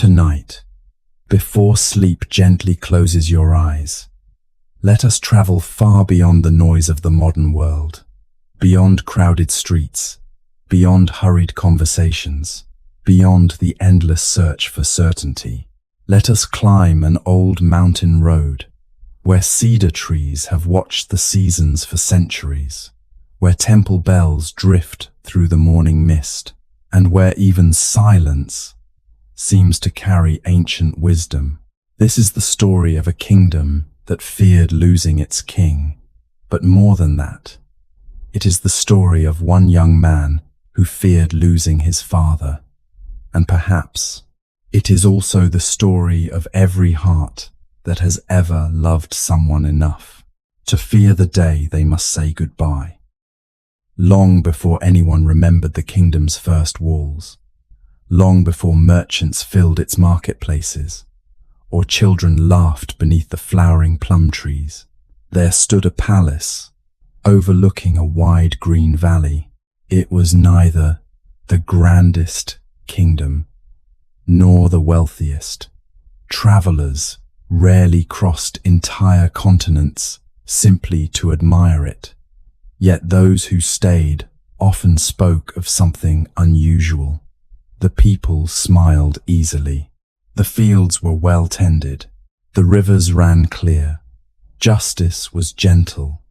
Tonight, before sleep gently closes your eyes, let us travel far beyond the noise of the modern world, beyond crowded streets, beyond hurried conversations, beyond the endless search for certainty. Let us climb an old mountain road, where cedar trees have watched the seasons for centuries, where temple bells drift through the morning mist, and where even silence seems to carry ancient wisdom. This is the story of a kingdom that feared losing its king, but more than that, it is the story of one young man who feared losing his father, and perhaps it is also the story of every heart that has ever loved someone enough to fear the day they must say goodbye. Long before anyone remembered the kingdom's first walls, long before merchants filled its marketplaces, or children laughed beneath the flowering plum trees, there stood a palace overlooking a wide green valley. It was neither the grandest kingdom nor the wealthiest. Travelers rarely crossed entire continents simply to admire it. Yet those who stayed often spoke of something unusual. The people smiled easily. The fields were well tended. The rivers ran clear. Justice was gentle,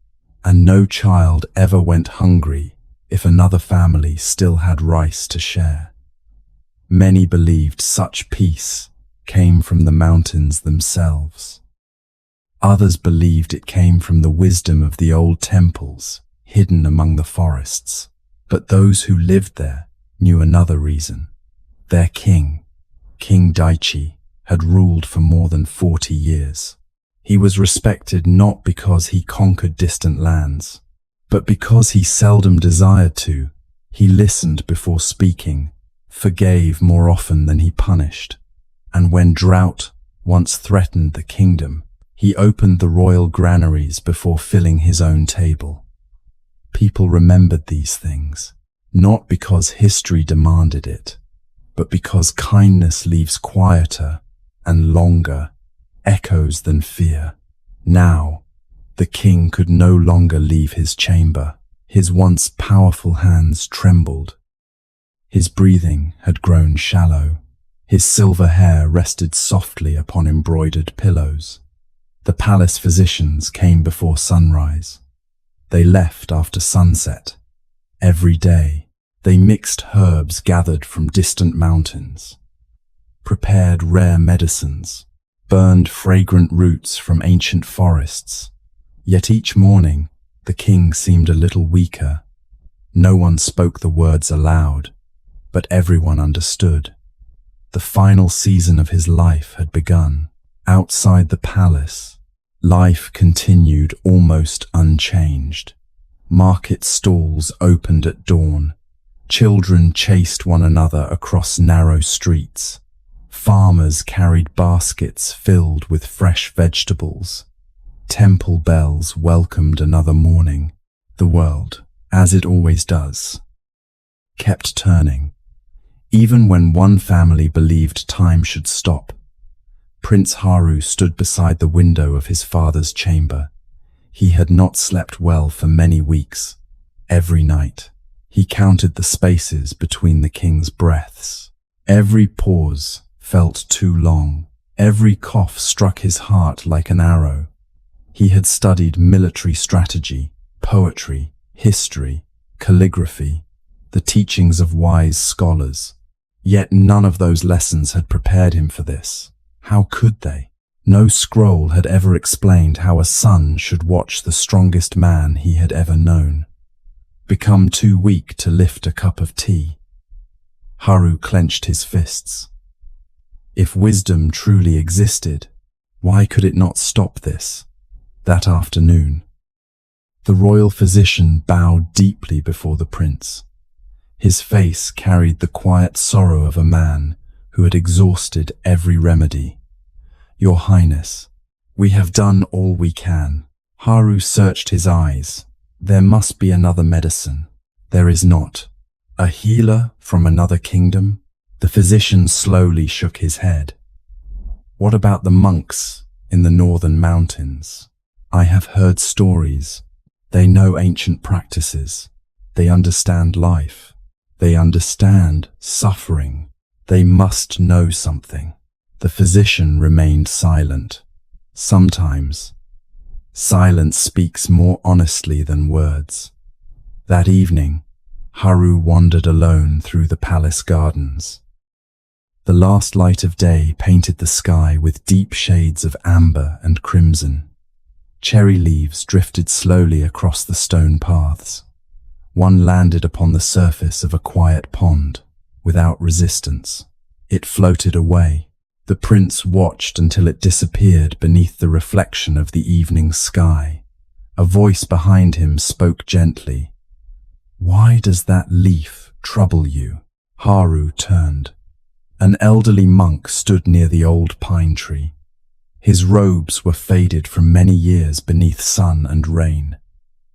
and no child ever went hungry if another family still had rice to share. Many believed such peace came from the mountains themselves. Others believed it came from the wisdom of the old temples hidden among the forests. But those who lived there knew another reason. Their king, King Daichi, had ruled for more than 40 years. He was respected not because he conquered distant lands, but because he seldom desired to. He listened before speaking, forgave more often than he punished, and when drought once threatened the kingdom, he opened the royal granaries before filling his own table. People remembered these things, not because history demanded it, but because kindness leaves quieter and longer echoes than fear. Now, the king could no longer leave his chamber. His once powerful hands trembled. His breathing had grown shallow. His silver hair rested softly upon embroidered pillows. The palace physicians came before sunrise. They left after sunset. Every day, they mixed herbs gathered from distant mountains, prepared rare medicines, burned fragrant roots from ancient forests. Yet each morning, the king seemed a little weaker. No one spoke the words aloud, but everyone understood. The final season of his life had begun. Outside the palace, life continued almost unchanged. Market stalls opened at dawn. Children chased one another across narrow streets. Farmers carried baskets filled with fresh vegetables. Temple bells welcomed another morning. The world, as it always does, kept turning. Even when one family believed time should stop, Prince Haru stood beside the window of his father's chamber. He had not slept well for many weeks. Every night, he counted the spaces between the king's breaths. Every pause felt too long. Every cough struck his heart like an arrow. He had studied military strategy, poetry, history, calligraphy, the teachings of wise scholars. Yet none of those lessons had prepared him for this. How could they? No scroll had ever explained how a son should watch the strongest man he had ever known become too weak to lift a cup of tea. Haru clenched his fists. If wisdom truly existed, why could it not stop this? That afternoon, the royal physician bowed deeply before the prince. His face carried the quiet sorrow of a man who had exhausted every remedy. Your Highness, we have done all we can. Haru searched his eyes. There must be another medicine. There is not. A healer from another kingdom? The physician slowly shook his head. What about the monks in the northern mountains? I have heard stories. They know ancient practices. They understand life. They understand suffering. They must know something. The physician remained silent. Sometimes, silence speaks more honestly than words. That evening, Haru wandered alone through the palace gardens. The last light of day painted the sky with deep shades of amber and crimson. Cherry leaves drifted slowly across the stone paths. One landed upon the surface of a quiet pond, without resistance. It floated away. The prince watched until it disappeared beneath the reflection of the evening sky. A voice behind him spoke gently. "Why does that leaf trouble you?" Haru turned. An elderly monk stood near the old pine tree. His robes were faded from many years beneath sun and rain.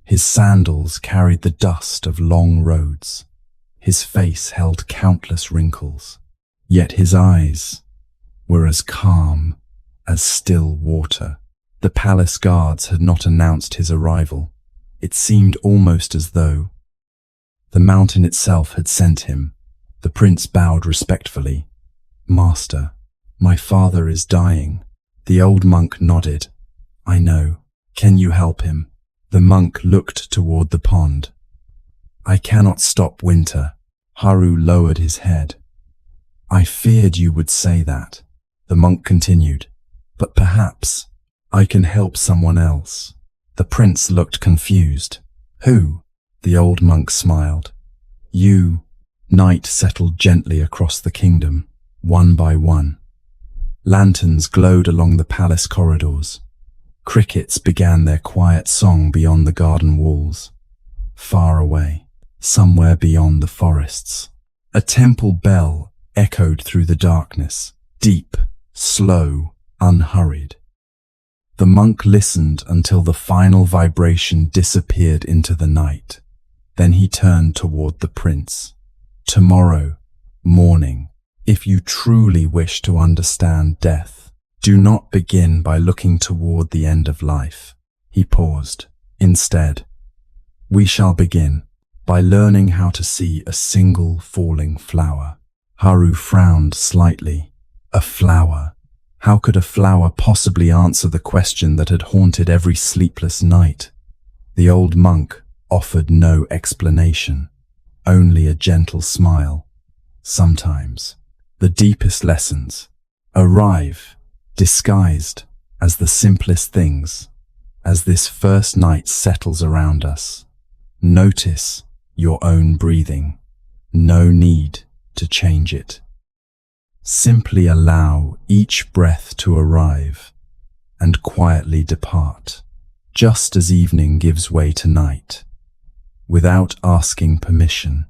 His sandals carried the dust of long roads. His face held countless wrinkles. Yet his eyes were as calm as still water. The palace guards had not announced his arrival. It seemed almost as though the mountain itself had sent him. The prince bowed respectfully. "Master, my father is dying." The old monk nodded. "I know. Can you help him?" The monk looked toward the pond. "I cannot stop winter." Haru lowered his head. "I feared you would say that." The monk continued. "But perhaps I can help someone else." The prince looked confused. "Who?" The old monk smiled. "You." Night settled gently across the kingdom, one by one. Lanterns glowed along the palace corridors. Crickets began their quiet song beyond the garden walls. Far away, somewhere beyond the forests, a temple bell echoed through the darkness, deep, slow, unhurried. The monk listened until the final vibration disappeared into the night. Then he turned toward the prince. "Tomorrow, morning, if you truly wish to understand death, do not begin by looking toward the end of life." He paused. "Instead, we shall begin by learning how to see a single falling flower." Haru frowned slightly. A flower? How could a flower possibly answer the question that had haunted every sleepless night? The old monk offered no explanation, only a gentle smile. Sometimes, the deepest lessons arrive disguised as the simplest things. As this first night settles around us, notice your own breathing. No need to change it. Simply allow each breath to arrive and quietly depart, just as evening gives way to night, without asking permission.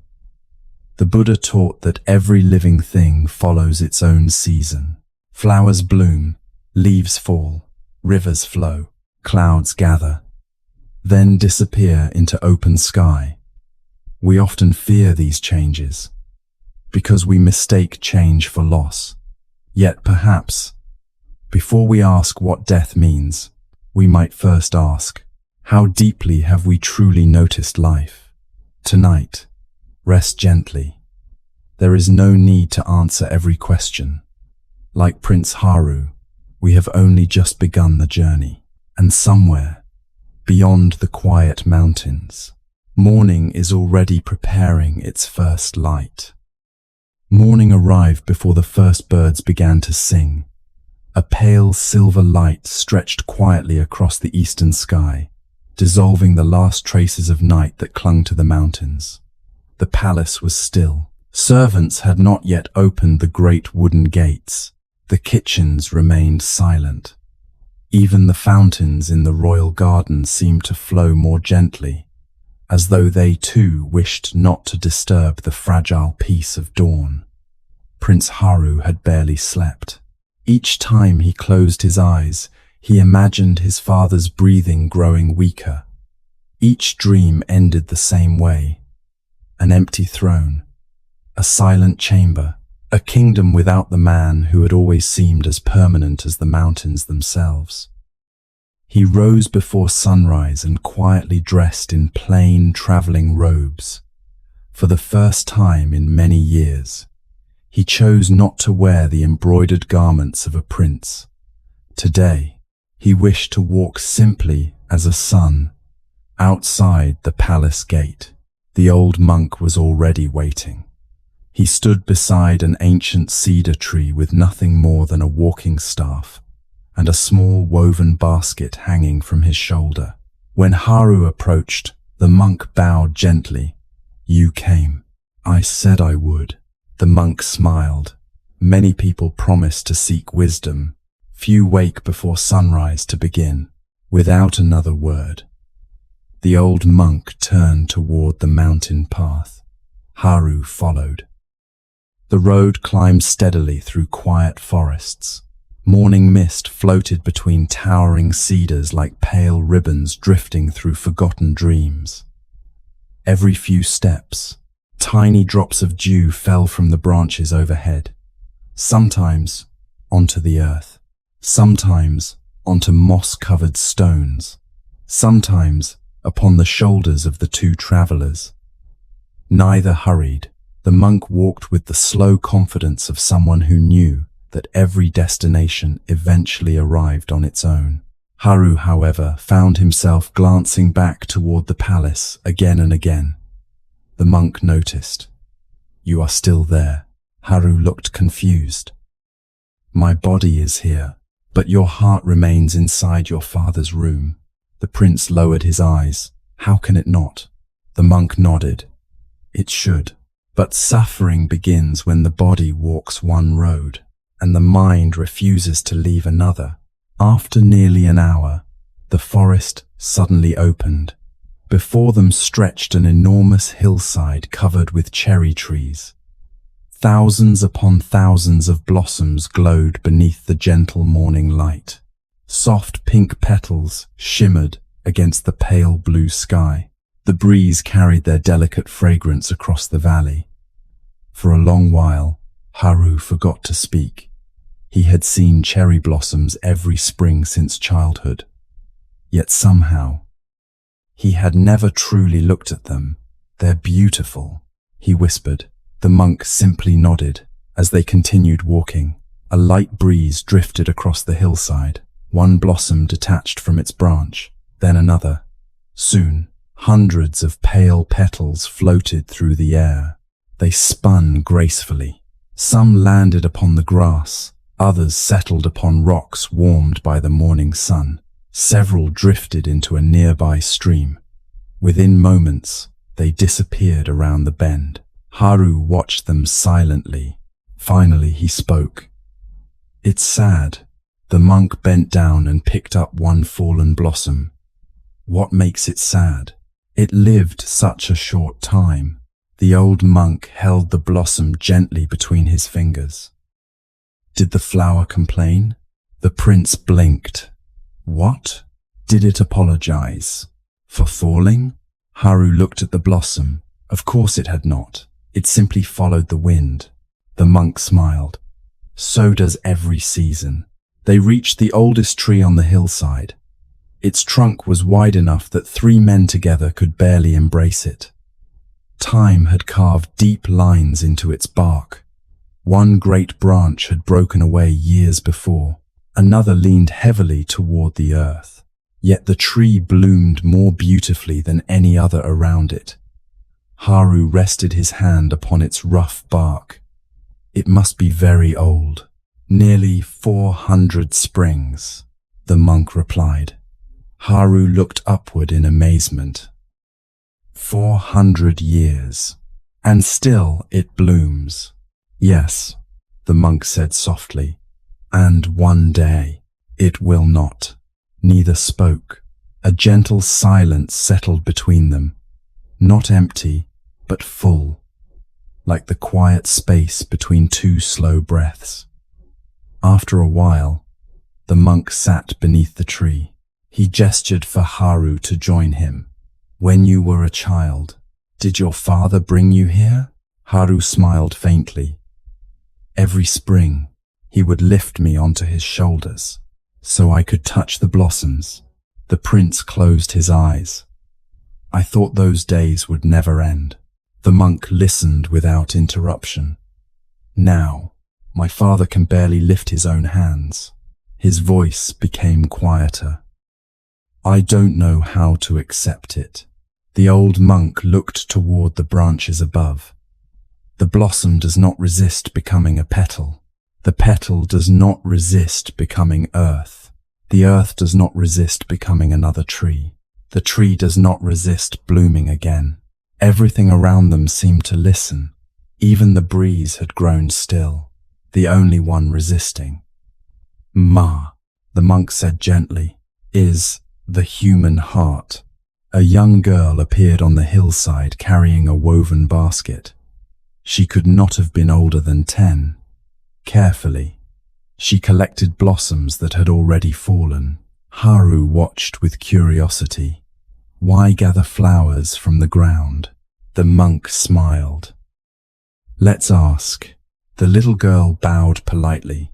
The Buddha taught that every living thing follows its own season. Flowers bloom, leaves fall, rivers flow, clouds gather, then disappear into open sky. We often fear these changes because we mistake change for loss. Yet perhaps, before we ask what death means, we might first ask, how deeply have we truly noticed life? Tonight, rest gently. There is no need to answer every question. Like Prince Haru, we have only just begun the journey. And somewhere, beyond the quiet mountains, morning is already preparing its first light. Morning arrived before the first birds began to sing. A pale silver light stretched quietly across the eastern sky, dissolving the last traces of night that clung to the mountains. The palace was still. Servants had not yet opened the great wooden gates. The kitchens remained silent. Even the fountains in the royal garden seemed to flow more gently, as though they too wished not to disturb the fragile peace of dawn. Prince Haru had barely slept. Each time he closed his eyes, he imagined his father's breathing growing weaker. Each dream ended the same way. An empty throne, a silent chamber, a kingdom without the man who had always seemed as permanent as the mountains themselves. He rose before sunrise and quietly dressed in plain traveling robes. For the first time in many years, he chose not to wear the embroidered garments of a prince. Today, he wished to walk simply as a son, outside the palace gate. The old monk was already waiting. He stood beside an ancient cedar tree with nothing more than a walking staff and a small woven basket hanging from his shoulder. When Haru approached, the monk bowed gently. "You came. I said I would." The monk smiled. Many people promise to seek wisdom. Few wake before sunrise to begin. Without another word, the old monk turned toward the mountain path. Haru followed. The road climbed steadily through quiet forests. Morning mist floated between towering cedars like pale ribbons drifting through forgotten dreams. Every few steps, tiny drops of dew fell from the branches overhead, sometimes onto the earth, sometimes onto moss-covered stones, sometimes upon the shoulders of the two travelers. Neither hurried. The monk walked with the slow confidence of someone who knew that every destination eventually arrived on its own. Haru, however, found himself glancing back toward the palace again and again. The monk noticed. "You are still there." Haru looked confused. "My body is here, but your heart remains inside your father's room." The prince lowered his eyes. "How can it not?" The monk nodded. "It should. But suffering begins when the body walks one road, and the mind refuses to leave another." After nearly an hour, the forest suddenly opened. Before them stretched an enormous hillside covered with cherry trees. Thousands upon thousands of blossoms glowed beneath the gentle morning light. Soft pink petals shimmered against the pale blue sky. The breeze carried their delicate fragrance across the valley. For a long while, Haru forgot to speak. He had seen cherry blossoms every spring since childhood. Yet somehow, he had never truly looked at them. "They're beautiful," he whispered. The monk simply nodded. As they continued walking, a light breeze drifted across the hillside. One blossom detached from its branch, then another. Soon, hundreds of pale petals floated through the air. They spun gracefully. Some landed upon the grass, others settled upon rocks warmed by the morning sun. Several drifted into a nearby stream. Within moments, they disappeared around the bend. Haru watched them silently. Finally, he spoke. "It's sad." The monk bent down and picked up one fallen blossom. "What makes it sad?" "It lived such a short time." The old monk held the blossom gently between his fingers. "Did the flower complain?" The prince blinked. "What?" "Did it apologize for falling?" Haru looked at the blossom. Of course it had not. It simply followed the wind. The monk smiled. "So does every season." They reached the oldest tree on the hillside. Its trunk was wide enough that 3 men together could barely embrace it. Time had carved deep lines into its bark. One great branch had broken away years before. Another leaned heavily toward the earth. Yet the tree bloomed more beautifully than any other around it. Haru rested his hand upon its rough bark. "It must be very old." "Nearly 400 springs," the monk replied. Haru looked upward in amazement. 400 years. "And still it blooms." "Yes," the monk said softly. "And one day it will not." Neither spoke. A gentle silence settled between them. Not empty, but full, like the quiet space between 2 slow breaths. After a while, the monk sat beneath the tree. He gestured for Haru to join him. "When you were a child, did your father bring you here?" Haru smiled faintly. Every spring, he would lift me onto his shoulders so I could touch the blossoms. The prince closed his eyes. I thought those days would never end. The monk listened without interruption. Now, my father can barely lift his own hands. His voice became quieter. I don't know how to accept it. The old monk looked toward the branches above. The blossom does not resist becoming a petal. The petal does not resist becoming earth. The earth does not resist becoming another tree. The tree does not resist blooming again. Everything around them seemed to listen. Even the breeze had grown still, the only one resisting. Ma, the monk said gently, is the human heart. A young girl appeared on the hillside carrying a woven basket. She could not have been older than 10. Carefully, she collected blossoms that had already fallen. Haru watched with curiosity. Why gather flowers from the ground? The monk smiled. Let's ask. The little girl bowed politely.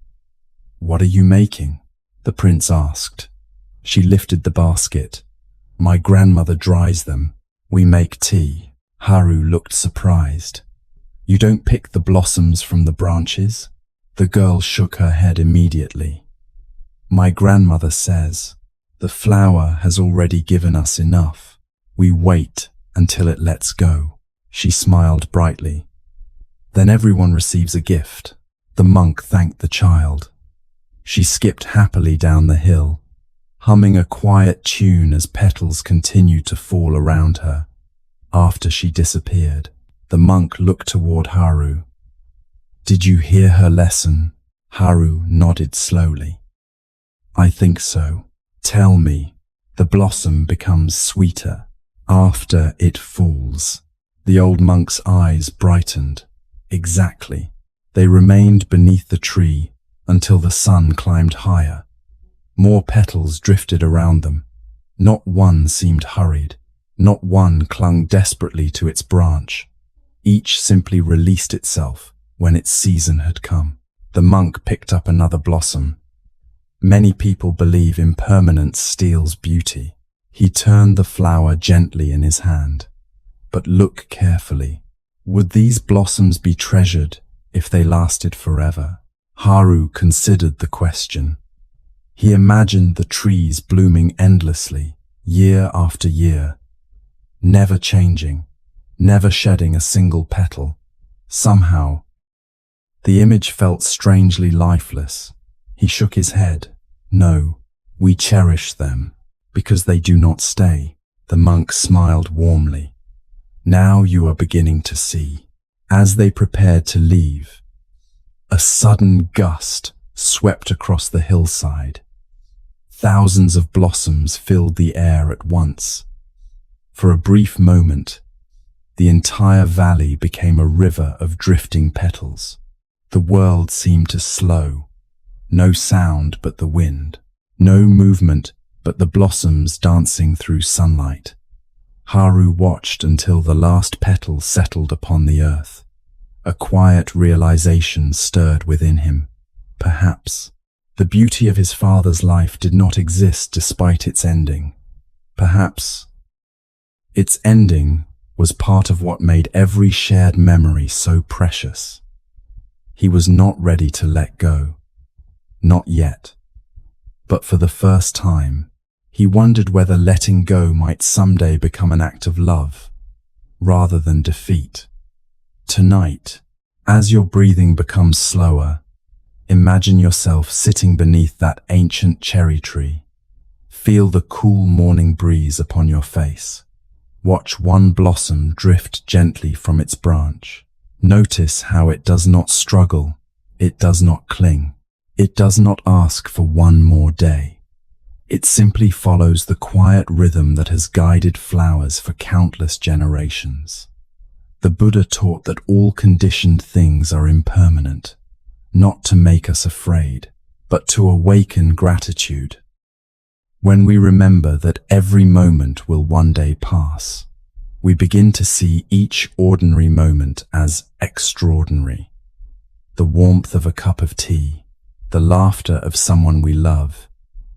What are you making? The prince asked. She lifted the basket. My grandmother dries them. We make tea. Haru looked surprised. You don't pick the blossoms from the branches? The girl shook her head immediately. My grandmother says, the flower has already given us enough. We wait until it lets go. She smiled brightly. Then everyone receives a gift. The monk thanked the child. She skipped happily down the hill, humming a quiet tune as petals continued to fall around her. After she disappeared, the monk looked toward Haru. Did you hear her lesson? Haru nodded slowly. I think so. Tell me, the blossom becomes sweeter after it falls. The old monk's eyes brightened. Exactly. They remained beneath the tree until the sun climbed higher. More petals drifted around them. Not one seemed hurried. Not one clung desperately to its branch. Each simply released itself when its season had come. The monk picked up another blossom. Many people believe impermanence steals beauty. He turned the flower gently in his hand. But look carefully. Would these blossoms be treasured if they lasted forever? Haru considered the question. He imagined the trees blooming endlessly, year after year, never changing, never shedding a single petal. Somehow, the image felt strangely lifeless. He shook his head. No, we cherish them because they do not stay. The monk smiled warmly. Now you are beginning to see. As they prepared to leave, a sudden gust swept across the hillside. Thousands of blossoms filled the air at once. For a brief moment, the entire valley became a river of drifting petals. The world seemed to slow. No sound but the wind. No movement but the blossoms dancing through sunlight. Haru watched until the last petal settled upon the earth. A quiet realization stirred within him. Perhaps the beauty of his father's life did not exist despite its ending. Perhaps its ending was part of what made every shared memory so precious. He was not ready to let go. Not yet. But for the first time, he wondered whether letting go might someday become an act of love, rather than defeat. Tonight, as your breathing becomes slower, imagine yourself sitting beneath that ancient cherry tree. Feel the cool morning breeze upon your face. Watch one blossom drift gently from its branch. Notice how it does not struggle, it does not cling, it does not ask for one more day. It simply follows the quiet rhythm that has guided flowers for countless generations. The Buddha taught that all conditioned things are impermanent, not to make us afraid, but to awaken gratitude. When we remember that every moment will one day pass, we begin to see each ordinary moment as extraordinary. the warmth of a cup of tea, the laughter of someone we love,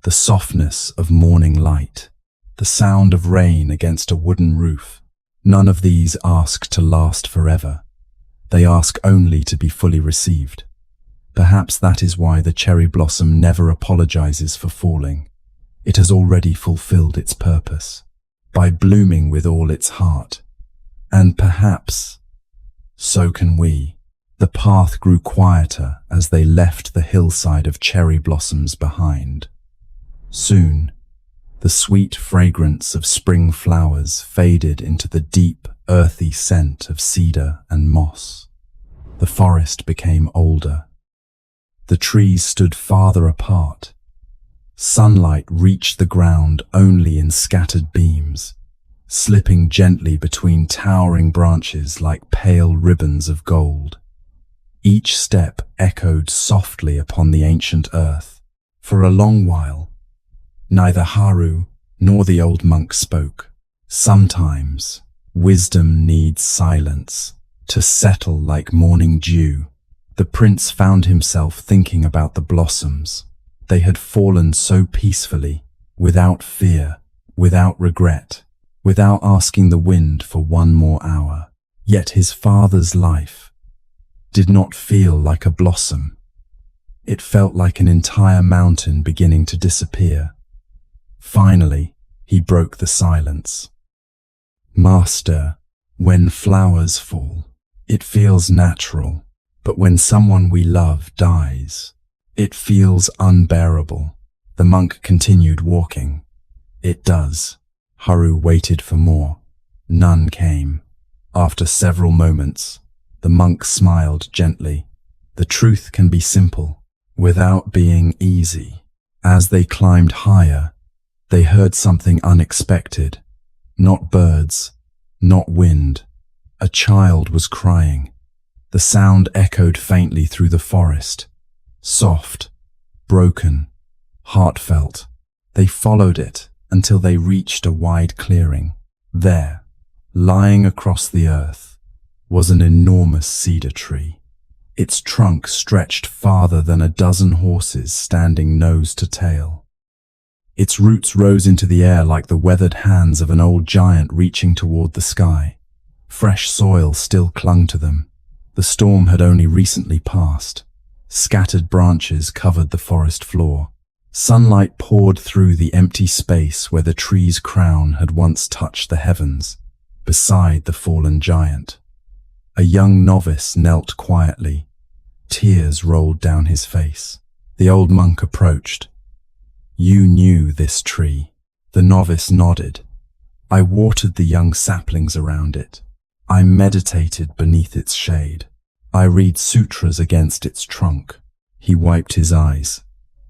the softness of morning light, the sound of rain against a wooden roof. None of these ask to last forever. They ask only to be fully received. Perhaps that is why the cherry blossom never apologizes for falling. It has already fulfilled its purpose by blooming with all its heart. And perhaps so can we. The path grew quieter as they left the hillside of cherry blossoms behind. Soon, the sweet fragrance of spring flowers faded into the deep, earthy scent of cedar and moss. The forest became older. The trees stood farther apart. Sunlight reached the ground only in scattered beams, slipping gently between towering branches like pale ribbons of gold. Each step echoed softly upon the ancient earth. For a long while, neither Haru nor the old monk spoke. Sometimes, wisdom needs silence to settle like morning dew. The prince found himself thinking about the blossoms. They had fallen so peacefully, without fear, without regret, without asking the wind for one more hour. Yet his father's life did not feel like a blossom. It felt like an entire mountain beginning to disappear. Finally, he broke the silence. Master, when flowers fall, it feels natural, but when someone we love dies, it feels unbearable. The monk continued walking. It does. Haru waited for more. None came. After several moments, the monk smiled gently. The truth can be simple, without being easy. As they climbed higher, they heard something unexpected. Not birds, not wind. A child was crying. The sound echoed faintly through the forest. Soft, broken, heartfelt. They followed it until they reached a wide clearing. There, lying across the earth, was an enormous cedar tree. Its trunk stretched farther than a dozen horses standing nose to tail. Its roots rose into the air like the weathered hands of an old giant reaching toward the sky. Fresh soil still clung to them. The storm had only recently passed. Scattered branches covered the forest floor. Sunlight poured through the empty space where the tree's crown had once touched the heavens, beside the fallen giant. A young novice knelt quietly. Tears rolled down his face. The old monk approached. You knew this tree. The novice nodded. I watered the young saplings around it. I meditated beneath its shade. I read sutras against its trunk. He wiped his eyes.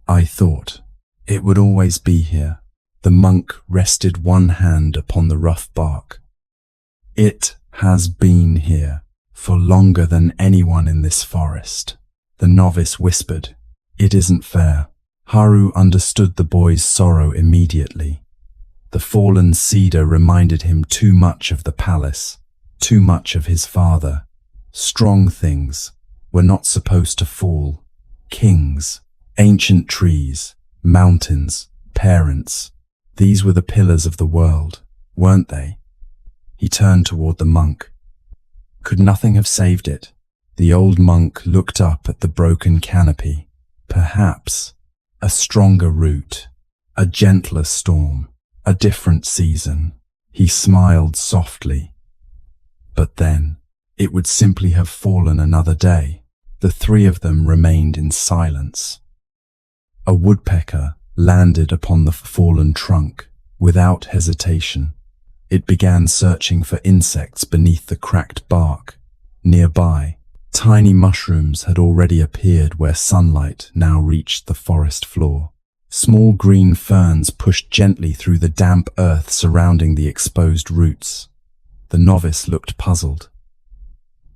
I thought it would always be here. The monk rested one hand upon the rough bark. It has been here for longer than anyone in this forest. The novice whispered. It isn't fair. Haru understood the boy's sorrow immediately. The fallen cedar reminded him too much of the palace, too much of his father. Strong things were not supposed to fall. Kings, ancient trees, mountains, parents. These were the pillars of the world, weren't they? He turned toward the monk. Could nothing have saved it? The old monk looked up at the broken canopy. Perhaps a stronger root, a gentler storm, a different season. He smiled softly. But then, it would simply have fallen another day. The three of them remained in silence. A woodpecker landed upon the fallen trunk without hesitation. It began searching for insects beneath the cracked bark. Nearby, tiny mushrooms had already appeared where sunlight now reached the forest floor. Small green ferns pushed gently through the damp earth surrounding the exposed roots. The novice looked puzzled.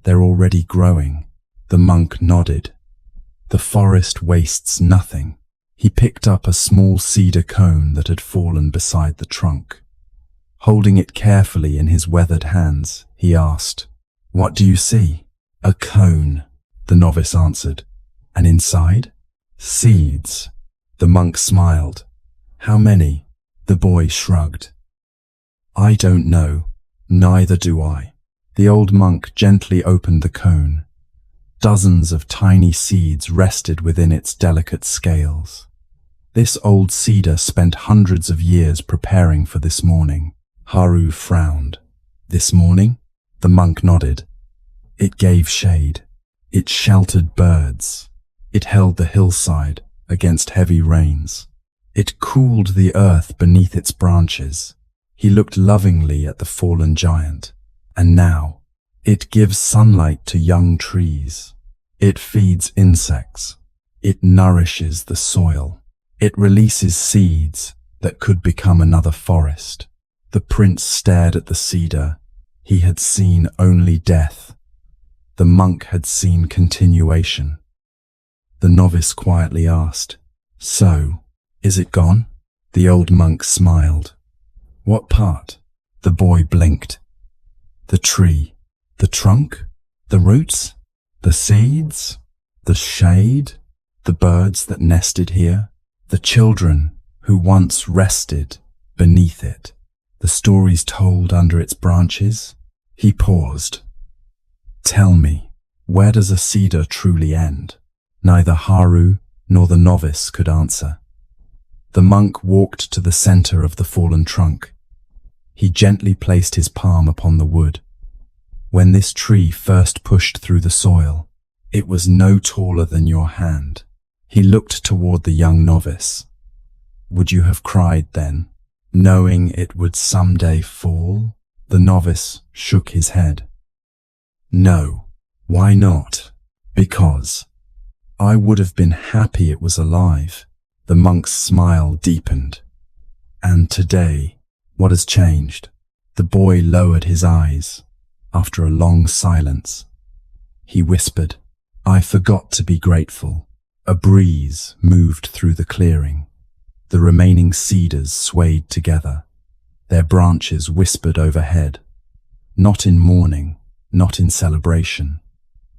They're already growing. The monk nodded. The forest wastes nothing. He picked up a small cedar cone that had fallen beside the trunk. Holding it carefully in his weathered hands, he asked, What do you see? A cone. the novice answered. And inside? Seeds. The monk smiled. How many? The boy shrugged. I don't know. Neither do I. The old monk gently opened the cone. Dozens of tiny seeds rested within its delicate scales. This old cedar spent hundreds of years preparing for this morning. Haru frowned. This morning? The monk nodded. It gave shade. It sheltered birds. It held the hillside against heavy rains. It cooled the earth beneath its branches. He looked lovingly at the fallen giant. And now, it gives sunlight to young trees. It feeds insects. It nourishes the soil. It releases seeds that could become another forest. The prince stared at the cedar. He had seen only death. The monk had seen continuation. The novice quietly asked, So, is it gone? The old monk smiled. What part? The boy blinked. The tree, the trunk, the roots, the seeds, the shade, the birds that nested here, the children who once rested beneath it, the stories told under its branches. He paused. Tell me, where does a cedar truly end? Neither Haru nor the novice could answer. The monk walked to the center of the fallen trunk. He gently placed his palm upon the wood. When this tree first pushed through the soil, it was no taller than your hand. He looked toward the young novice. Would you have cried then, knowing it would someday fall? The novice shook his head. No. Why not? Because I would have been happy it was alive. The monk's smile deepened. And today, what has changed? The boy lowered his eyes. After a long silence, he whispered, I forgot to be grateful. A breeze moved through the clearing. The remaining cedars swayed together. Their branches whispered overhead. Not in mourning, not in celebration.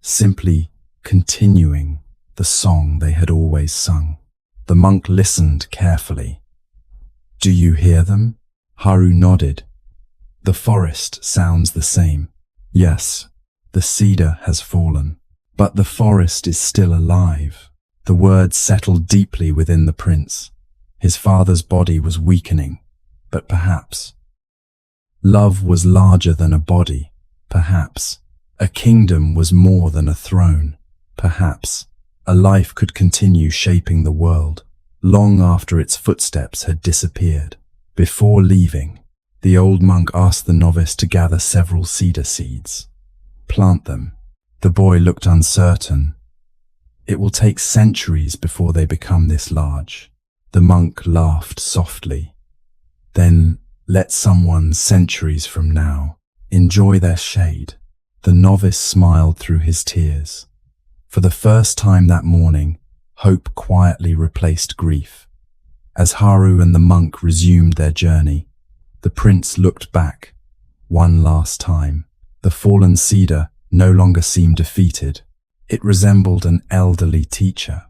Simply continuing the song they had always sung. The monk listened carefully. Do you hear them? Haru nodded. The forest sounds the same. Yes, the cedar has fallen, but the forest is still alive. The words settled deeply within the prince. His father's body was weakening, but perhaps love was larger than a body. Perhaps a kingdom was more than a throne. Perhaps a life could continue shaping the world long after its footsteps had disappeared. Before leaving, the old monk asked the novice to gather several cedar seeds. Plant them. The boy looked uncertain. It will take centuries before they become this large. The monk laughed softly. Then let someone centuries from now enjoy their shade. The novice smiled through his tears. For the first time that morning, hope quietly replaced grief. As Haru and the monk resumed their journey, the prince looked back. One last time. The fallen cedar no longer seemed defeated. It resembled an elderly teacher.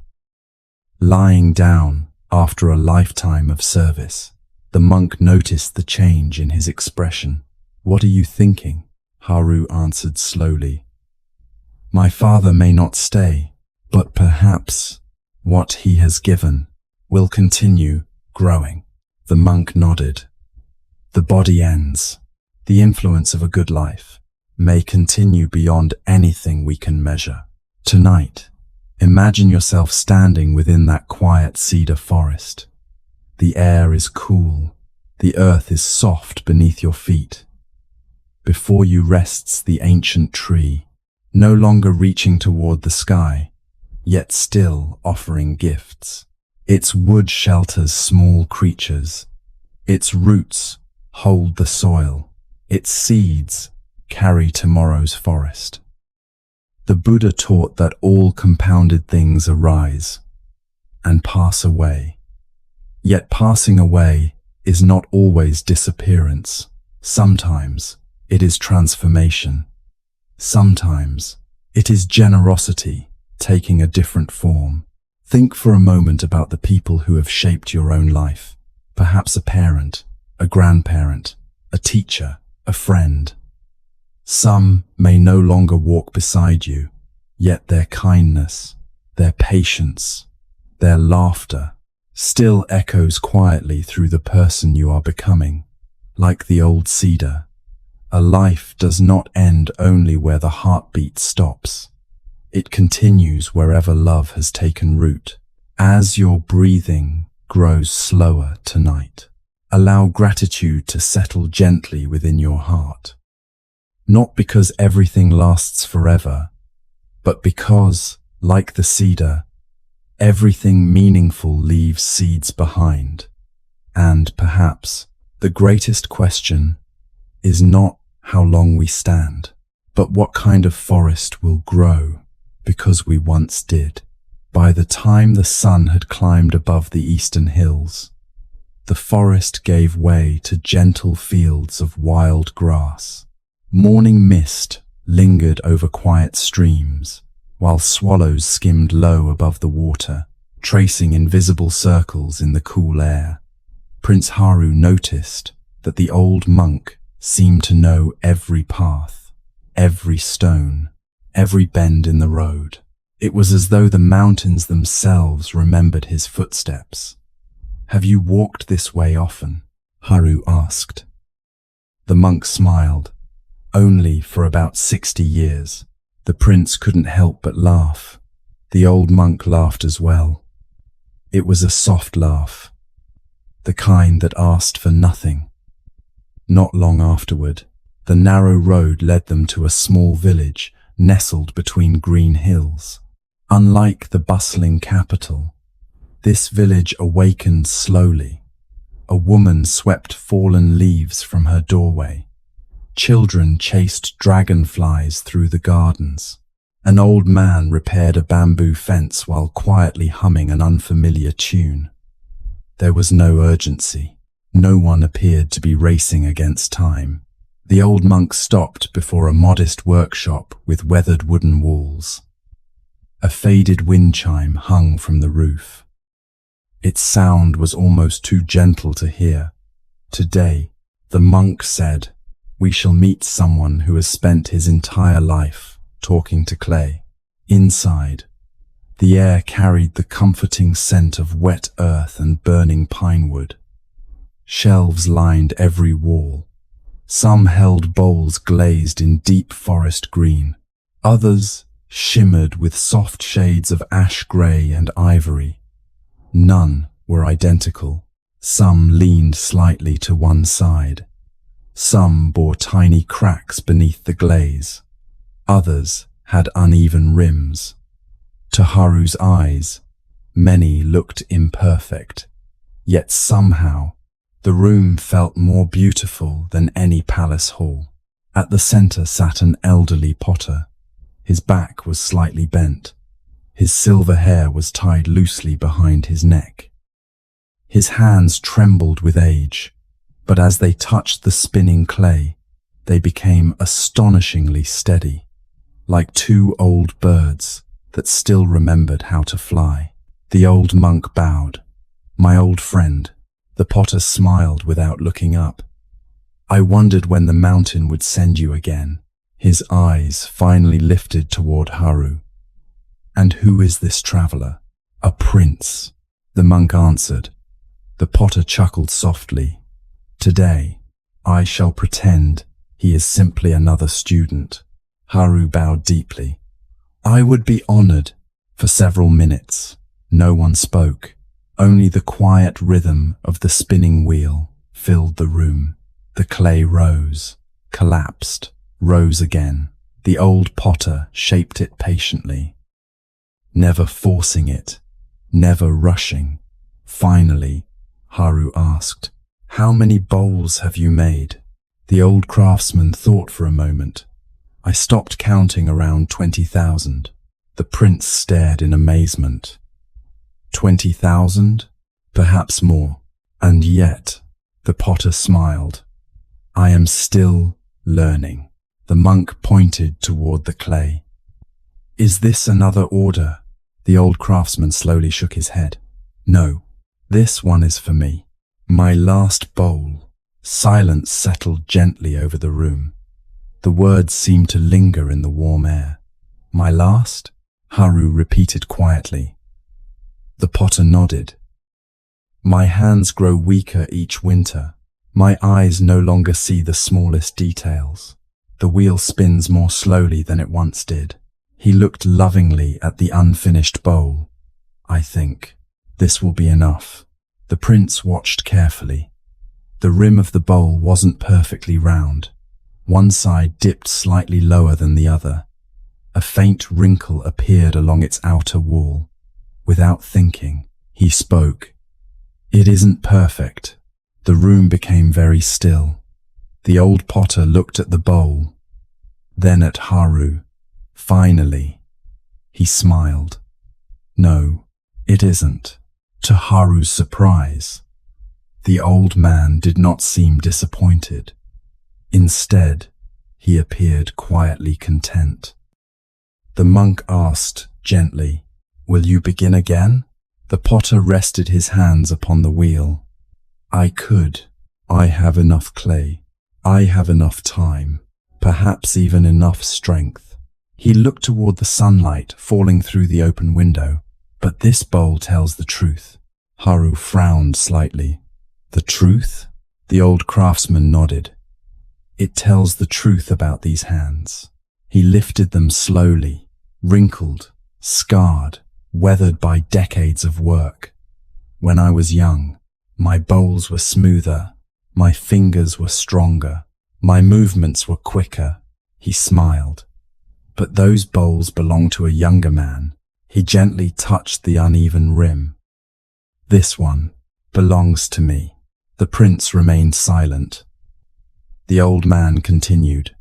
Lying down after a lifetime of service, the monk noticed the change in his expression. What are you thinking? Haru answered slowly. My father may not stay, but perhaps what he has given will continue growing. The monk nodded. The body ends. The influence of a good life may continue beyond anything we can measure. Tonight, imagine yourself standing within that quiet cedar forest. The air is cool. The earth is soft beneath your feet. Before you rests the ancient tree, no longer reaching toward the sky, yet still offering gifts. Its wood shelters small creatures. Its roots hold the soil. Its seeds carry tomorrow's forest. The Buddha taught that all compounded things arise and pass away. Yet passing away is not always disappearance. Sometimes it is transformation. Sometimes It is generosity taking a different form. Think for a moment about the people who have shaped your own life. Perhaps a parent, a grandparent, a teacher, a friend. Some may no longer walk beside you, yet their kindness, their patience, their laughter still echoes quietly through the person you are becoming. Like the old cedar, a life does not end only where the heartbeat stops. It continues wherever love has taken root. As your breathing grows slower tonight, allow gratitude to settle gently within your heart. Not because everything lasts forever, but because, like the cedar, everything meaningful leaves seeds behind. And perhaps the greatest question is not how long we stand, but what kind of forest will grow because we once did. By the time the sun had climbed above the eastern hills, the forest gave way to gentle fields of wild grass. Morning mist lingered over quiet streams, while swallows skimmed low above the water, tracing invisible circles in the cool air. Prince Haru noticed that the old monk seemed to know every path, every stone, every bend in the road. It was as though the mountains themselves remembered his footsteps. "Have you walked this way often?" Haru asked. The monk smiled. "Only for about 60 years. The prince couldn't help but laugh. The old monk laughed as well. It was a soft laugh, the kind that asked for nothing. Not long afterward, the narrow road led them to a small village nestled between green hills. Unlike the bustling capital, this village awakened slowly. A woman swept fallen leaves from her doorway. Children chased dragonflies through the gardens. An old man repaired a bamboo fence while quietly humming an unfamiliar tune. There was no urgency. No one appeared to be racing against time. The old monk stopped before a modest workshop with weathered wooden walls. A faded wind chime hung from the roof. Its sound was almost too gentle to hear. "Today," the monk said, "we shall meet someone who has spent his entire life talking to clay." Inside, the air carried the comforting scent of wet earth and burning pine wood. Shelves lined every wall. Some held bowls glazed in deep forest green. Others shimmered with soft shades of ash grey and ivory. None were identical. Some leaned slightly to one side. Some bore tiny cracks beneath the glaze. Others had uneven rims. To Haru's eyes, many looked imperfect, yet somehow the room felt more beautiful than any palace hall. At the center sat an elderly potter. His back was slightly bent. His silver hair was tied loosely behind his neck. His hands trembled with age, but as they touched the spinning clay, they became astonishingly steady, like two old birds that still remembered how to fly. The old monk bowed. "My old friend." The potter smiled without looking up. "I wondered when the mountain would send you again." His eyes finally lifted toward Haru. "And who is this traveler?" "A prince," the monk answered. The potter chuckled softly. "Today, I shall pretend he is simply another student." Haru bowed deeply. "I would be honored." For several minutes, no one spoke. Only the quiet rhythm of the spinning wheel filled the room. The clay rose, collapsed, rose again. The old potter shaped it patiently, never forcing it, never rushing. Finally, Haru asked, "How many bowls have you made?" The old craftsman thought for a moment. "I stopped counting around 20,000. The prince stared in amazement. 20,000? Perhaps more. And yet, the potter smiled. "I am still learning." The monk pointed toward the clay. Is this another order? The old craftsman slowly shook his head. No, this one is for me. My last bowl. Silence settled gently over the room. The words seemed to linger in the warm air. My last? Haru repeated quietly. The potter nodded. My hands grow weaker each winter. My eyes no longer see the smallest details. The wheel spins more slowly than it once did. He looked lovingly at the unfinished bowl. I think this will be enough. The prince watched carefully. The rim of the bowl wasn't perfectly round. One side dipped slightly lower than the other. A faint wrinkle appeared along its outer wall. Without thinking, he spoke. It isn't perfect. The room became very still. The old potter looked at the bowl, then at Haru. Finally, he smiled. No, it isn't. To Haru's surprise, the old man did not seem disappointed. Instead, he appeared quietly content. The monk asked gently, "Will you begin again?" The potter rested his hands upon the wheel. I could. I have enough clay. I have enough time, perhaps even enough strength. He looked toward the sunlight falling through the open window. But this bowl tells the truth. Haru frowned slightly. The truth? The old craftsman nodded. It tells the truth about these hands. He lifted them slowly, wrinkled, scarred, weathered by decades of work. When I was young, my bowls were smoother, my fingers were stronger, my movements were quicker. He smiled. But those bowls belong to a younger man. He gently touched the uneven rim. This one belongs to me. The prince remained silent. The old man continued.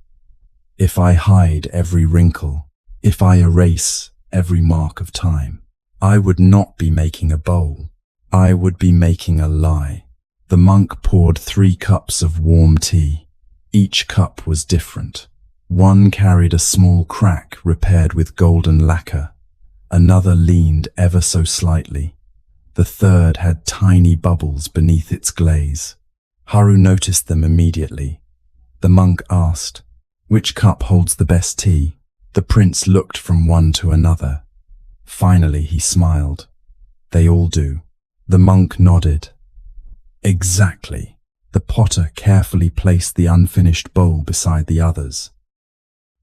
If I hide every wrinkle, if I erase every mark of time, I would not be making a bowl. I would be making a lie. The monk poured 3 cups of warm tea. Each cup was different. One carried a small crack repaired with golden lacquer. Another leaned ever so slightly. The third had tiny bubbles beneath its glaze. Haru noticed them immediately. The monk asked, "Which cup holds the best tea?" The prince looked from one to another. Finally he smiled. "They all do." The monk nodded. Exactly. The potter carefully placed the unfinished bowl beside the others.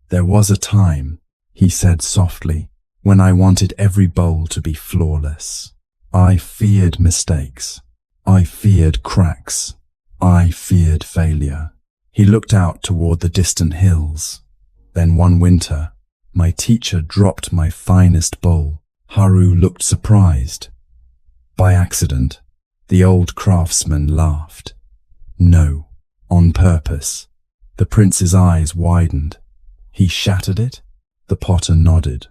There was a time, he said softly, when I wanted every bowl to be flawless. I feared mistakes. I feared cracks. I feared failure. He looked out toward the distant hills. Then one winter, my teacher dropped my finest bowl. Haru looked surprised. By accident, the old craftsman laughed. No, on purpose. The prince's eyes widened. He shattered it? The potter nodded.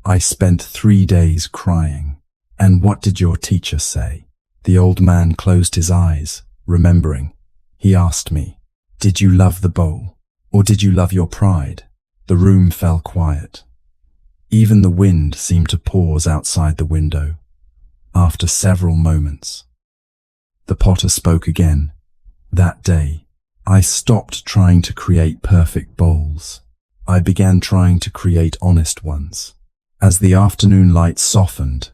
I spent 3 days crying. And what did your teacher say? The old man closed his eyes, remembering. He asked me, "Did you love the bowl, or did you love your pride?" The room fell quiet. Even the wind seemed to pause outside the window. After several moments, the potter spoke again. That day, I stopped trying to create perfect bowls. I began trying to create honest ones. As the afternoon light softened,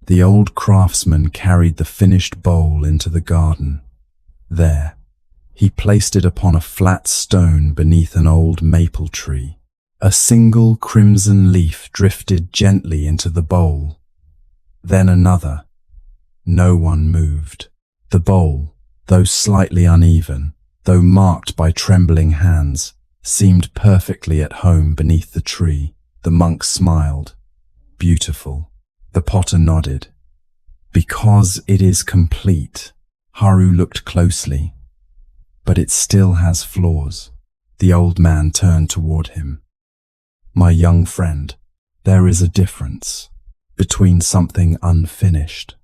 the old craftsman carried the finished bowl into the garden. There, he placed it upon a flat stone beneath an old maple tree. A single crimson leaf drifted gently into the bowl. Then another. No one moved. The bowl, though slightly uneven, though marked by trembling hands, seemed perfectly at home beneath the tree. The monk smiled. Beautiful. The potter nodded. Because it is complete. Haru looked closely. But it still has flaws. The old man turned toward him. My young friend, there is a difference between something unfinished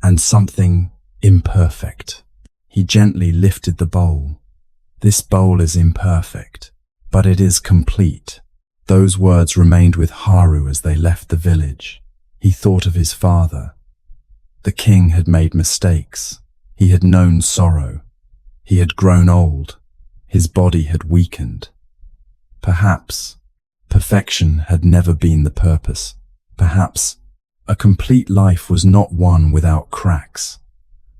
and something imperfect. He gently lifted the bowl. This bowl is imperfect, but it is complete. Those words remained with Haru as they left the village. He thought of his father. The king had made mistakes. He had known sorrow. He had grown old. His body had weakened. Perhaps perfection had never been the purpose. Perhaps a complete life was not one without cracks,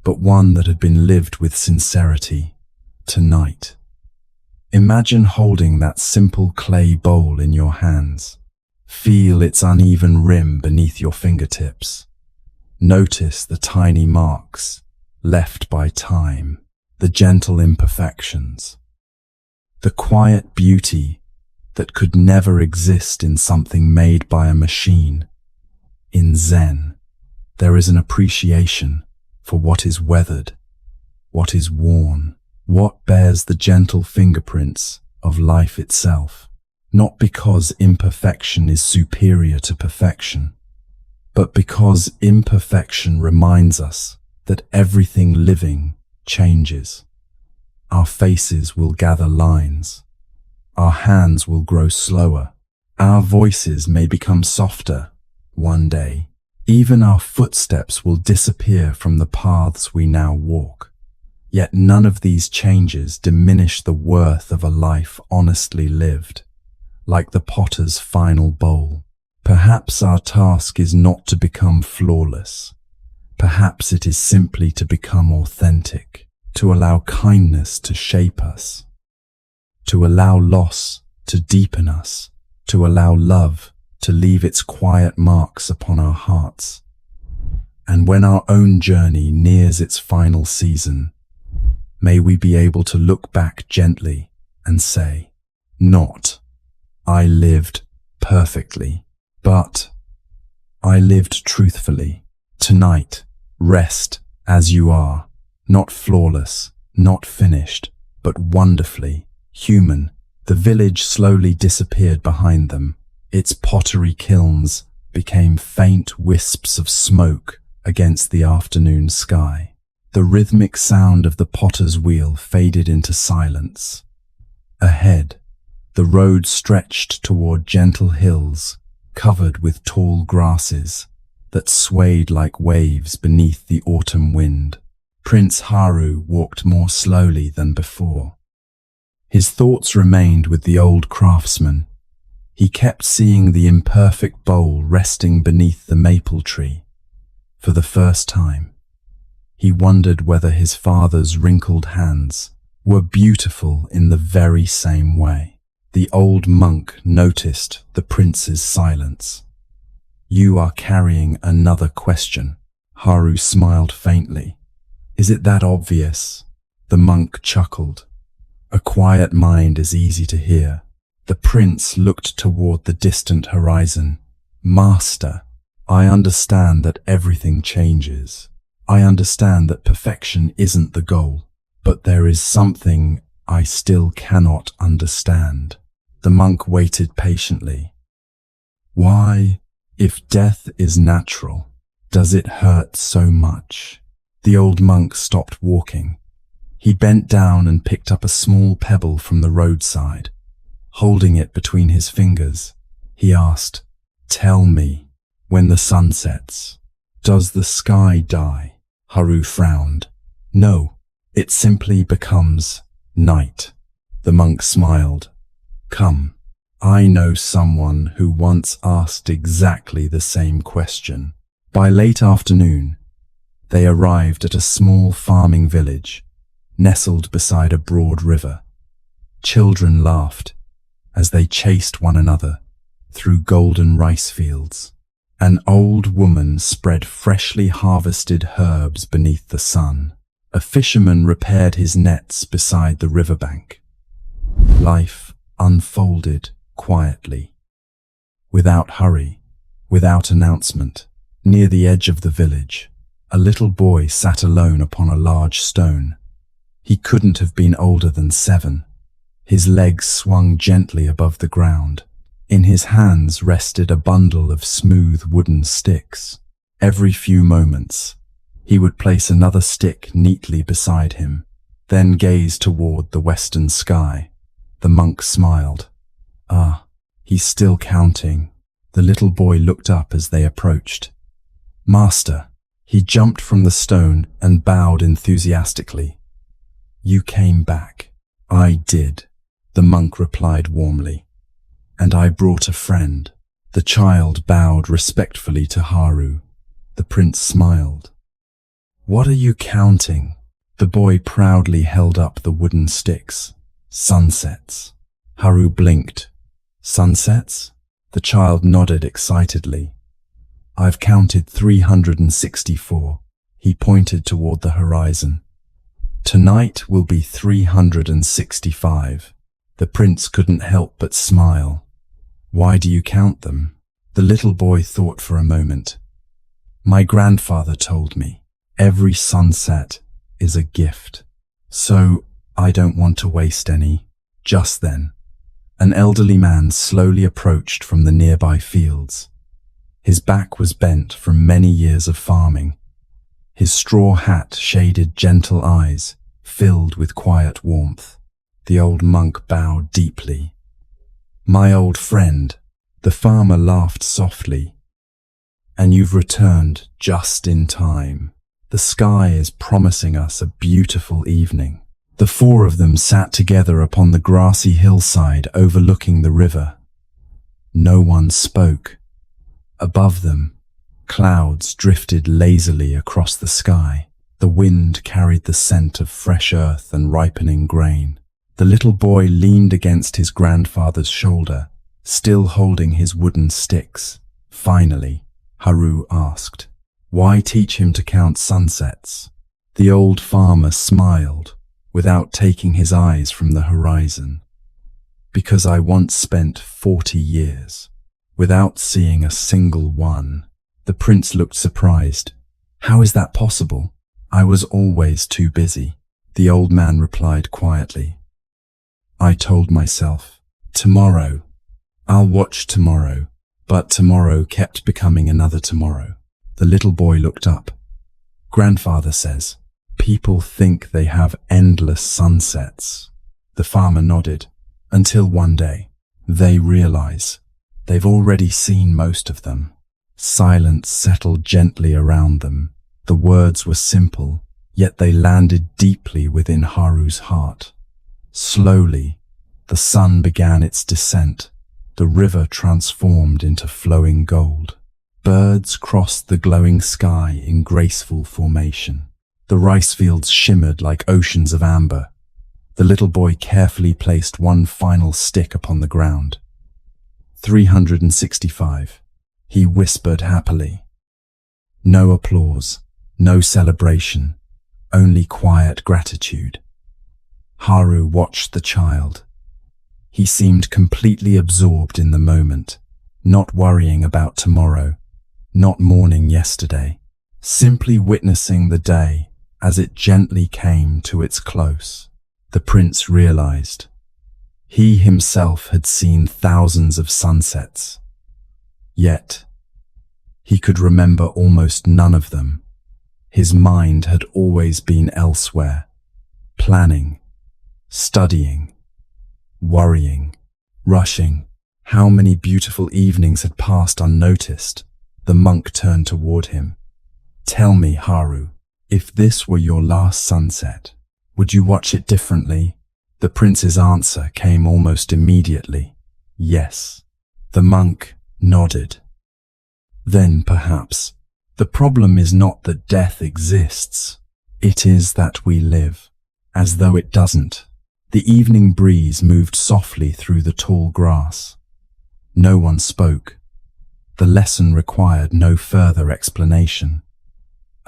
but one that had been lived with sincerity. Tonight, imagine holding that simple clay bowl in your hands. Feel its uneven rim beneath your fingertips. Notice the tiny marks left by time, the gentle imperfections, the quiet beauty that could never exist in something made by a machine. In Zen, there is an appreciation for what is weathered, what is worn, what bears the gentle fingerprints of life itself, not because imperfection is superior to perfection, but because imperfection reminds us that everything living changes. Our faces will gather lines. Our hands will grow slower. Our voices may become softer one day. Even our footsteps will disappear from the paths we now walk. Yet none of these changes diminish the worth of a life honestly lived. Like the potter's final bowl, perhaps our task is not to become flawless. Perhaps it is simply to become authentic, to allow kindness to shape us, to allow loss to deepen us, to allow love to leave its quiet marks upon our hearts. And when our own journey nears its final season, may we be able to look back gently and say, not, I lived perfectly, but I lived truthfully. Tonight, rest as you are, not flawless, not finished, but wonderfully human. The village slowly disappeared behind them. Its pottery kilns became faint wisps of smoke against the afternoon sky. The rhythmic sound of the potter's wheel faded into silence. Ahead, the road stretched toward gentle hills covered with tall grasses that swayed like waves beneath the autumn wind. Prince Haru walked more slowly than before. His thoughts remained with the old craftsman. He kept seeing the imperfect bowl resting beneath the maple tree. For the first time, he wondered whether his father's wrinkled hands were beautiful in the very same way. The old monk noticed the prince's silence. You are carrying another question. Haru smiled faintly. Is it that obvious? The monk chuckled. A quiet mind is easy to hear. The prince looked toward the distant horizon. Master, I understand that everything changes. I understand that perfection isn't the goal, but there is something I still cannot understand. The monk waited patiently. Why, if death is natural, does it hurt so much? The old monk stopped walking. He bent down and picked up a small pebble from the roadside. Holding it between his fingers, he asked, Tell me, when the sun sets, does the sky die? Haru frowned. No, it simply becomes night. The monk smiled. Come, I know someone who once asked exactly the same question. By late afternoon, they arrived at a small farming village, nestled beside a broad river. Children laughed as they chased one another through golden rice fields. An old woman spread freshly harvested herbs beneath the sun. A fisherman repaired his nets beside the riverbank. Life unfolded quietly, without hurry, without announcement. Near the edge of the village, a little boy sat alone upon a large stone. He couldn't have been older than 7. His legs swung gently above the ground. In his hands rested a bundle of smooth wooden sticks. Every few moments, he would place another stick neatly beside him, then gaze toward the western sky. The monk smiled. Ah, He's still counting. The little boy looked up as they approached. Master. He jumped from the stone and bowed enthusiastically. You came back. I did, the monk replied warmly. And I brought a friend. The child bowed respectfully to Haru. The prince smiled. What are you counting? The boy proudly held up the wooden sticks. Sunsets. Haru blinked. Sunsets? The child nodded excitedly. I've counted 364. He pointed toward the horizon. Tonight will be 365. The prince couldn't help but smile. Why do you count them? The little boy thought for a moment. My grandfather told me, every sunset is a gift. So I don't want to waste any. Just then, an elderly man slowly approached from the nearby fields. His back was bent from many years of farming. His straw hat shaded gentle eyes, filled with quiet warmth. The old monk bowed deeply. My old friend, the farmer laughed softly. And you've returned just in time. The sky is promising us a beautiful evening. The four of them sat together upon the grassy hillside overlooking the river. No one spoke. Above them, clouds drifted lazily across the sky. The wind carried the scent of fresh earth and ripening grain. The little boy leaned against his grandfather's shoulder, still holding his wooden sticks. Finally, Haru asked, why teach him to count sunsets? The old farmer smiled, without taking his eyes from the horizon. Because I once spent 40 years without seeing a single one. The prince looked surprised. How is that possible? I was always too busy, the old man replied quietly. I told myself, tomorrow, I'll watch tomorrow, but tomorrow kept becoming another tomorrow. The little boy looked up. Grandfather says, people think they have endless sunsets. The farmer nodded, until one day, they realize they've already seen most of them. Silence settled gently around them. The words were simple, yet they landed deeply within Haru's heart. Slowly, the sun began its descent. The river transformed into flowing gold. Birds crossed the glowing sky in graceful formation. The rice fields shimmered like oceans of amber. The little boy carefully placed one final stick upon the ground. 365, he whispered happily. No applause, no celebration, only quiet gratitude. Haru watched the child. He seemed completely absorbed in the moment, not worrying about tomorrow, not mourning yesterday, simply witnessing the day as it gently came to its close. The prince realized he himself had seen thousands of sunsets, yet he could remember almost none of them. His mind had always been elsewhere, planning, studying, worrying, rushing. How many beautiful evenings had passed unnoticed? The monk turned toward him. Tell me, Haru, if this were your last sunset, would you watch it differently? The prince's answer came almost immediately. Yes. The monk nodded. Then perhaps, the problem is not that death exists. It is that we live, as though it doesn't. The evening breeze moved softly through the tall grass. No one spoke. The lesson required no further explanation.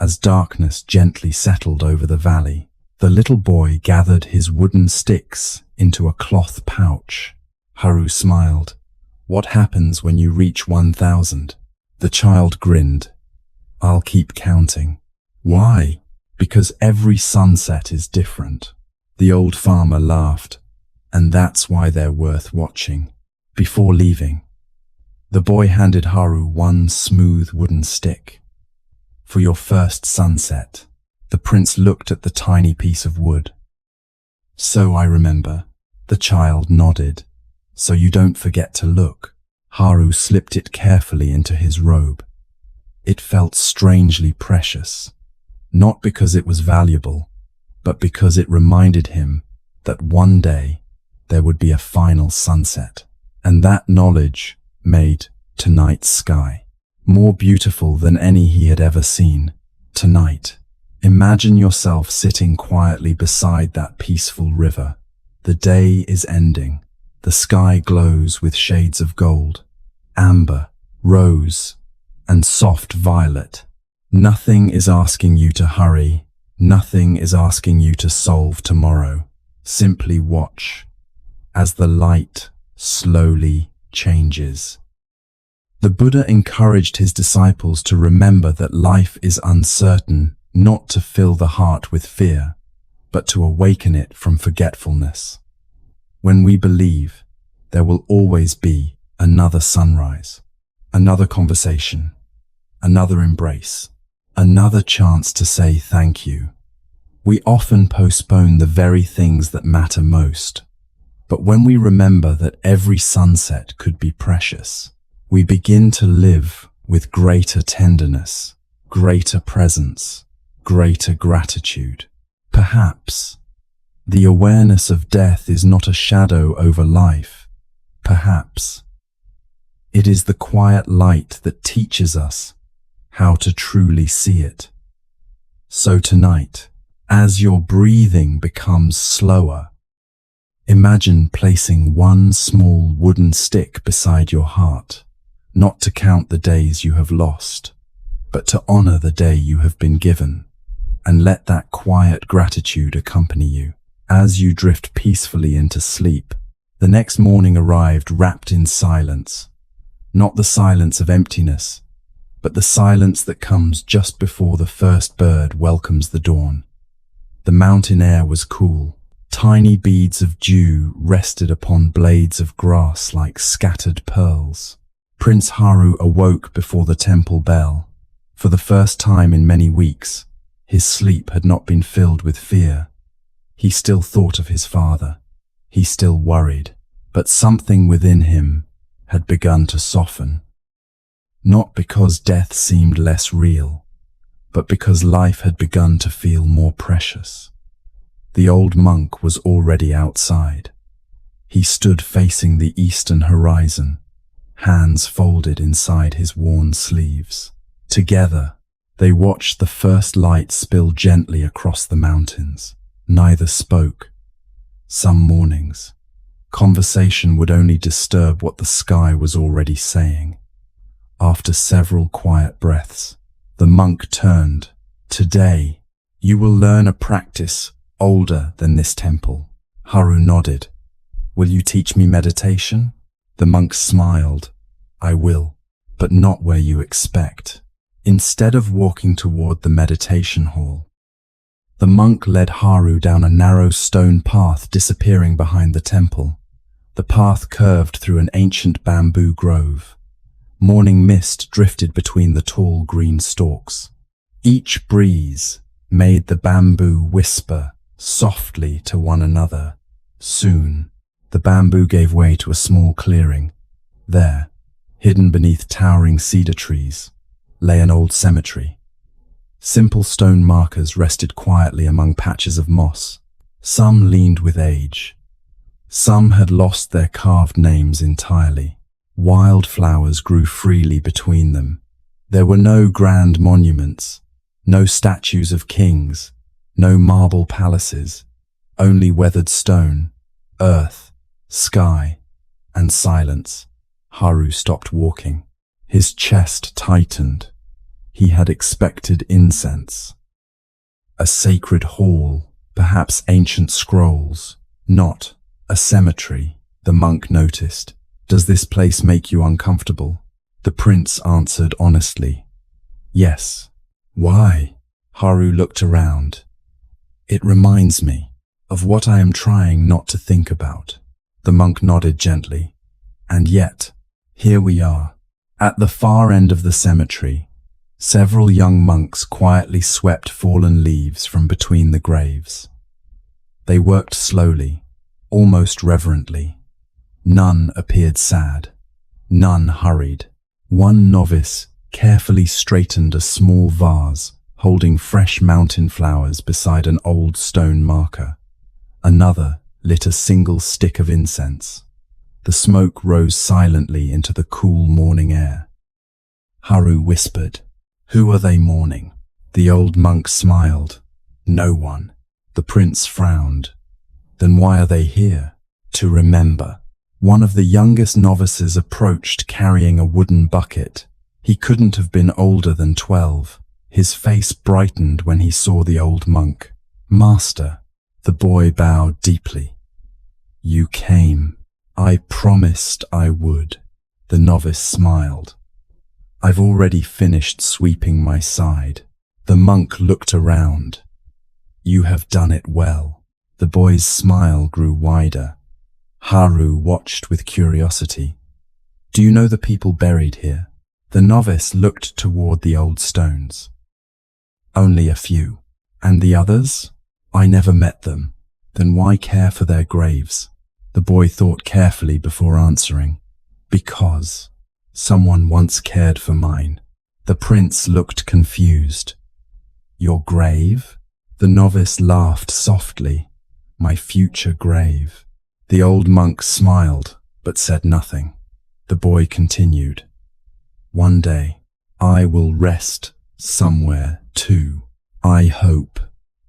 As darkness gently settled over the valley, the little boy gathered his wooden sticks into a cloth pouch. Haru smiled. What happens when you reach 1,000? The child grinned. I'll keep counting. Why? Because every sunset is different. The old farmer laughed. And that's why they're worth watching. Before leaving, the boy handed Haru one smooth wooden stick. For your first sunset. The prince looked at the tiny piece of wood. So I remember. The child nodded. so you don't forget to look." Haru slipped it carefully into his robe. It felt strangely precious, not because it was valuable, but because it reminded him that one day there would be a final sunset, and that knowledge made tonight's sky more beautiful than any he had ever seen. Tonight, imagine yourself sitting quietly beside that peaceful river. The day is ending. The sky glows with shades of gold, amber, rose, and soft violet. Nothing is asking you to hurry. Nothing is asking you to solve tomorrow. Simply watch as the light slowly changes. The Buddha encouraged his disciples to remember that life is uncertain, not to fill the heart with fear, but to awaken it from forgetfulness. When we believe, there will always be another sunrise, another conversation, another embrace, another chance to say thank you. We often postpone the very things that matter most, but when we remember that every sunset could be precious, we begin to live with greater tenderness, greater presence, greater gratitude. Perhaps the awareness of death is not a shadow over life. Perhaps it is the quiet light that teaches us how to truly see it. So tonight, as your breathing becomes slower, imagine placing one small wooden stick beside your heart, not to count the days you have lost, but to honor the day you have been given, and let that quiet gratitude accompany you. As you drift peacefully into sleep, the next morning arrived wrapped in silence, not the silence of emptiness, but the silence that comes just before the first bird welcomes the dawn. The mountain air was cool. Tiny beads of dew rested upon blades of grass like scattered pearls. Prince Haru awoke before the temple bell. For the first time in many weeks, his sleep had not been filled with fear. He still thought of his father. He still worried, but something within him had begun to soften. Not because death seemed less real, but because life had begun to feel more precious. The old monk was already outside. He stood facing the eastern horizon, hands folded inside his worn sleeves. Together, they watched the first light spill gently across the mountains. Neither spoke. Some mornings, conversation would only disturb what the sky was already saying. After several quiet breaths, the monk turned. "Today, you will learn a practice older than this temple." Haru nodded. "Will you teach me meditation?" The monk smiled. "I will, but not where you expect." Instead of walking toward the meditation hall, the monk led Haru down a narrow stone path disappearing behind the temple. The path curved through an ancient bamboo grove. Morning mist drifted between the tall green stalks. Each breeze made the bamboo whisper softly to one another. Soon, the bamboo gave way to a small clearing. There, hidden beneath towering cedar trees, lay an old cemetery. Simple stone markers rested quietly among patches of moss. Some leaned with age. Some had lost their carved names entirely. Wild flowers grew freely between them. There were no grand monuments, no statues of kings, no marble palaces, only weathered stone, earth, sky, and silence. Haru stopped walking. His chest tightened. He had expected incense. A sacred hall, perhaps ancient scrolls, not a cemetery, the monk noticed. "Does this place make you uncomfortable?" The prince answered honestly, "Yes." "Why?" Haru looked around. "It reminds me of what I am trying not to think about." The monk nodded gently. "And yet, here we are." At the far end of the cemetery, several young monks quietly swept fallen leaves from between the graves. They worked slowly, almost reverently, None appeared sad. None hurried. One novice carefully straightened a small vase, holding fresh mountain flowers beside an old stone marker. Another lit a single stick of incense. The smoke rose silently into the cool morning air. Haru whispered, "Who are they mourning?" The old monk smiled. "No one." The prince frowned. "Then why are they here?" "To remember." One of the youngest novices approached carrying a wooden bucket. He couldn't have been older than 12. His face brightened when he saw the old monk. "Master." The boy bowed deeply. "You came. I promised I would." The novice smiled. "I've already finished sweeping my side." The monk looked around. "You have done it well." The boy's smile grew wider. Haru watched with curiosity. "Do you know the people buried here?" The novice looked toward the old stones. "Only a few." "And the others?" "I never met them." "Then why care for their graves?" The boy thought carefully before answering. "Because someone once cared for mine." The prince looked confused. "Your grave?" The novice laughed softly. "My future grave." The old monk smiled, but said nothing. The boy continued. "One day, I will rest somewhere too. I hope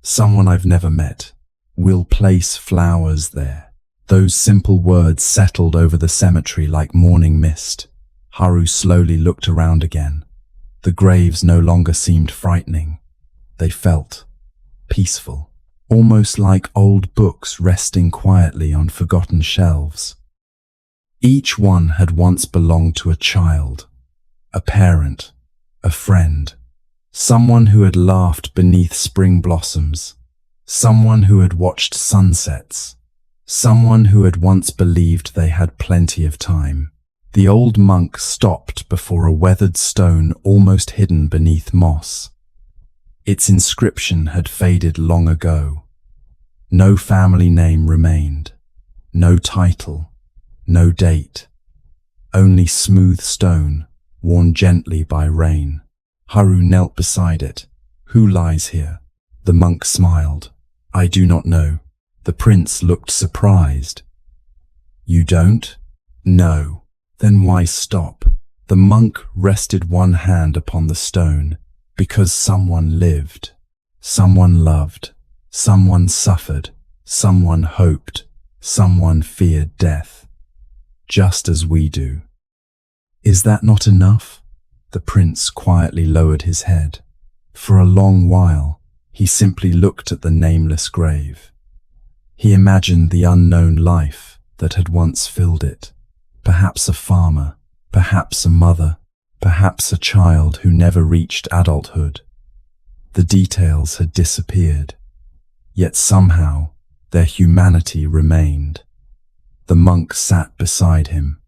someone I've never met will place flowers there." Those simple words settled over the cemetery like morning mist. Haru slowly looked around again. The graves no longer seemed frightening. They felt peaceful, almost like old books resting quietly on forgotten shelves. Each one had once belonged to a child, a parent, a friend, someone who had laughed beneath spring blossoms, someone who had watched sunsets, someone who had once believed they had plenty of time. The old monk stopped before a weathered stone almost hidden beneath moss. Its inscription had faded long ago. No family name remained, no title, no date, only smooth stone, worn gently by rain. Haru knelt beside it. "Who lies here?" The monk smiled. "I do not know." The prince looked surprised. "You don't?" "No." "Then why stop?" The monk rested one hand upon the stone. "Because someone lived, someone loved, someone suffered, someone hoped, someone feared death, just as we do." "Is that not enough?" The prince quietly lowered his head. For a long while, he simply looked at the nameless grave. He imagined the unknown life that had once filled it. Perhaps a farmer, perhaps a mother, perhaps a child who never reached adulthood. The details had disappeared, yet somehow their humanity remained. The monk sat beside him.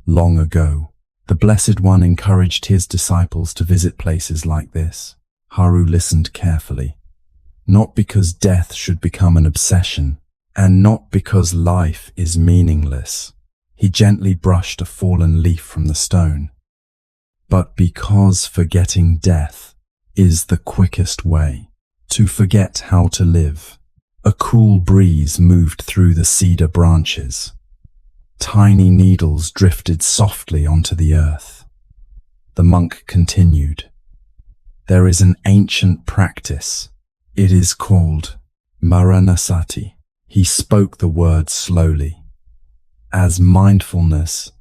Long ago, the Blessed One encouraged his disciples to visit places like this. Haru listened carefully, not because death should become an obsession, and not because life is meaningless. He gently brushed a fallen leaf from the stone. But because forgetting death is the quickest way to forget how to live. A cool breeze moved through the cedar branches. Tiny needles drifted softly onto the earth. The monk continued. "There is an ancient practice. It is called Maranasati." He spoke the word slowly. As mindfulness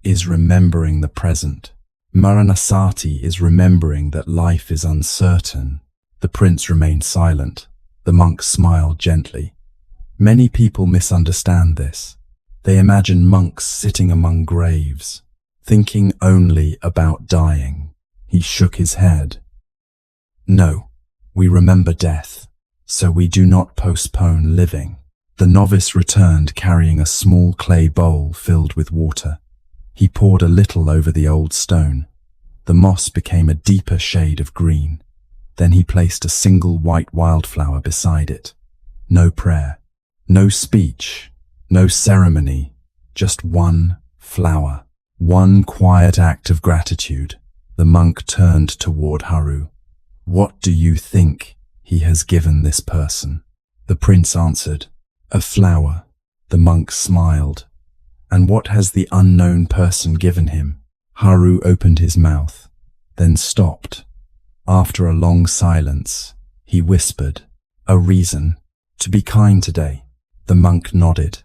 is remembering the present, Maranasati is remembering that life is uncertain. The prince remained silent. The monk smiled gently. Many people misunderstand this. They imagine monks sitting among graves, thinking only about dying. He shook his head. "No, we remember death, so we do not postpone living." The novice returned carrying a small clay bowl filled with water. He poured a little over the old stone. The moss became a deeper shade of green. Then he placed a single white wildflower beside it. No prayer, no speech, no ceremony, just one flower, one quiet act of gratitude. The monk turned toward Haru. What do you think he has given this person? The prince answered, a flower. The monk smiled. And what has the unknown person given him? Haru opened his mouth, then stopped. After a long silence, he whispered, a reason to be kind today. The monk nodded.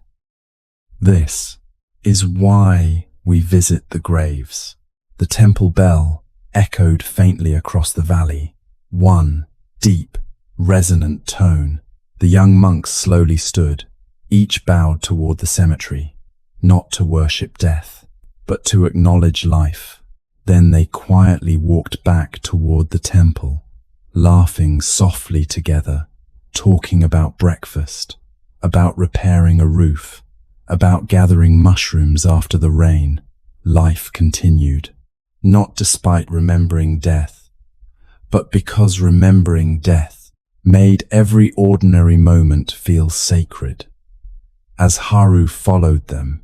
This is why we visit the graves. The temple bell echoed faintly across the valley. One deep, resonant tone. The young monks slowly stood. Each bowed toward the cemetery, not to worship death, but to acknowledge life. Then they quietly walked back toward the temple, laughing softly together, talking about breakfast, about repairing a roof, about gathering mushrooms after the rain. Life continued, not despite remembering death, but because remembering death made every ordinary moment feel sacred. As Haru followed them,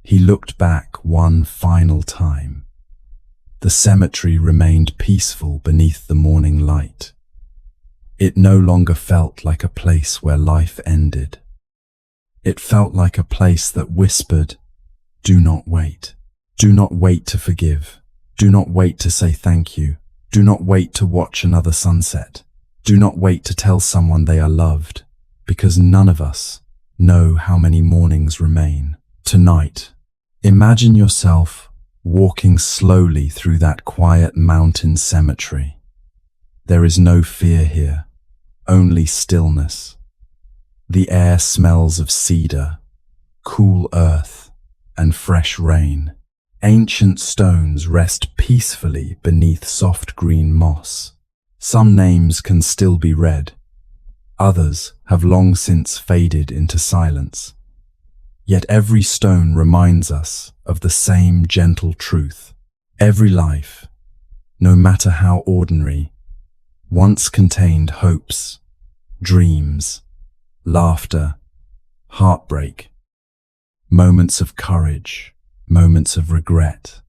he looked back one final time. The cemetery remained peaceful beneath the morning light. It no longer felt like a place where life ended. It felt like a place that whispered, do not wait. Do not wait to forgive. Do not wait to say thank you. Do not wait to watch another sunset. Do not wait to tell someone they are loved, because none of us know how many mornings remain. Tonight, imagine yourself walking slowly through that quiet mountain cemetery. There is no fear here, only stillness. The air smells of cedar, cool earth, and fresh rain. Ancient stones rest peacefully beneath soft green moss. Some names can still be read. Others have long since faded into silence. Yet every stone reminds us of the same gentle truth. Every life, no matter how ordinary, once contained hopes, dreams, laughter, heartbreak, moments of courage, moments of regret.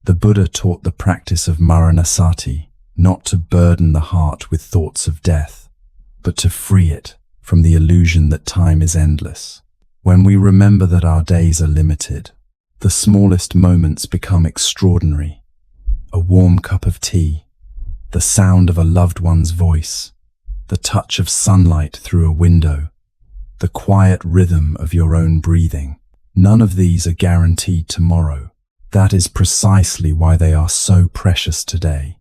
The Buddha taught the practice of maranasati, not to burden the heart with thoughts of death, but to free it from the illusion that time is endless. When we remember that our days are limited, the smallest moments become extraordinary. A warm cup of tea, the sound of a loved one's voice, the touch of sunlight through a window, the quiet rhythm of your own breathing. None of these are guaranteed tomorrow. That is precisely why they are so precious today.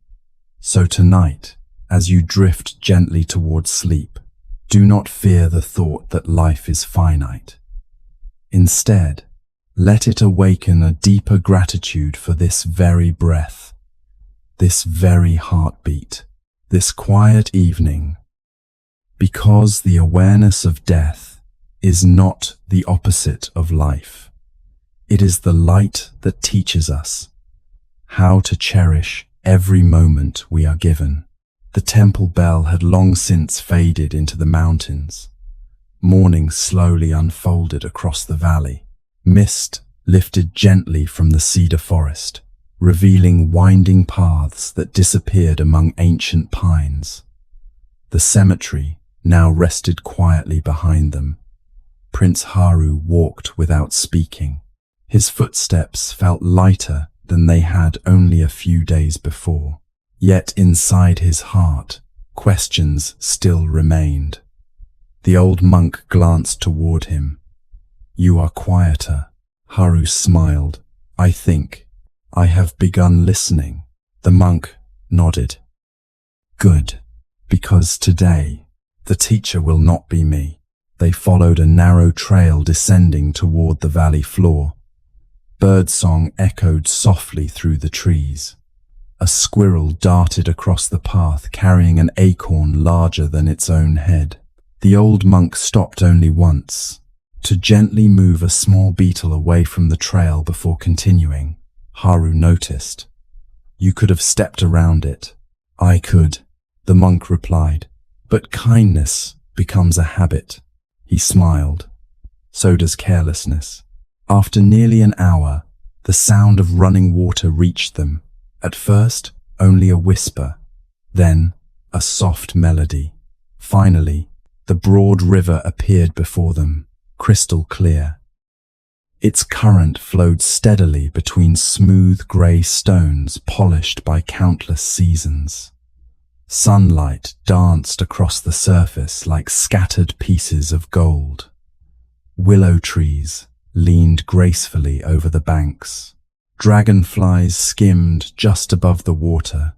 So tonight, as you drift gently towards sleep, do not fear the thought that life is finite. Instead, let it awaken a deeper gratitude for this very breath, this very heartbeat, this quiet evening, because the awareness of death is not the opposite of life. It is the light that teaches us how to cherish every moment we are given. The temple bell had long since faded into the mountains. Morning slowly unfolded across the valley. Mist lifted gently from the cedar forest, revealing winding paths that disappeared among ancient pines. The cemetery now rested quietly behind them. Prince Haru walked without speaking. His footsteps felt lighter than they had only a few days before. Yet inside his heart, questions still remained. The old monk glanced toward him. You are quieter. Haru smiled. I think I have begun listening. The monk nodded. Good, because today the teacher will not be me. They followed a narrow trail descending toward the valley floor. Birdsong echoed softly through the trees. A squirrel darted across the path carrying an acorn larger than its own head. The old monk stopped only once, to gently move a small beetle away from the trail before continuing. Haru noticed. You could have stepped around it. I could, the monk replied, but kindness becomes a habit. He smiled. so does carelessness. After nearly an hour, the sound of running water reached them. At first, only a whisper, then a soft melody. Finally, the broad river appeared before them, crystal clear. Its current flowed steadily between smooth grey stones polished by countless seasons. Sunlight danced across the surface like scattered pieces of gold. Willow trees leaned gracefully over the banks. Dragonflies skimmed just above the water.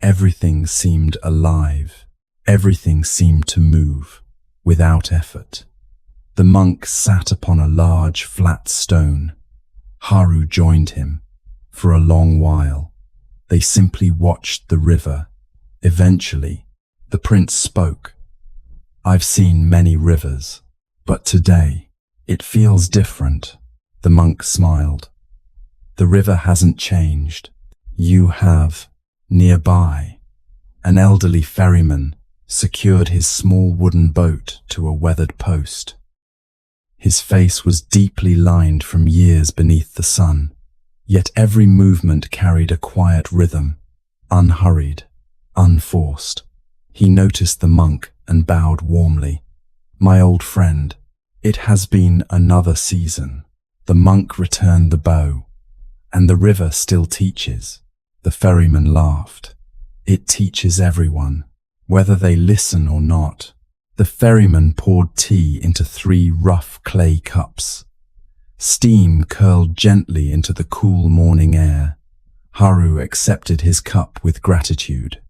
Everything seemed alive. Everything seemed to move, without effort. The monk sat upon a large, flat stone. Haru joined him. For a long while, they simply watched the river. Eventually, the prince spoke. "I've seen many rivers, but today, it feels different." The monk smiled. "The river hasn't changed. You have." Nearby, an elderly ferryman secured his small wooden boat to a weathered post. His face was deeply lined from years beneath the sun, yet every movement carried a quiet rhythm, unhurried, unforced. He noticed the monk and bowed warmly. "My old friend, it has been another season." The monk returned the bow. "And the river still teaches." The ferryman laughed. "It teaches everyone, whether they listen or not." The ferryman poured tea into 3 rough clay cups. Steam curled gently into the cool morning air. Haru accepted his cup with gratitude.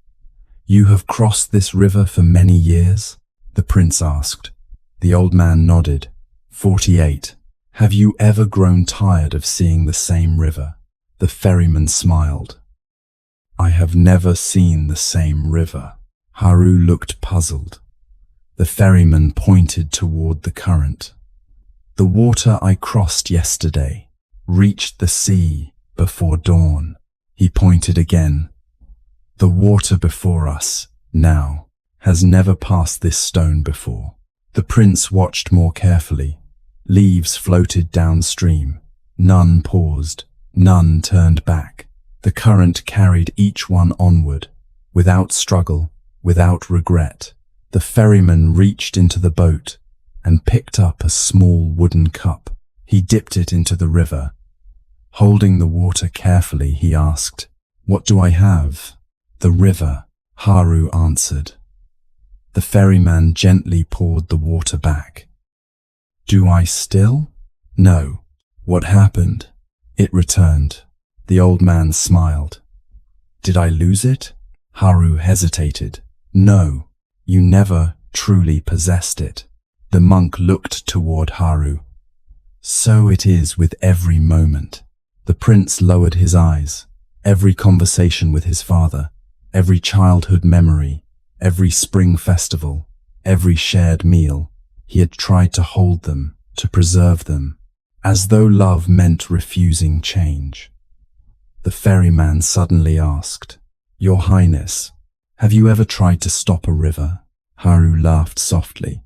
"You have crossed this river for many years?" the prince asked. The old man nodded. 48. "Have you ever grown tired of seeing the same river?" The ferryman smiled. "I have never seen the same river." Haru looked puzzled. The ferryman pointed toward the current. "The water I crossed yesterday reached the sea before dawn." He pointed again. "The water before us, now, has never passed this stone before." The prince watched more carefully. Leaves floated downstream. None paused. None turned back. The current carried each one onward, without struggle, without regret. The ferryman reached into the boat and picked up a small wooden cup. He dipped it into the river. Holding the water carefully, he asked, "What do I have?" "The river," Haru answered. The ferryman gently poured the water back. "Do I still?" "No." "What happened?" "It returned." The old man smiled. "Did I lose it?" Haru hesitated. "No, you never truly possessed it." The monk looked toward Haru. "So it is with every moment." The prince lowered his eyes. Every conversation with his father, every childhood memory, every spring festival, every shared meal, he had tried to hold them, to preserve them, as though love meant refusing change. The ferryman suddenly asked, "Your Highness, have you ever tried to stop a river?" Haru laughed softly.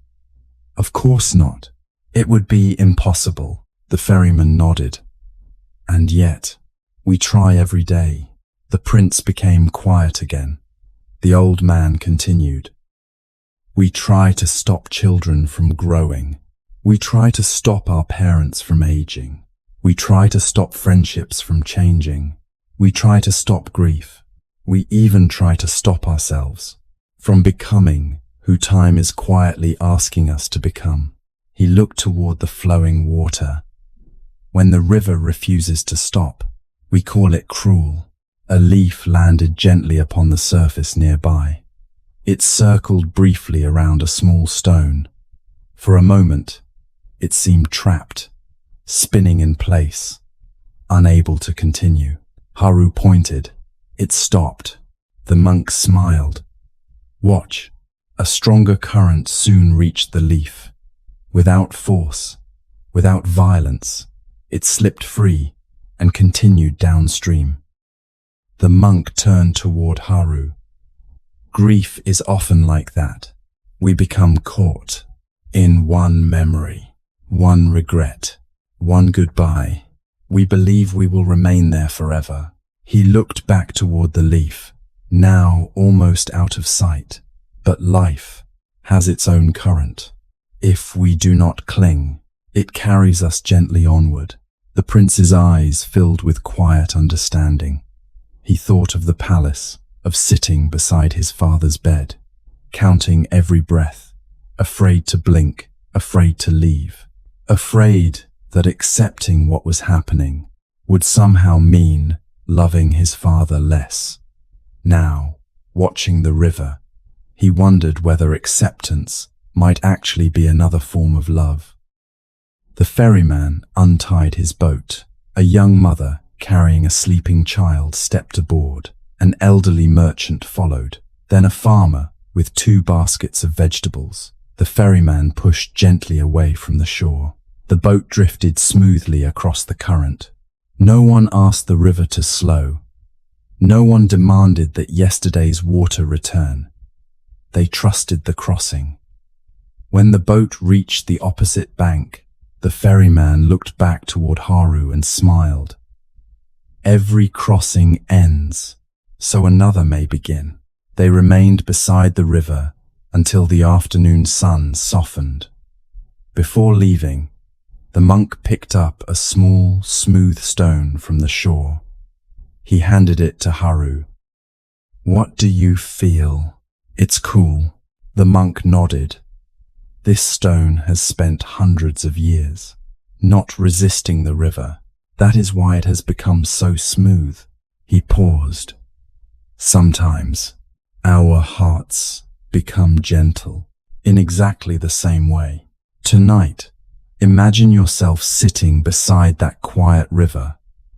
"Of course not. It would be impossible." The ferryman nodded. "And yet, we try every day." The prince became quiet again. The old man continued. "We try to stop children from growing. We try to stop our parents from aging. We try to stop friendships from changing. We try to stop grief. We even try to stop ourselves from becoming who time is quietly asking us to become." He looked toward the flowing water. "When the river refuses to stop, we call it cruel." A leaf landed gently upon the surface nearby. It circled briefly around a small stone. For a moment, it seemed trapped, spinning in place, unable to continue. Haru pointed. It stopped. The monk smiled. "Watch." A stronger current soon reached the leaf. Without force, without violence, it slipped free and continued downstream. The monk turned toward Haru. "Grief is often like that. We become caught in one memory, one regret, one goodbye. We believe we will remain there forever. He looked back toward the leaf, now almost out of sight. But life has its own current. If we do not cling, it carries us gently onward. The prince's eyes filled with quiet understanding. He thought of the palace, of sitting beside his father's bed, counting every breath, afraid to blink, afraid to leave, afraid that accepting what was happening would somehow mean loving his father less. Now, watching the river, he wondered whether acceptance might actually be another form of love. The ferryman untied his boat. A young mother carrying a sleeping child stepped aboard. An elderly merchant followed, then a farmer with 2 baskets of vegetables. The ferryman pushed gently away from the shore. The boat drifted smoothly across the current. No one asked the river to slow. No one demanded that yesterday's water return. They trusted the crossing. When the boat reached the opposite bank, the ferryman looked back toward Haru and smiled. Every crossing ends, so another may begin. They remained beside the river until the afternoon sun softened. Before leaving, the monk picked up a small, smooth stone from the shore. He handed it to Haru. "What do you feel?" "It's cool." The monk nodded. This stone has spent hundreds of years, not resisting the river. That is why it has become so smooth. He paused. Sometimes, our hearts become gentle in exactly the same way. Tonight, imagine yourself sitting beside that quiet river.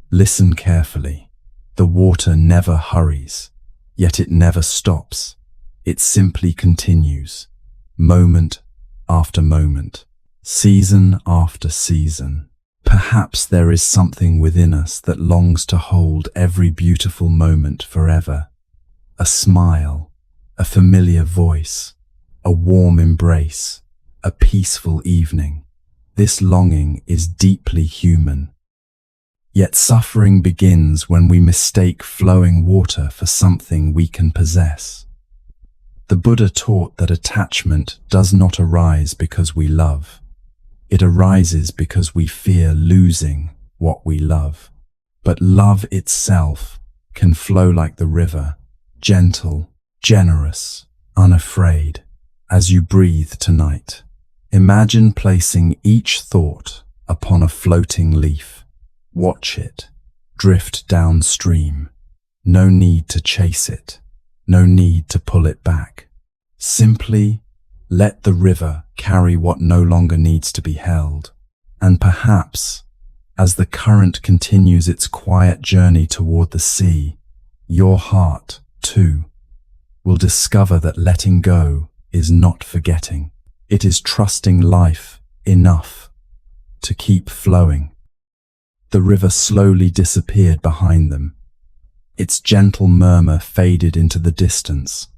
Listen carefully. The water never hurries, yet it never stops. It simply continues, moment after moment, season after season. Perhaps there is something within us that longs to hold every beautiful moment forever. A smile, a familiar voice, a warm embrace, a peaceful evening. This longing is deeply human. Yet suffering begins when we mistake flowing water for something we can possess. The Buddha taught that attachment does not arise because we love. It arises because we fear losing what we love. But love itself can flow like the river, gentle, generous, unafraid. As you breathe tonight, imagine placing each thought upon a floating leaf. Watch it drift downstream. No need to chase it. No need to pull it back. Simply let the river carry what no longer needs to be held. And perhaps, as the current continues its quiet journey toward the sea, your heart, too, will discover that letting go is not forgetting. It is trusting life enough to keep flowing. The river slowly disappeared behind them. Its gentle murmur faded into the distance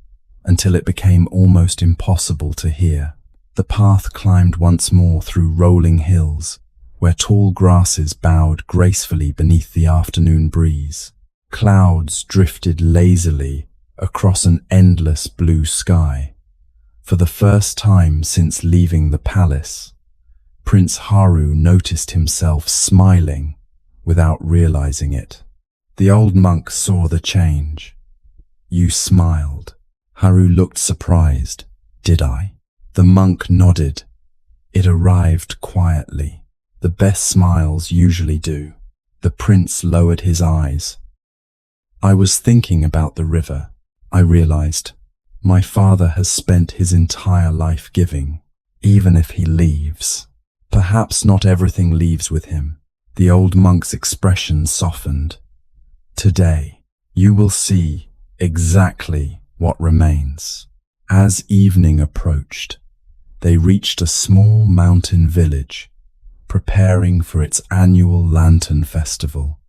until it became almost impossible to hear. The path climbed once more through rolling hills, where tall grasses bowed gracefully beneath the afternoon breeze. Clouds drifted lazily across an endless blue sky. For the first time since leaving the palace, Prince Haru noticed himself smiling without realizing it. The old monk saw the change. "You smiled." Haru looked surprised. "Did I?" The monk nodded. It arrived quietly. The best smiles usually do. The prince lowered his eyes. "I was thinking about the river. I realized my father has spent his entire life giving, even if he leaves. Perhaps not everything leaves with him." The old monk's expression softened. "Today, you will see exactly what remains." As evening approached, they reached a small mountain village, preparing for its annual lantern festival.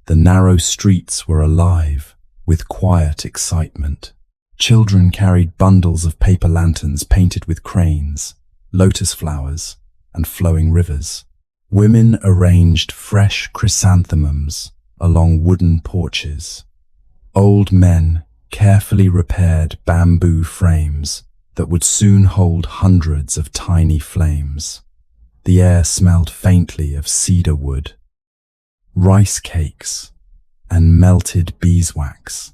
The narrow streets were alive with quiet excitement. Children carried bundles of paper lanterns painted with cranes, lotus flowers, and flowing rivers. Women arranged fresh chrysanthemums along wooden porches. Old men carefully repaired bamboo frames that would soon hold hundreds of tiny flames. The air smelled faintly of cedar wood, rice cakes, and melted beeswax.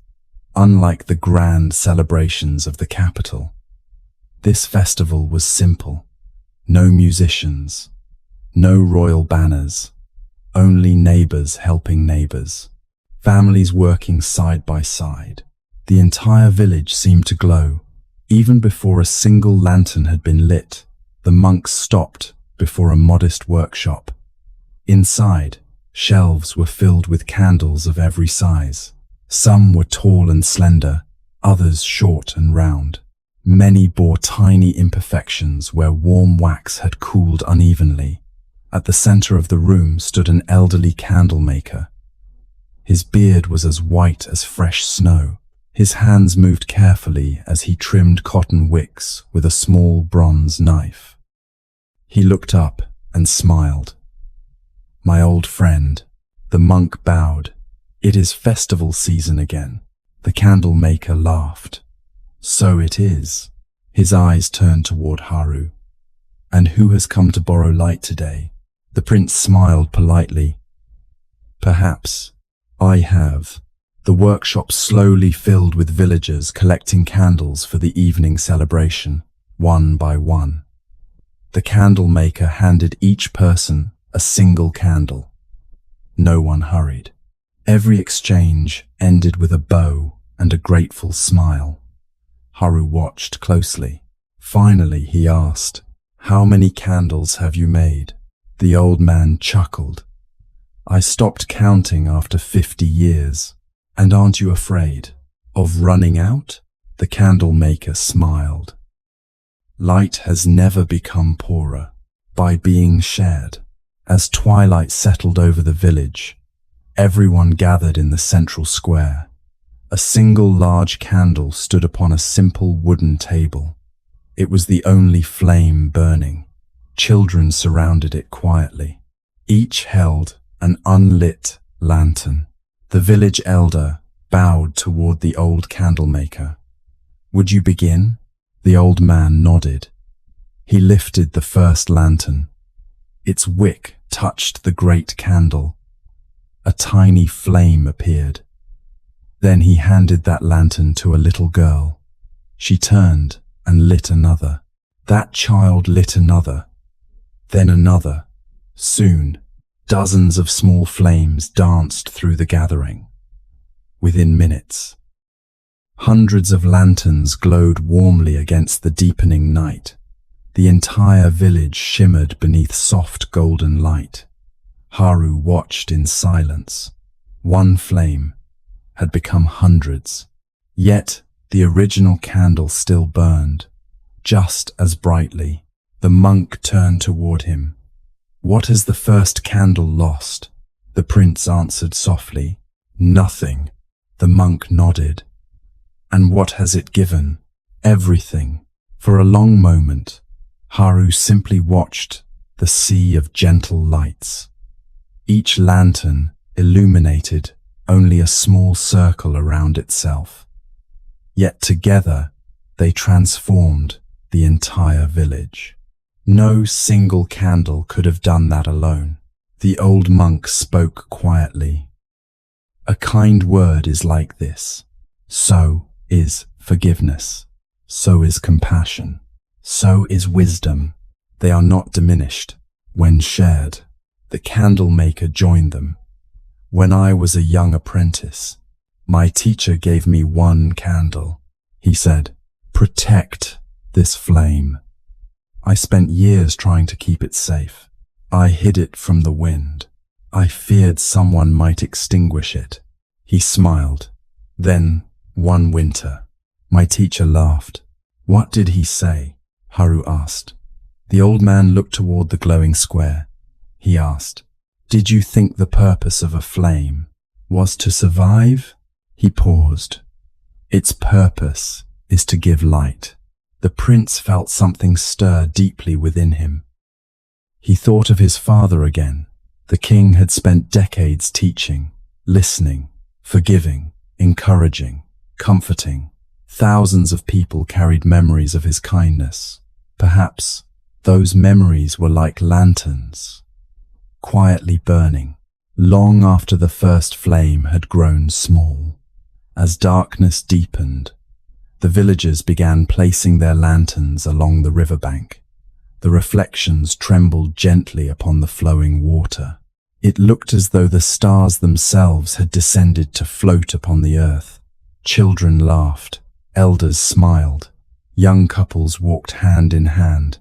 Unlike the grand celebrations of the capital, this festival was simple. No musicians, no royal banners, only neighbors helping neighbors, families working side by side. The entire village seemed to glow. Even before a single lantern had been lit, the monks stopped before a modest workshop. Inside, shelves were filled with candles of every size. Some were tall and slender, others short and round. Many bore tiny imperfections where warm wax had cooled unevenly. At the center of the room stood an elderly candle maker. His beard was as white as fresh snow. His hands moved carefully as he trimmed cotton wicks with a small bronze knife. He looked up and smiled. "My old friend." The monk bowed. "It is festival season again." The candle maker laughed. "So it is." His eyes turned toward Haru. "And who has come to borrow light today?" The prince smiled politely. "Perhaps I have." The workshop slowly filled with villagers collecting candles for the evening celebration, one by one. The candle maker handed each person a single candle. No one hurried. Every exchange ended with a bow and a grateful smile. Haru watched closely. Finally, he asked, "How many candles have you made?" The old man chuckled. "I stopped counting after 50 years. And aren't you afraid of running out?" The candle maker smiled. "Light has never become poorer by being shared." As twilight settled over the village, everyone gathered in the central square. A single large candle stood upon a simple wooden table. It was the only flame burning. Children surrounded it quietly. Each held an unlit lantern. The village elder bowed toward the old candle maker. "Would you begin?" The old man nodded. He lifted the first lantern. Its wick touched the great candle. A tiny flame appeared. Then he handed that lantern to a little girl. She turned and lit another. That child lit another, then another. Soon, dozens of small flames danced through the gathering. Within minutes, hundreds of lanterns glowed warmly against the deepening night. The entire village shimmered beneath soft golden light. Haru watched in silence. One flame had become hundreds. Yet the original candle still burned, just as brightly. The monk turned toward him. "What has the first candle lost?" The prince answered softly. "Nothing." The monk nodded. "And what has it given?" "Everything." For a long moment, Haru simply watched the sea of gentle lights. Each lantern illuminated only a small circle around itself. Yet together, they transformed the entire village. No single candle could have done that alone. The old monk spoke quietly. "A kind word is like this. So is forgiveness. So is compassion. So is wisdom. They are not diminished when shared." The candle maker joined them. "When I was a young apprentice, my teacher gave me one candle. He said, 'Protect this flame.' I spent years trying to keep it safe. I hid it from the wind. I feared someone might extinguish it." He smiled. "Then, one winter, my teacher laughed." "What did he say?" Haru asked. The old man looked toward the glowing square. He asked, "Did you think the purpose of a flame was to survive?" He paused. "Its purpose is to give light." The prince felt something stir deeply within him. He thought of his father again. The king had spent decades teaching, listening, forgiving, encouraging, comforting. Thousands of people carried memories of his kindness. Perhaps those memories were like lanterns, quietly burning, long after the first flame had grown small. As darkness deepened, the villagers began placing their lanterns along the riverbank. The reflections trembled gently upon the flowing water. It looked as though the stars themselves had descended to float upon the earth. Children laughed, elders smiled, young couples walked hand in hand.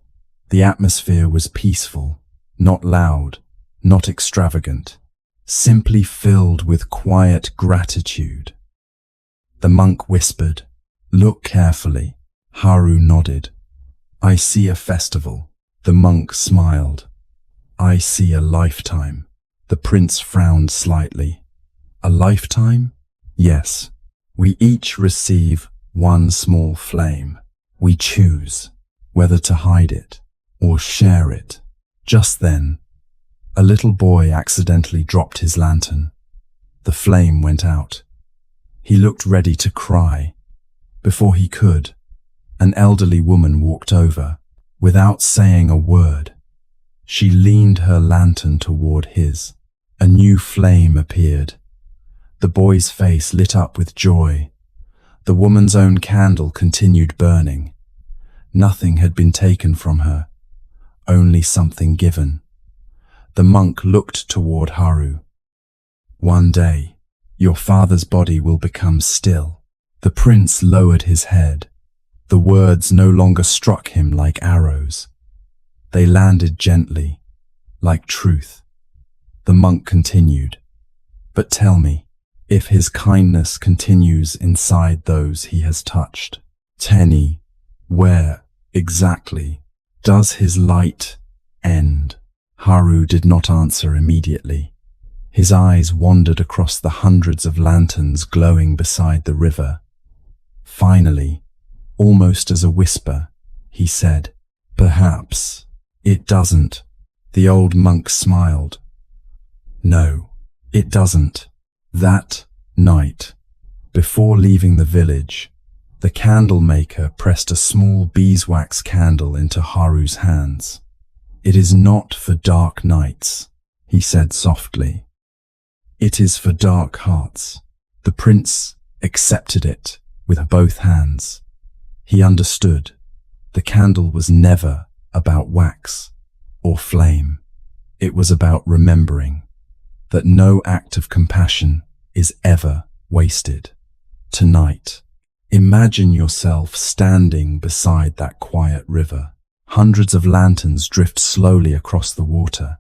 The atmosphere was peaceful, not loud, not extravagant, simply filled with quiet gratitude. The monk whispered, "Look carefully." Haru nodded. "I see a festival." The monk smiled. "I see a lifetime." The prince frowned slightly. "A lifetime?" "Yes. We each receive one small flame. We choose whether to hide it or share it." Just then, a little boy accidentally dropped his lantern. The flame went out. He looked ready to cry. Before he could, an elderly woman walked over. Without saying a word, she leaned her lantern toward his. A new flame appeared. The boy's face lit up with joy. The woman's own candle continued burning. Nothing had been taken from her, only something given. The monk looked toward Haru. "One day, your father's body will become still." The prince lowered his head. The words no longer struck him like arrows. They landed gently, like truth. The monk continued, "But tell me, if his kindness continues inside those he has touched, Tenny, where exactly does his light end?" Haru did not answer immediately. His eyes wandered across the hundreds of lanterns glowing beside the river. Finally, almost as a whisper, he said, "Perhaps it doesn't." The old monk smiled. "No, it doesn't." That night, before leaving the village, the candle maker pressed a small beeswax candle into Haru's hands. "It is not for dark nights," he said softly. "It is for dark hearts." The prince accepted it with both hands. He understood. The candle was never about wax or flame. It was about remembering that no act of compassion is ever wasted. Tonight, imagine yourself standing beside that quiet river. Hundreds of lanterns drift slowly across the water.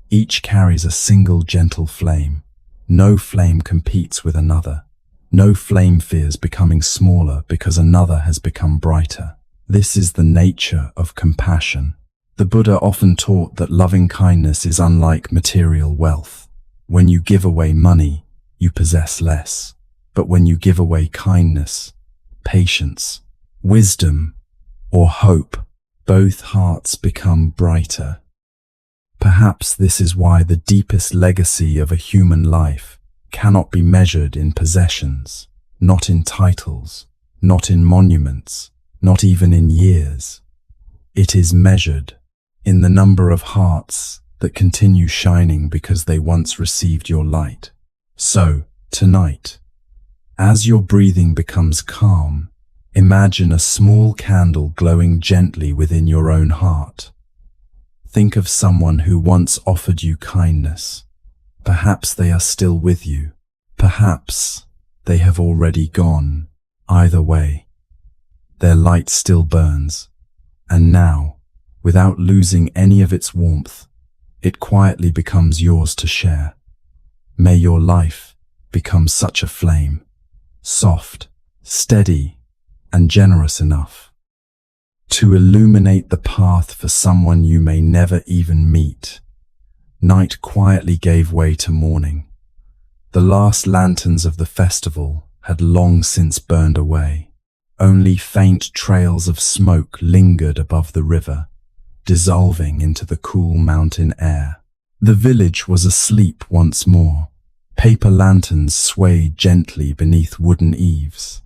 Each carries a single gentle flame. No flame competes with another. No flame fears becoming smaller because another has become brighter. This is the nature of compassion. The Buddha often taught that loving kindness is unlike material wealth. When you give away money, you possess less. But when you give away kindness, patience, wisdom, or hope, both hearts become brighter. Perhaps this is why the deepest legacy of a human life cannot be measured in possessions, not in titles, not in monuments, not even in years. It is measured in the number of hearts that continue shining because they once received your light. So, tonight, as your breathing becomes calm, imagine a small candle glowing gently within your own heart. Think of someone who once offered you kindness. Perhaps they are still with you. Perhaps they have already gone. Either way, their light still burns. And now, without losing any of its warmth, it quietly becomes yours to share. May your life become such a flame, soft, steady, and generous enough to illuminate the path for someone you may never even meet. Night quietly gave way to morning. The last lanterns of the festival had long since burned away. Only faint trails of smoke lingered above the river. dissolving into the cool mountain air. The village was asleep once more. Paper lanterns swayed gently beneath wooden eaves.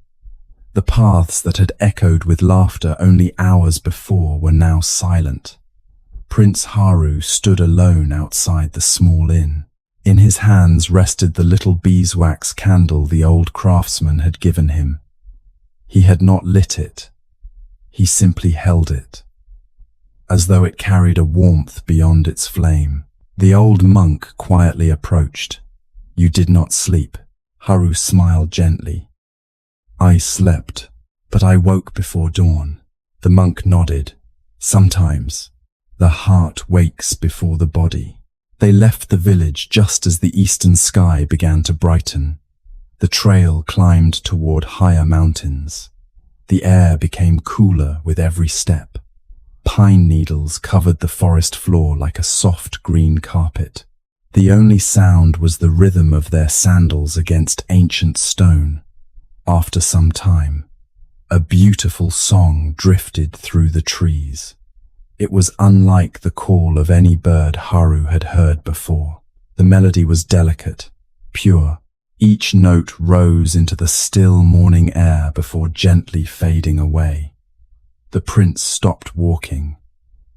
The paths that had echoed with laughter only hours before were now silent. Prince Haru stood alone outside the small inn. In his hands rested the little beeswax candle the old craftsman had given him. He had not lit it. He simply held it, as though it carried a warmth beyond its flame. The old monk quietly approached. "You did not sleep." Haru smiled gently. "I slept, but I woke before dawn." The monk nodded. "Sometimes the heart wakes before the body." They left the village just as the eastern sky began to brighten. The trail climbed toward higher mountains. The air became cooler with every step. Pine needles covered the forest floor like a soft green carpet. The only sound was the rhythm of their sandals against ancient stone. After some time, a beautiful song drifted through the trees. It was unlike the call of any bird Haru had heard before. The melody was delicate, pure. Each note rose into the still morning air before gently fading away. The prince stopped walking.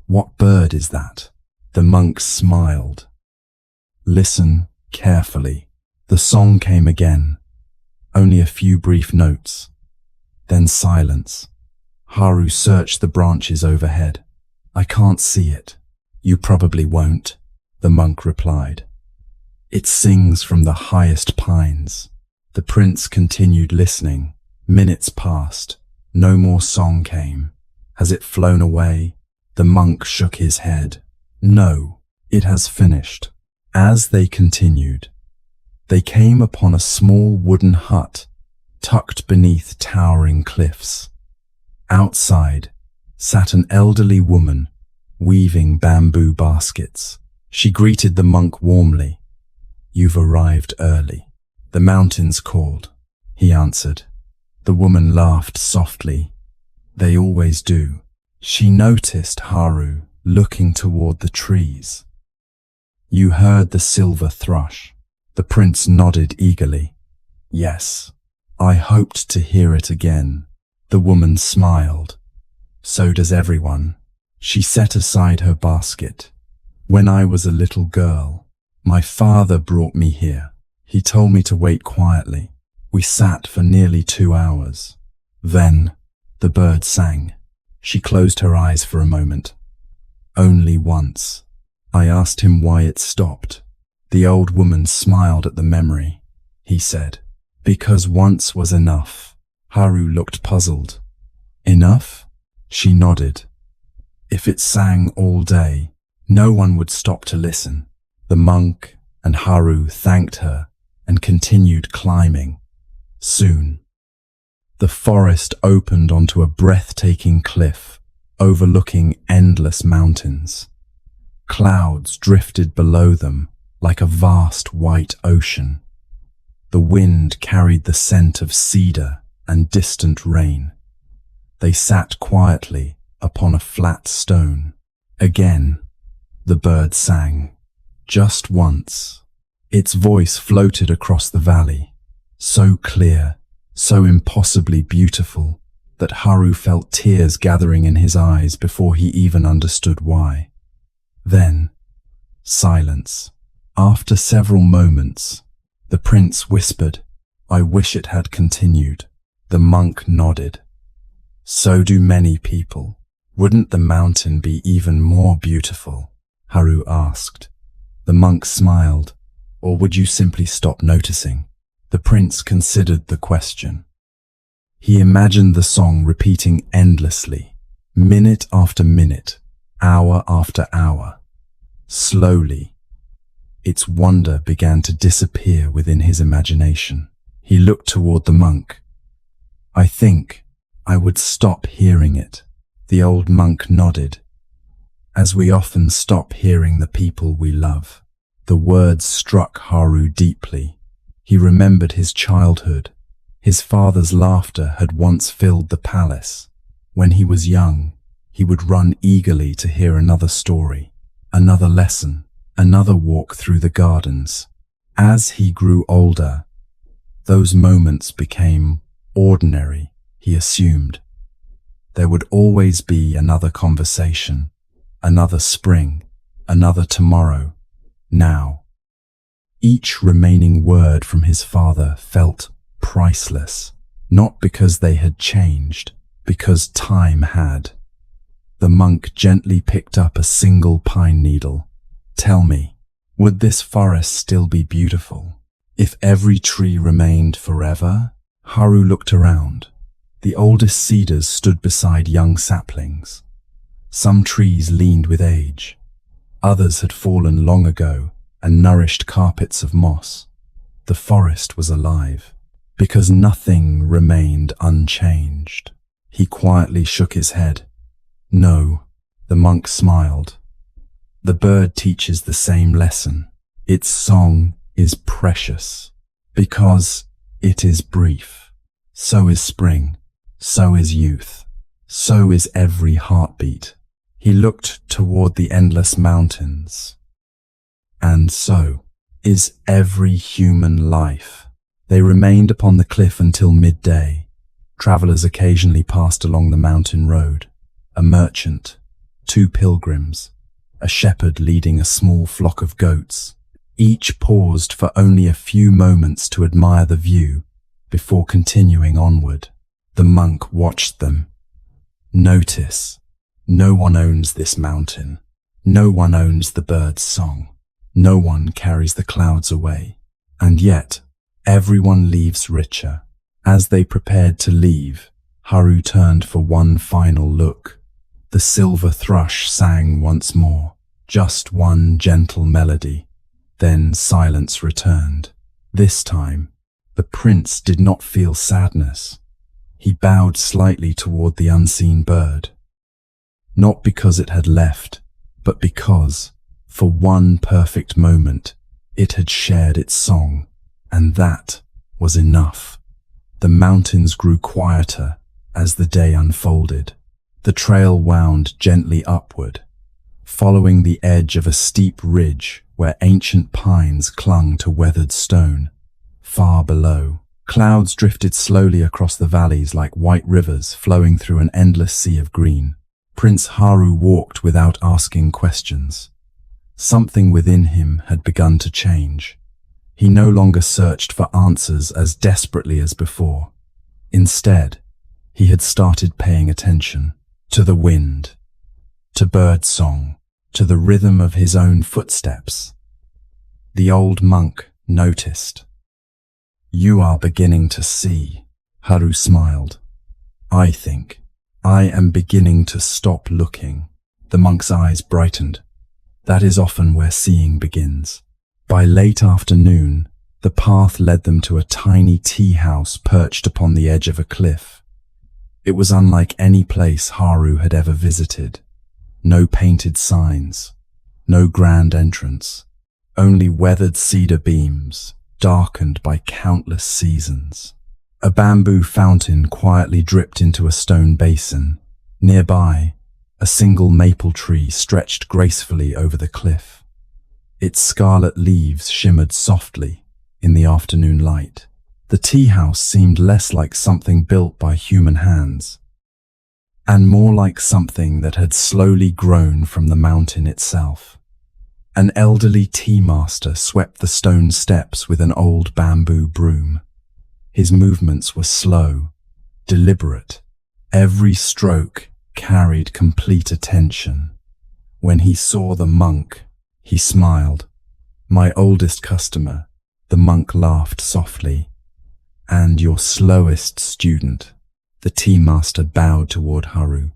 "What bird is that?" The monk smiled. "Listen carefully." The song came again. Only a few brief notes. Then silence. Haru searched the branches overhead. "I can't see it." "You probably won't," the monk replied. "It sings from the highest pines." The prince continued listening. Minutes passed. No more song came. "Has it flown away?" The monk shook his head. "No, it has finished." As they continued, they came upon a small wooden hut tucked beneath towering cliffs. Outside sat an elderly woman weaving bamboo baskets. She greeted the monk warmly. "You've arrived early." "The mountains called," he answered. The woman laughed softly. "They always do." She noticed Haru looking toward the trees. "You heard the silver thrush?" The prince nodded eagerly. "Yes, I hoped to hear it again." The woman smiled. "So does everyone." She set aside her basket. "When I was a little girl, my father brought me here. He told me to wait quietly. We sat for nearly 2 hours. Then the bird sang." She closed her eyes for a moment. "Only once." I asked him why it stopped. The old woman smiled at the memory. He said, "Because once was enough." Haru looked puzzled. "Enough?" She nodded. "If it sang all day, no one would stop to listen." The monk and Haru thanked her and continued climbing. Soon, the forest opened onto a breathtaking cliff overlooking endless mountains. Clouds drifted below them like a vast white ocean. The wind carried the scent of cedar and distant rain. They sat quietly upon a flat stone. Again, the bird sang. Just once. Its voice floated across the valley, so clear, so impossibly beautiful, that Haru felt tears gathering in his eyes before he even understood why. Then, silence. After several moments, the prince whispered, "I wish it had continued." The monk nodded. "So do many people. Wouldn't the mountain be even more beautiful?" Haru asked. The monk smiled. "Or would you simply stop noticing?" The prince considered the question. He imagined the song repeating endlessly, minute after minute, hour after hour. Slowly, its wonder began to disappear within his imagination. He looked toward the monk. "I think I would stop hearing it." The old monk nodded. "As we often stop hearing the people we love." The words struck Haru deeply. He remembered his childhood. His father's laughter had once filled the palace. When he was young, he would run eagerly to hear another story, another lesson, another walk through the gardens. As he grew older, those moments became ordinary, he assumed. There would always be another conversation, another spring, another tomorrow. Now, each remaining word from his father felt priceless, not because they had changed, because time had. The monk gently picked up a single pine needle. Tell me, would this forest still be beautiful if every tree remained forever? Haru looked around. The oldest cedars stood beside young saplings. Some trees leaned with age. Others had fallen long ago and nourished carpets of moss. The forest was alive, because nothing remained unchanged. He quietly shook his head. No, the monk smiled. The bird teaches the same lesson. Its song is precious, because it is brief. So is spring, so is youth, so is every heartbeat. He looked toward the endless mountains. And so is every human life. They remained upon the cliff until midday. Travelers occasionally passed along the mountain road. A merchant, 2 pilgrims, a shepherd leading a small flock of goats. Each paused for only a few moments to admire the view before continuing onward. The monk watched them. Notice, no one owns this mountain. No one owns the bird's song. No one carries the clouds away. And yet, everyone leaves richer. As they prepared to leave, Haru turned for one final look. The silver thrush sang once more, just one gentle melody. Then silence returned. This time, the prince did not feel sadness. He bowed slightly toward the unseen bird. Not because it had left, but because, for one perfect moment, it had shared its song, and that was enough. The mountains grew quieter as the day unfolded. The trail wound gently upward, following the edge of a steep ridge where ancient pines clung to weathered stone. Far below, clouds drifted slowly across the valleys like white rivers flowing through an endless sea of green. Prince Haru walked without asking questions. Something within him had begun to change. He no longer searched for answers as desperately as before. Instead, he had started paying attention to the wind, to bird song, to the rhythm of his own footsteps. The old monk noticed. You are beginning to see, Haru smiled. I think I am beginning to stop looking. The monk's eyes brightened. That is often where seeing begins. By late afternoon, the path led them to a tiny tea house perched upon the edge of a cliff. It was unlike any place Haru had ever visited. No painted signs, no grand entrance, only weathered cedar beams, darkened by countless seasons. A bamboo fountain quietly dripped into a stone basin. Nearby, a single maple tree stretched gracefully over the cliff. Its scarlet leaves shimmered softly in the afternoon light. The tea house seemed less like something built by human hands, and more like something that had slowly grown from the mountain itself. An elderly tea master swept the stone steps with an old bamboo broom. His movements were slow, deliberate. Every stroke carried complete attention. When he saw the monk, he smiled. My oldest customer, the monk laughed softly. And your slowest student. The tea master bowed toward Haru.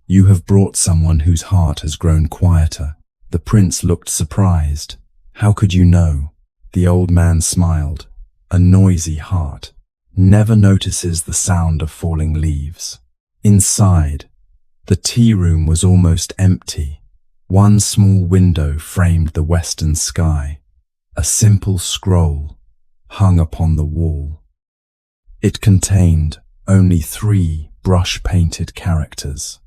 You have brought someone whose heart has grown quieter. The prince looked surprised. How could you know? The old man smiled. A noisy heart never notices the sound of falling leaves. Inside, the tea room was almost empty. One small window framed the western sky. A simple scroll hung upon the wall. It contained only 3 brush-painted characters.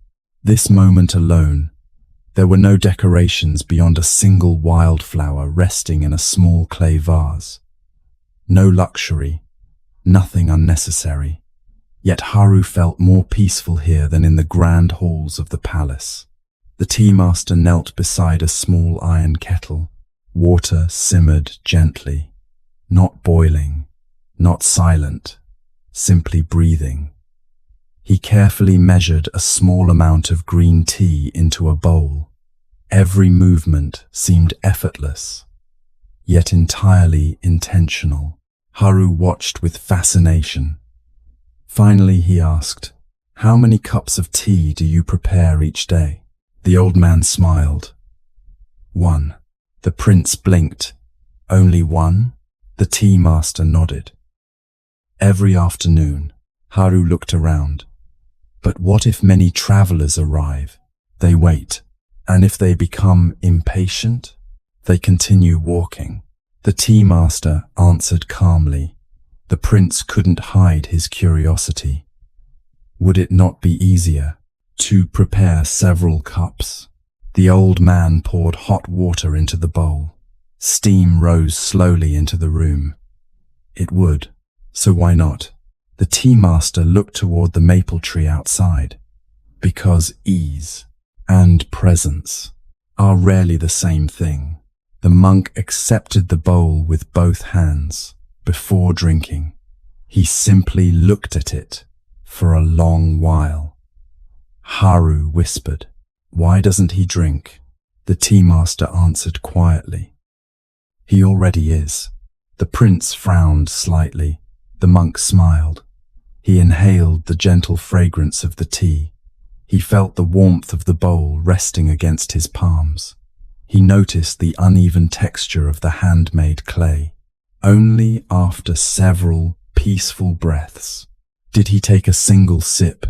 This moment alone, there were no decorations beyond a single wildflower resting in a small clay vase. No luxury, nothing unnecessary. Yet Haru felt more peaceful here than in the grand halls of the palace. The tea master knelt beside a small iron kettle. Water simmered gently, not boiling, not silent, simply breathing. He carefully measured a small amount of green tea into a bowl. Every movement seemed effortless, yet entirely intentional. Haru watched with fascination. Finally he asked, "How many cups of tea do you prepare each day?" The old man smiled. "One." The prince blinked. "Only one?" The tea master nodded. Every afternoon, Haru looked around. But what if many travelers arrive? They wait. And if they become impatient? They continue walking. The tea master answered calmly. The prince couldn't hide his curiosity. Would it not be easier to prepare several cups? The old man poured hot water into the bowl. Steam rose slowly into the room. It would, so why not? The tea master looked toward the maple tree outside, because ease and presence are rarely the same thing. The monk accepted the bowl with both hands. Before drinking, he simply looked at it for a long while. Haru whispered, "Why doesn't he drink?" The tea master answered quietly, "He already is." The prince frowned slightly. The monk smiled. He inhaled the gentle fragrance of the tea. He felt the warmth of the bowl resting against his palms. He noticed the uneven texture of the handmade clay. Only after several peaceful breaths did he take a single sip.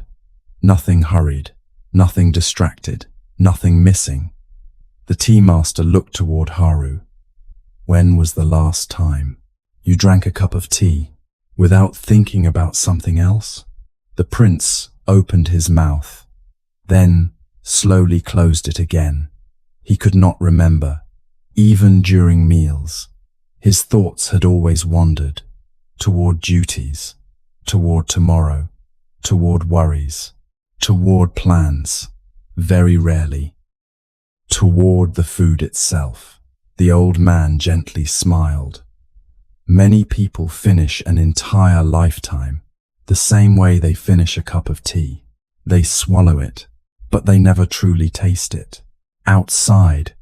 Nothing hurried, nothing distracted, nothing missing. The tea master looked toward Haru. "When was the last time you drank a cup of tea without thinking about something else?" The prince opened his mouth, then slowly closed it again. He could not remember, even during meals. His thoughts had always wandered toward duties, toward tomorrow, toward worries, toward plans, very rarely toward the food itself. The old man gently smiled. Many people finish an entire lifetime the same way they finish a cup of tea. They swallow it, but they never truly taste it. Outside,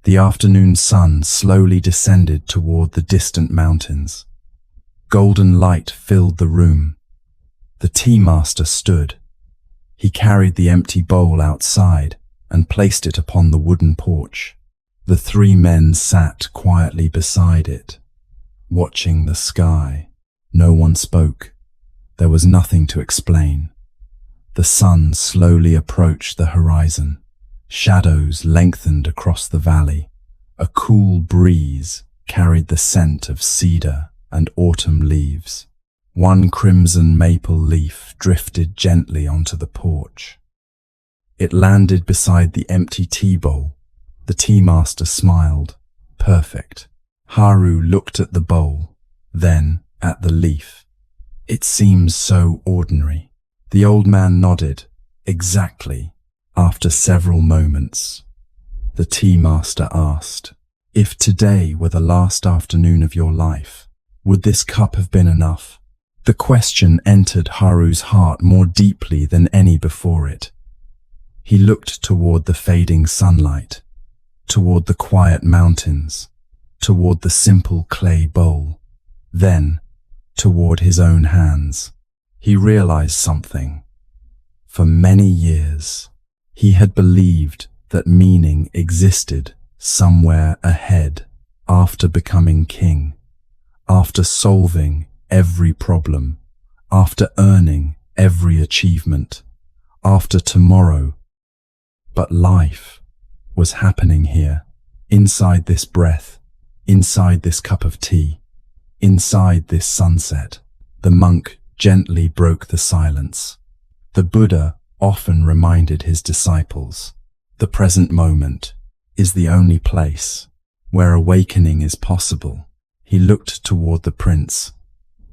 the afternoon sun slowly descended toward the distant mountains. Golden light filled the room. The tea master stood. He carried the empty bowl outside and placed it upon the wooden porch. The three men sat quietly beside it, watching the sky. No one spoke. There was nothing to explain. The sun slowly approached the horizon. Shadows lengthened across the valley. A cool breeze carried the scent of cedar and autumn leaves. One crimson maple leaf drifted gently onto the porch. It landed beside the empty tea bowl. The tea master smiled. Perfect. Haru looked at the bowl, then at the leaf. It seems so ordinary. The old man nodded. Exactly. After several moments, the tea master asked, "If today were the last afternoon of your life, would this cup have been enough?" The question entered Haru's heart more deeply than any before it. He looked toward the fading sunlight, toward the quiet mountains, toward the simple clay bowl, then toward his own hands. He realized something. For many years, he had believed that meaning existed somewhere ahead, after becoming king, after solving every problem, after earning every achievement, after tomorrow. But life was happening here, inside this breath, inside this cup of tea, inside this sunset. The monk gently broke the silence. The Buddha often reminded his disciples, the present moment is the only place where awakening is possible. He looked toward the prince.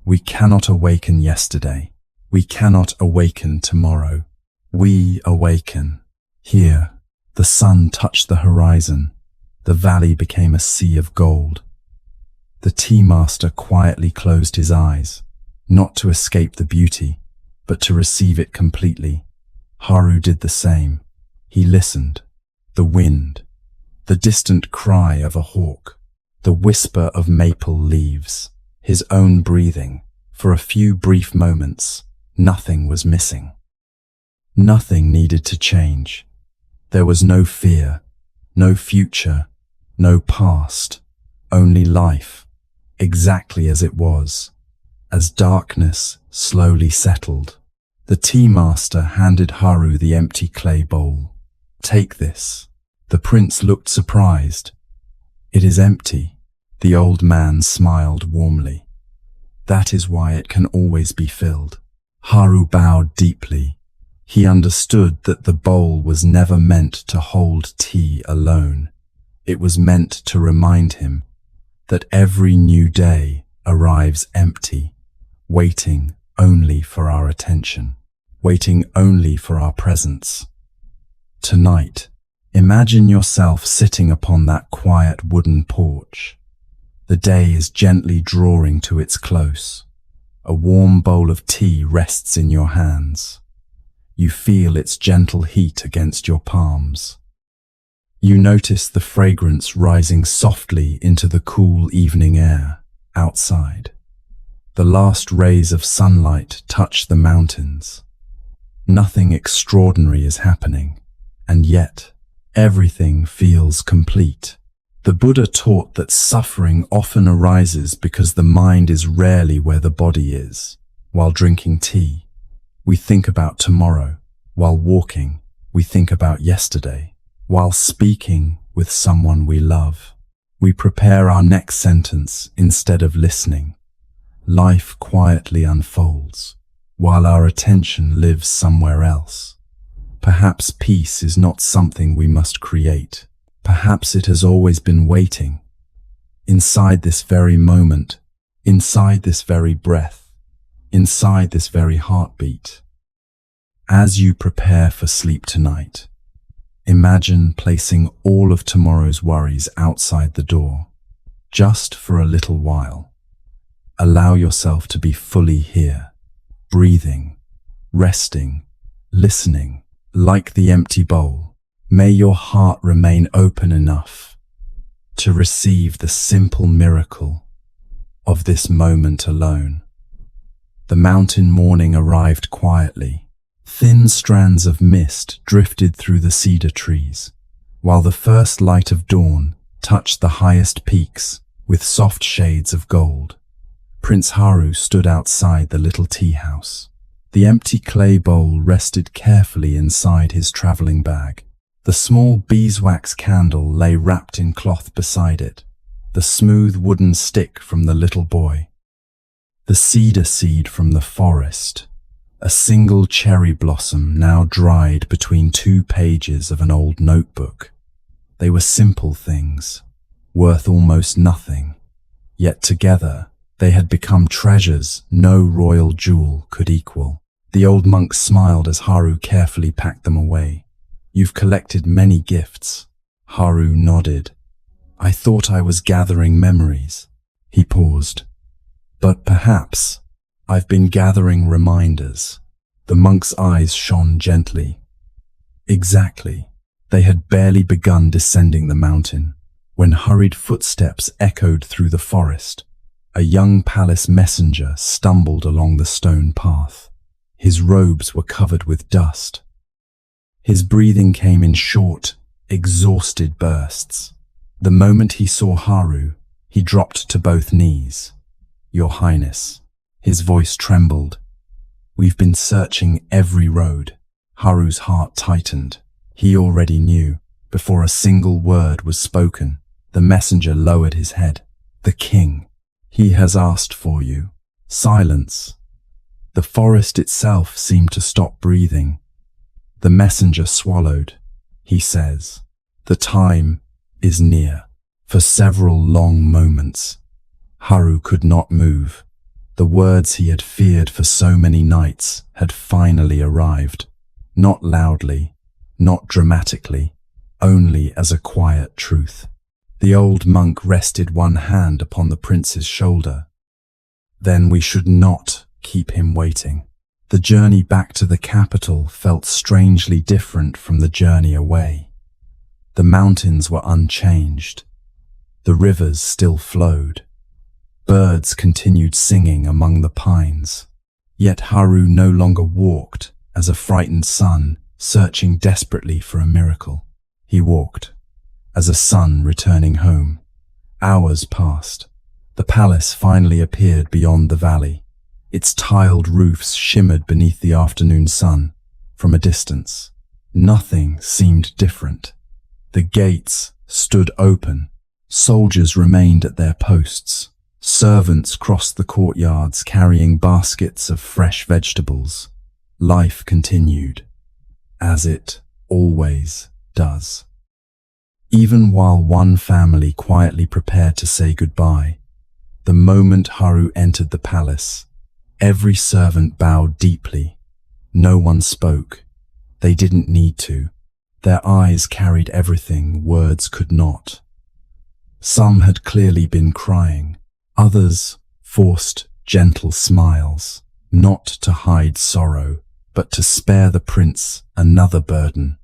We cannot awaken yesterday. We cannot awaken tomorrow. We awaken here. The sun touched the horizon. The valley became a sea of gold. The tea master quietly closed his eyes, not to escape the beauty, but to receive it completely. Haru did the same. He listened. The wind, the distant cry of a hawk, the whisper of maple leaves, his own breathing. For a few brief moments, nothing was missing. Nothing needed to change. There was no fear, no future, no past, only life, exactly as it was. As darkness slowly settled, the tea master handed Haru the empty clay bowl. Take this. The prince looked surprised. It is empty. The old man smiled warmly. That is why it can always be filled. Haru bowed deeply. He understood that the bowl was never meant to hold tea alone. It was meant to remind him that every new day arrives empty, waiting only for our attention, waiting only for our presence. Tonight, imagine yourself sitting upon that quiet wooden porch. The day is gently drawing to its close. A warm bowl of tea rests in your hands. You feel its gentle heat against your palms. You notice the fragrance rising softly into the cool evening air outside. The last rays of sunlight touch the mountains. Nothing extraordinary is happening, and yet everything feels complete. The Buddha taught that suffering often arises because the mind is rarely where the body is. While drinking tea, we think about tomorrow. While walking, we think about yesterday. While speaking with someone we love, we prepare our next sentence instead of listening. Life quietly unfolds, while our attention lives somewhere else. Perhaps peace is not something we must create. Perhaps it has always been waiting. Inside this very moment, inside this very breath, inside this very heartbeat. As you prepare for sleep tonight, imagine placing all of tomorrow's worries outside the door, just for a little while. Allow yourself to be fully here, breathing, resting, listening. Like the empty bowl, may your heart remain open enough to receive the simple miracle of this moment alone. The mountain morning arrived quietly. Thin strands of mist drifted through the cedar trees, while the first light of dawn touched the highest peaks with soft shades of gold. Prince Haru stood outside the little tea house. The empty clay bowl rested carefully inside his traveling bag. The small beeswax candle lay wrapped in cloth beside it, the smooth wooden stick from the little boy, the cedar seed from the forest, a single cherry blossom now dried between 2 pages of an old notebook. They were simple things, worth almost nothing, yet together they had become treasures no royal jewel could equal. The old monk smiled as Haru carefully packed them away. You've collected many gifts. Haru nodded. I thought I was gathering memories. He paused. But perhaps I've been gathering reminders. The monk's eyes shone gently. Exactly. They had barely begun descending the mountain when hurried footsteps echoed through the forest. A young palace messenger stumbled along the stone path. His robes were covered with dust. His breathing came in short, exhausted bursts. The moment he saw Haru, he dropped to both knees. Your Highness. His voice trembled. We've been searching every road. Haru's heart tightened. He already knew. Before a single word was spoken, the messenger lowered his head. The king. He has asked for you. Silence. The forest itself seemed to stop breathing. The messenger swallowed. He says, "The time is near." For several long moments, Haru could not move. The words he had feared for so many nights had finally arrived. Not loudly, not dramatically, only as a quiet truth. The old monk rested one hand upon the prince's shoulder. "Then we should not keep him waiting." The journey back to the capital felt strangely different from the journey away. The mountains were unchanged. The rivers still flowed. Birds continued singing among the pines. Yet Haru no longer walked as a frightened son searching desperately for a miracle. He walked as a son returning home. Hours passed. The palace finally appeared beyond the valley. Its tiled roofs shimmered beneath the afternoon sun. From a distance, nothing seemed different. The gates stood open. Soldiers remained at their posts. Servants crossed the courtyards carrying baskets of fresh vegetables. Life continued, as it always does. Even while one family quietly prepared to say goodbye, the moment Haru entered the palace, every servant bowed deeply. No one spoke. They didn't need to. Their eyes carried everything words could not. Some had clearly been crying. Others forced gentle smiles, not to hide sorrow, but to spare the prince another burden.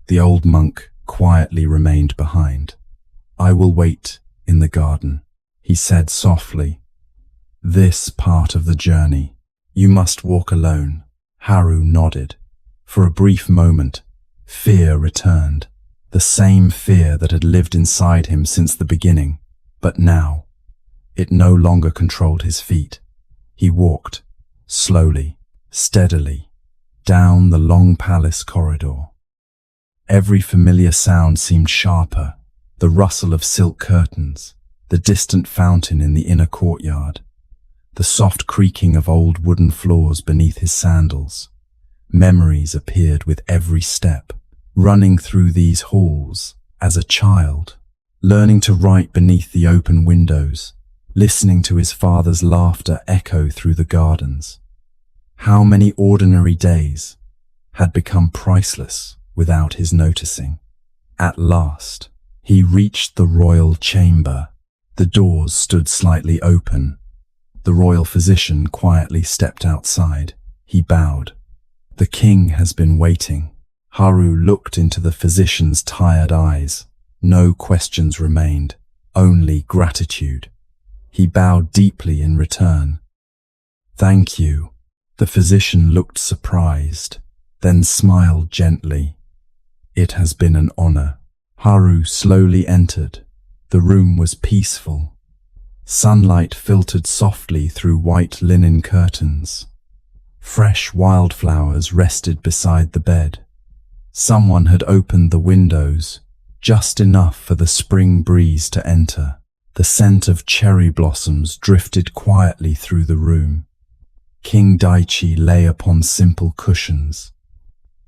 The old monk quietly remained behind. "I will wait in the garden," he said softly. "This part of the journey, you must walk alone." Haru nodded. For a brief moment, fear returned, the same fear that had lived inside him since the beginning, but now, it no longer controlled his feet. He walked, slowly, steadily, down the long palace corridor. Every familiar sound seemed sharper, the rustle of silk curtains, the distant fountain in the inner courtyard, the soft creaking of old wooden floors beneath his sandals. Memories appeared with every step, running through these halls as a child, learning to write beneath the open windows, listening to his father's laughter echo through the gardens. How many ordinary days had become priceless without his noticing. At last, he reached the royal chamber. The doors stood slightly open. The royal physician quietly stepped outside. He bowed. "The king has been waiting." Haru looked into the physician's tired eyes. No questions remained, only gratitude. He bowed deeply in return. "Thank you." The physician looked surprised, then smiled gently. "It has been an honor." Haru slowly entered. The room was peaceful. Sunlight filtered softly through white linen curtains. Fresh wildflowers rested beside the bed. Someone had opened the windows, just enough for the spring breeze to enter. The scent of cherry blossoms drifted quietly through the room. King Daichi lay upon simple cushions.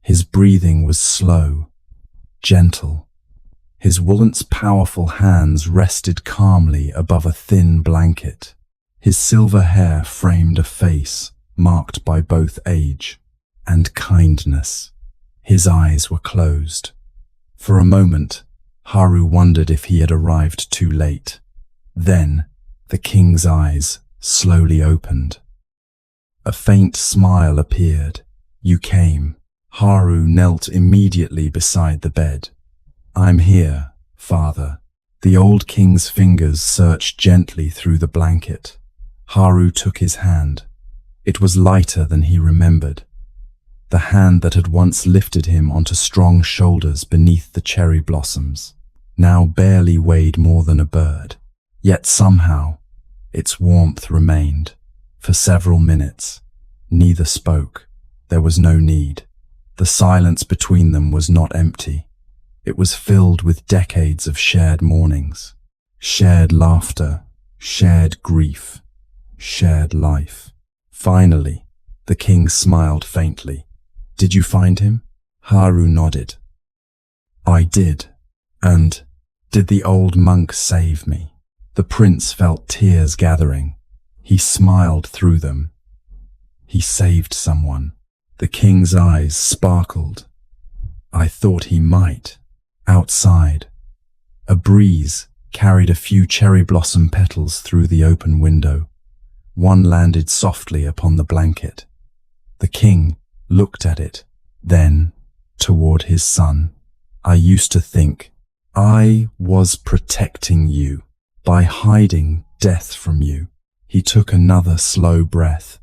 His breathing was slow, gentle. His once powerful hands rested calmly above a thin blanket. His silver hair framed a face marked by both age and kindness. His eyes were closed. For a moment, Haru wondered if he had arrived too late. Then, the king's eyes slowly opened. A faint smile appeared. "You came." Haru knelt immediately beside the bed. "I'm here, father." The old king's fingers searched gently through the blanket. Haru took his hand. It was lighter than he remembered. The hand that had once lifted him onto strong shoulders beneath the cherry blossoms, now barely weighed more than a bird. Yet somehow, its warmth remained. For several minutes, neither spoke. There was no need. The silence between them was not empty. It was filled with decades of shared mornings, shared laughter, shared grief, shared life. Finally, the king smiled faintly. "Did you find him?" Haru nodded. I did. And did the old monk save me? The prince felt tears gathering. He smiled through them. He saved someone. The king's eyes sparkled. I thought he might. Outside, a breeze carried a few cherry blossom petals through the open window. One landed softly upon the blanket. The king looked at it, then toward his son. I used to think I was protecting you by hiding death from you. He took another slow breath.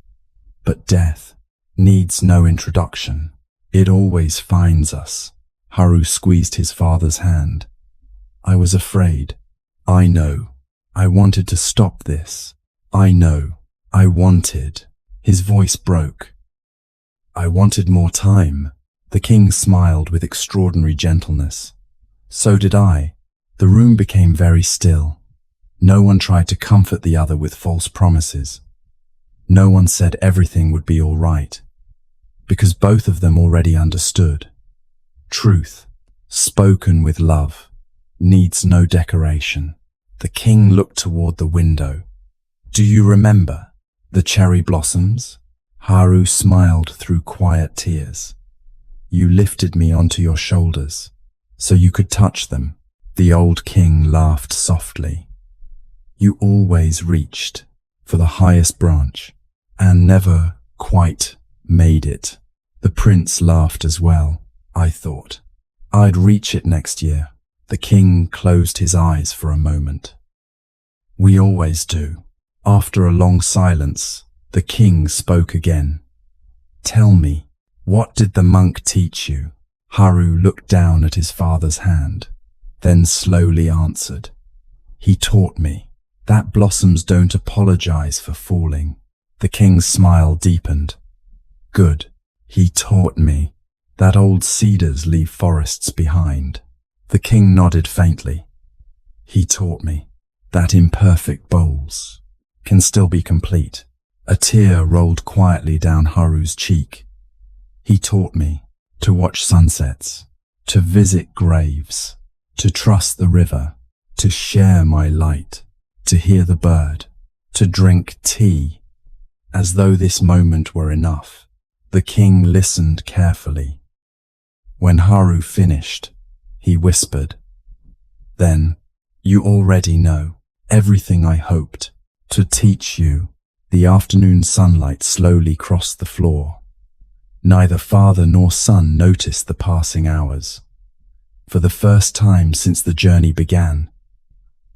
But death needs no introduction. It always finds us. Haru squeezed his father's hand. I was afraid. I know. I wanted to stop this. I know. I wanted. His voice broke. I wanted more time. The king smiled with extraordinary gentleness. So did I. The room became very still. No one tried to comfort the other with false promises. No one said everything would be all right, because both of them already understood. Truth, spoken with love, needs no decoration. The king looked toward the window. Do you remember the cherry blossoms? Haru smiled through quiet tears. You lifted me onto your shoulders so you could touch them. The old king laughed softly. You always reached for the highest branch and never quite made it. The prince laughed as well. I thought I'd reach it next year. The king closed his eyes for a moment. We always do. After a long silence, the king spoke again. Tell me, what did the monk teach you? Haru looked down at his father's hand, then slowly answered. He taught me that blossoms don't apologize for falling. The king's smile deepened. Good. He taught me that old cedars leave forests behind. The king nodded faintly. He taught me that imperfect bowls can still be complete. A tear rolled quietly down Haru's cheek. He taught me to watch sunsets, to visit graves, to trust the river, to share my light, to hear the bird, to drink tea, as though this moment were enough. The king listened carefully. When Haru finished, he whispered, Then, you already know everything I hoped to teach you. The afternoon sunlight slowly crossed the floor. Neither father nor son noticed the passing hours. For the first time since the journey began,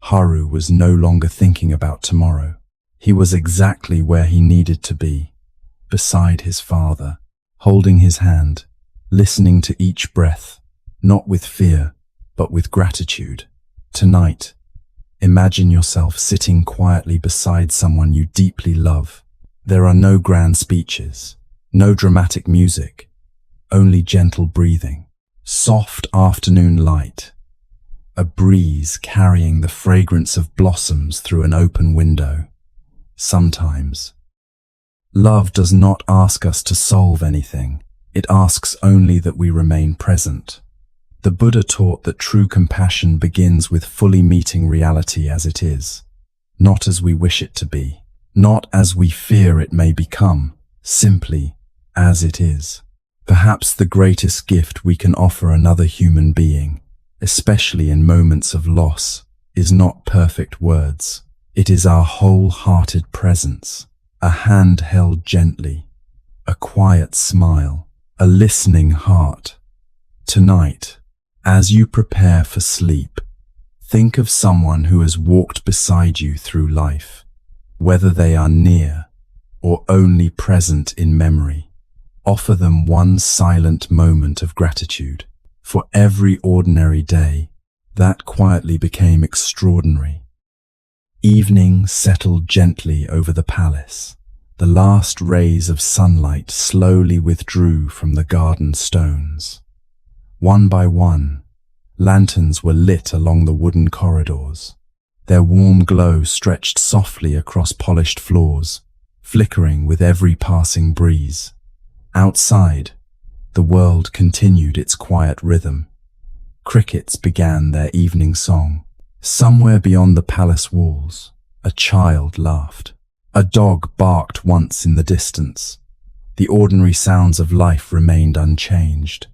Haru was no longer thinking about tomorrow. He was exactly where he needed to be, beside his father, holding his hand, listening to each breath, not with fear, but with gratitude. Tonight, imagine yourself sitting quietly beside someone you deeply love. There are no grand speeches, no dramatic music, only gentle breathing, soft afternoon light, a breeze carrying the fragrance of blossoms through an open window. Sometimes, love does not ask us to solve anything. It asks only that we remain present. The Buddha taught that true compassion begins with fully meeting reality as it is, not as we wish it to be, not as we fear it may become, simply as it is. Perhaps the greatest gift we can offer another human being, especially in moments of loss, is not perfect words. It is our wholehearted presence, a hand held gently, a quiet smile, a listening heart. Tonight, as you prepare for sleep, think of someone who has walked beside you through life, whether they are near or only present in memory. Offer them one silent moment of gratitude. For every ordinary day, that quietly became extraordinary. Evening settled gently over the palace. The last rays of sunlight slowly withdrew from the garden stones. One by one, lanterns were lit along the wooden corridors. Their warm glow stretched softly across polished floors, flickering with every passing breeze. Outside, The world continued its quiet rhythm. Crickets began their evening song. Somewhere beyond the palace walls, a child laughed. A dog barked once in the distance. The ordinary sounds of life remained unchanged.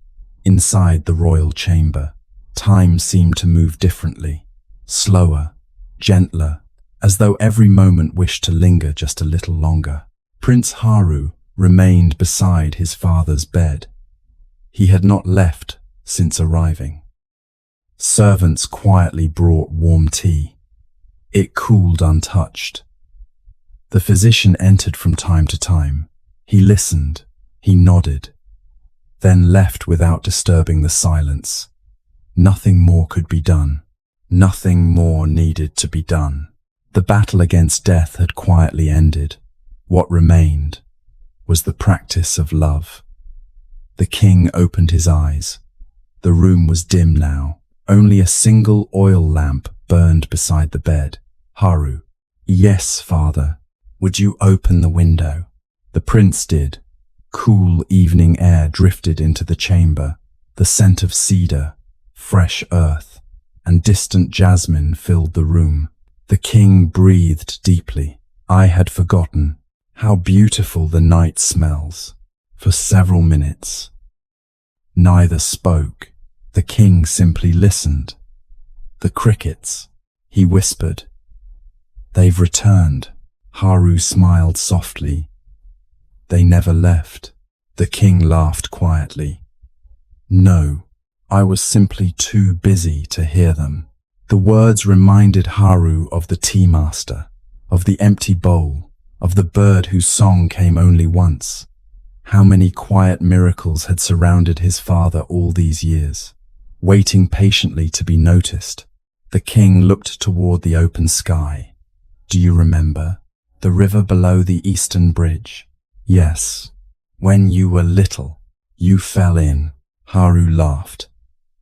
Inside the royal chamber, time seemed to move differently, slower, gentler, as though every moment wished to linger just a little longer. Prince Haru remained beside his father's bed. He had not left since arriving. Servants quietly brought warm tea. It cooled untouched. The physician entered from time to time. He listened, he nodded, then left without disturbing the silence. Nothing more could be done. Nothing more needed to be done. The battle against death had quietly ended. What remained was the practice of love. The king opened his eyes. The room was dim now. Only a single oil lamp burned beside the bed. Haru. Yes, father. Would you open the window? The prince did. Cool evening air drifted into the chamber. The scent of cedar, fresh earth, and distant jasmine filled the room. The king breathed deeply. I had forgotten how beautiful the night smells. For several minutes, neither spoke. The king simply listened. The crickets, he whispered. They've returned. Haru smiled softly. They never left. The king laughed quietly. No, I was simply too busy to hear them. The words reminded Haru of the tea master, of the empty bowl, of the bird whose song came only once. How many quiet miracles had surrounded his father all these years, waiting patiently to be noticed. The king looked toward the open sky. Do you remember? The river below the eastern bridge. Yes. When you were little, you fell in. Haru laughed.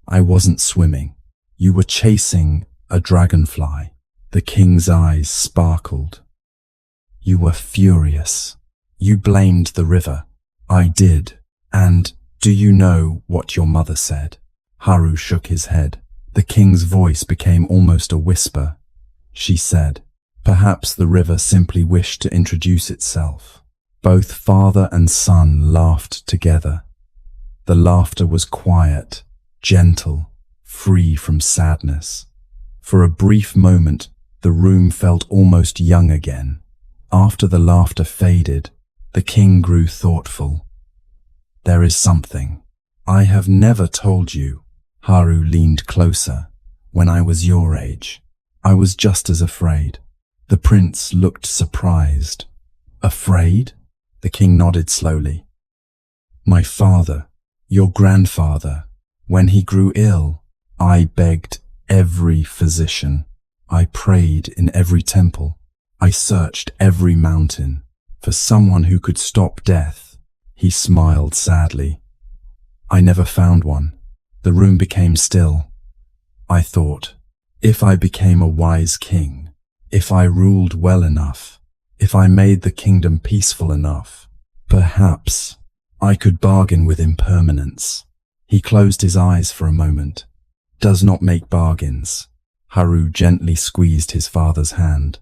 I wasn't swimming. You were chasing a dragonfly. The king's eyes sparkled. You were furious. You blamed the river. I did. And do you know what your mother said? Haru shook his head. The king's voice became almost a whisper. She said, perhaps the river simply wished to introduce itself. Both father and son laughed together. The laughter was quiet, gentle, free from sadness. For a brief moment, the room felt almost young again. After the laughter faded, the king grew thoughtful. There is something I have never told you. Haru leaned closer. When I was your age, I was just as afraid. The prince looked surprised. Afraid? The king nodded slowly. My father, your grandfather, when he grew ill, I begged every physician. I prayed in every temple. I searched every mountain for someone who could stop death. He smiled sadly. I never found one. The room became still. I thought, if I became a wise king, if I ruled well enough, if I made the kingdom peaceful enough, perhaps I could bargain with impermanence. He closed his eyes for a moment. Does not make bargains. Haru gently squeezed his father's hand.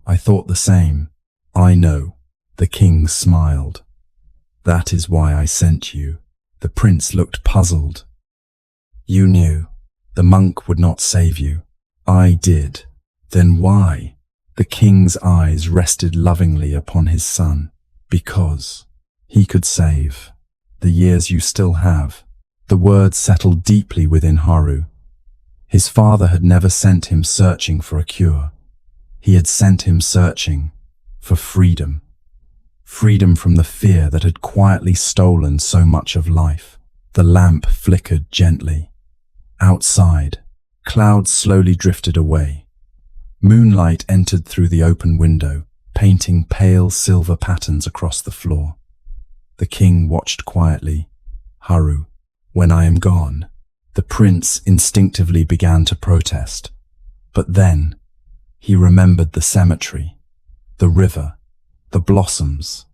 I thought the same. I know. The king smiled. That is why I sent you. The prince looked puzzled. You knew. The monk would not save you. I did. Then why? The king's eyes rested lovingly upon his son. Because he could save the years you still have. The words settled deeply within Haru. His father had never sent him searching for a cure. He had sent him searching for freedom. Freedom from the fear that had quietly stolen so much of life. The lamp flickered gently. Outside, clouds slowly drifted away. Moonlight entered through the open window, painting pale silver patterns across the floor. The king watched quietly. Haru, when I am gone. The prince instinctively began to protest. But then, he remembered the cemetery, the river, the blossoms.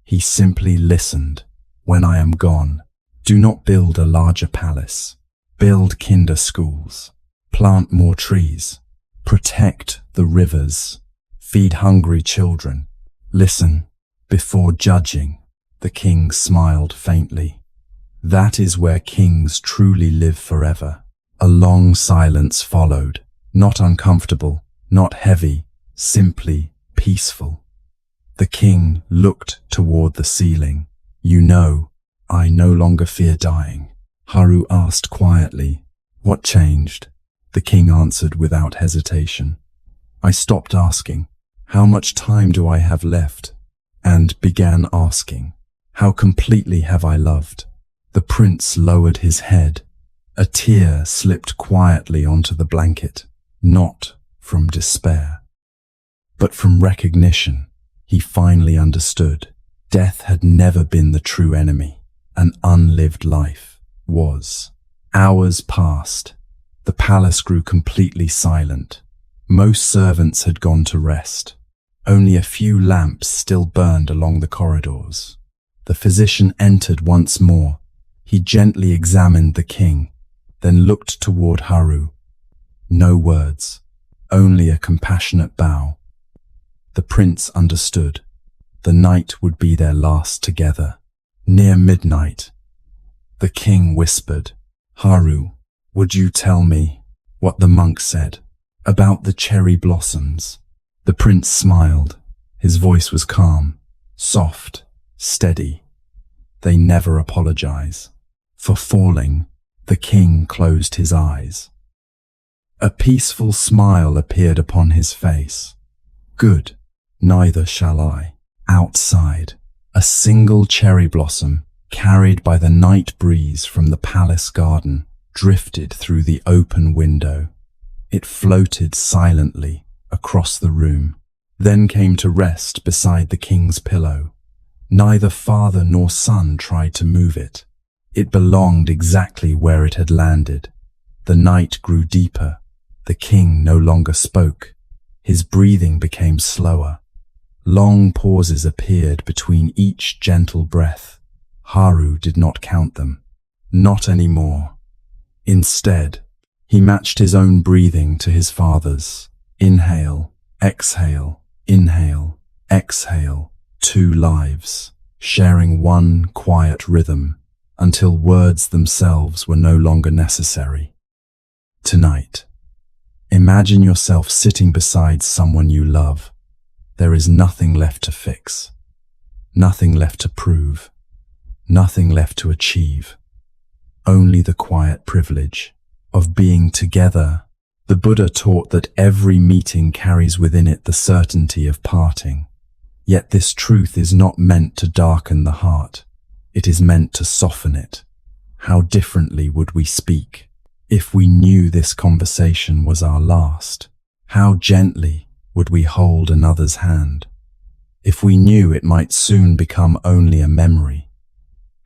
He simply listened. When I am gone, do not build a larger palace. Build kinder schools. Plant more trees. Protect the rivers. Feed hungry children. Listen before judging. The king smiled faintly. That is where kings truly live forever. A long silence followed, not uncomfortable, not heavy, simply peaceful. The king looked toward the ceiling. You know, I no longer fear dying. Haru asked quietly. What changed? The king answered without hesitation. I stopped asking, how much time do I have left? And began asking, how completely have I loved? The prince lowered his head. A tear slipped quietly onto the blanket, not from despair, but from recognition. He finally understood. Death had never been the true enemy. An unlived life was. Hours passed. The palace grew completely silent. Most servants had gone to rest. Only a few lamps still burned along the corridors. The physician entered once more. He gently examined the king, then looked toward Haru. No words, only a compassionate bow. The prince understood. The night would be their last together. Near midnight, the king whispered, Haru, would you tell me what the monk said about the cherry blossoms? The prince smiled. His voice was calm, soft, steady. They never apologize for falling. The king closed his eyes. A peaceful smile appeared upon his face. Good, neither shall I. Outside, a single cherry blossom, carried by the night breeze from the palace garden, drifted through the open window. It floated silently across the room, then came to rest beside the king's pillow. Neither father nor son tried to move it. It belonged exactly where it had landed. The night grew deeper. The king no longer spoke. His breathing became slower. Long pauses appeared between each gentle breath. Haru did not count them. Not anymore. Instead, he matched his own breathing to his father's. Inhale, exhale, inhale, exhale. 2 lives, sharing one quiet rhythm, until words themselves were no longer necessary. Tonight, imagine yourself sitting beside someone you love. There is nothing left to fix, nothing left to prove, nothing left to achieve. Only the quiet privilege of being together. The Buddha taught that every meeting carries within it the certainty of parting. Yet this truth is not meant to darken the heart. It is meant to soften it. How differently would we speak if we knew this conversation was our last? How gently would we hold another's hand if we knew it might soon become only a memory?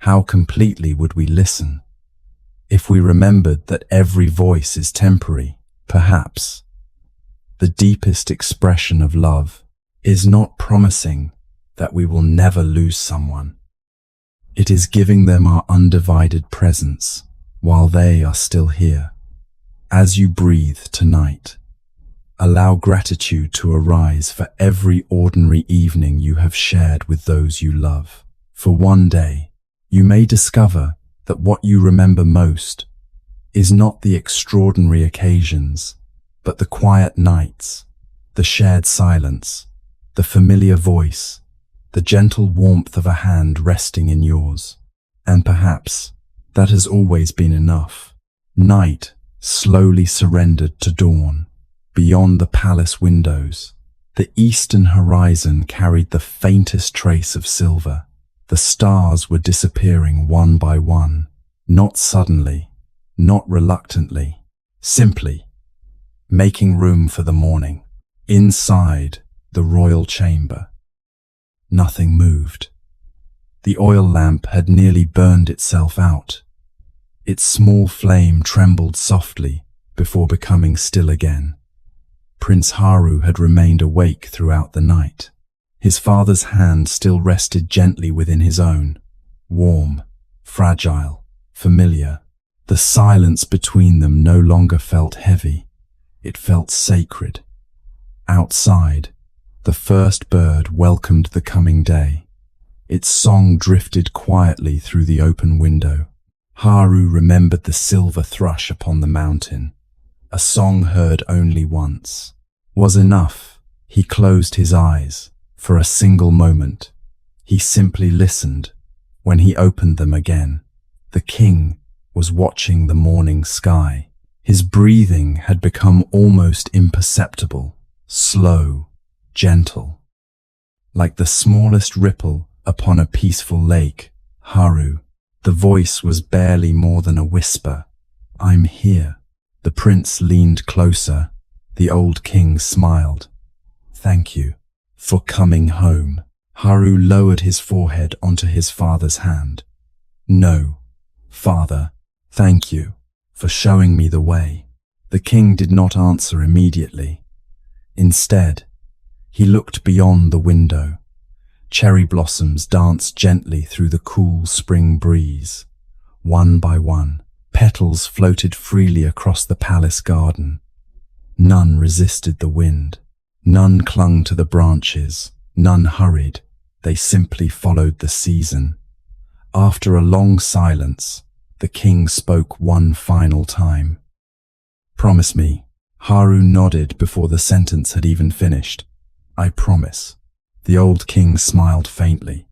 How completely would we listen if we remembered that every voice is temporary? Perhaps the deepest expression of love is not promising that we will never lose someone. It is giving them our undivided presence while they are still here. As you breathe tonight, allow gratitude to arise for every ordinary evening you have shared with those you love. For one day, you may discover that what you remember most is not the extraordinary occasions, but the quiet nights, the shared silence, the familiar voice, the gentle warmth of a hand resting in yours. And perhaps that has always been enough. Night slowly surrendered to dawn. Beyond the palace windows, the eastern horizon carried the faintest trace of silver. The stars were disappearing one by one, not suddenly, not reluctantly, simply making room for the morning. Inside the royal chamber, nothing moved. The oil lamp had nearly burned itself out. Its small flame trembled softly before becoming still again. Prince Haru had remained awake throughout the night. His father's hand still rested gently within his own. warm, fragile, familiar. The silence between them no longer felt heavy. It felt sacred. Outside, the first bird welcomed the coming day. Its song drifted quietly through the open window. Haru remembered the silver thrush upon the mountain. A song heard only once was enough. He closed his eyes for a single moment. He simply listened. When he opened them again, the king was watching the morning sky. His breathing had become almost imperceptible, slow, gentle. Like the smallest ripple upon a peaceful lake. Haru, the voice was barely more than a whisper. I'm here. The prince leaned closer. The old king smiled. Thank you for coming home. Haru lowered his forehead onto his father's hand. No, father, thank you for showing me the way. The king did not answer immediately. Instead, he looked beyond the window. Cherry blossoms danced gently through the cool spring breeze. One by one, petals floated freely across the palace garden. None resisted the wind. None clung to the branches. None hurried. They simply followed the season. After a long silence, the king spoke one final time. Promise me. Haru nodded before the sentence had even finished. I promise. The old king smiled faintly.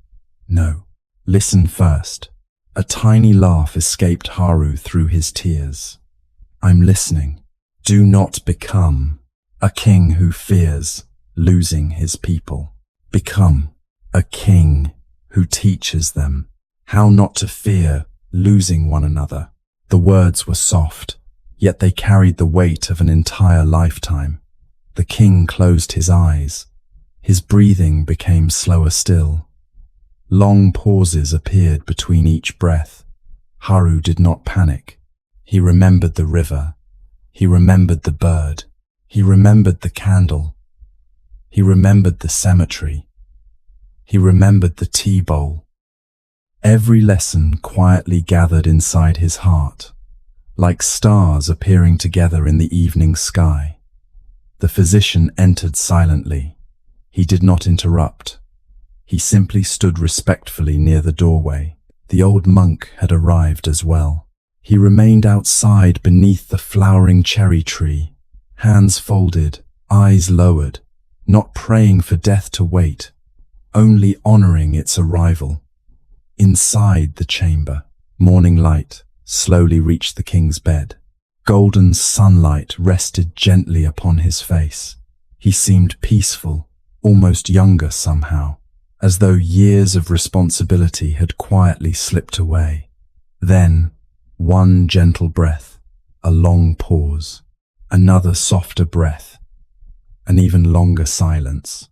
No. Listen first. A tiny laugh escaped Haru through his tears. I'm listening. Do not become a king who fears losing his people. Become a king who teaches them how not to fear losing one another. The words were soft, yet they carried the weight of an entire lifetime. The king closed his eyes. His breathing became slower still. Long pauses appeared between each breath. Haru did not panic. He remembered the river. He remembered the bird. He remembered the candle. He remembered the cemetery. He remembered the tea bowl. Every lesson quietly gathered inside his heart, like stars appearing together in the evening sky. The physician entered silently. He did not interrupt. He simply stood respectfully near the doorway. The old monk had arrived as well. He remained outside beneath the flowering cherry tree, hands folded, eyes lowered, not praying for death to wait, only honoring its arrival. Inside the chamber, morning light slowly reached the king's bed. Golden sunlight rested gently upon his face. He seemed peaceful, almost younger somehow, as though years of responsibility had quietly slipped away. Then, one gentle breath, a long pause, another softer breath, an even longer silence.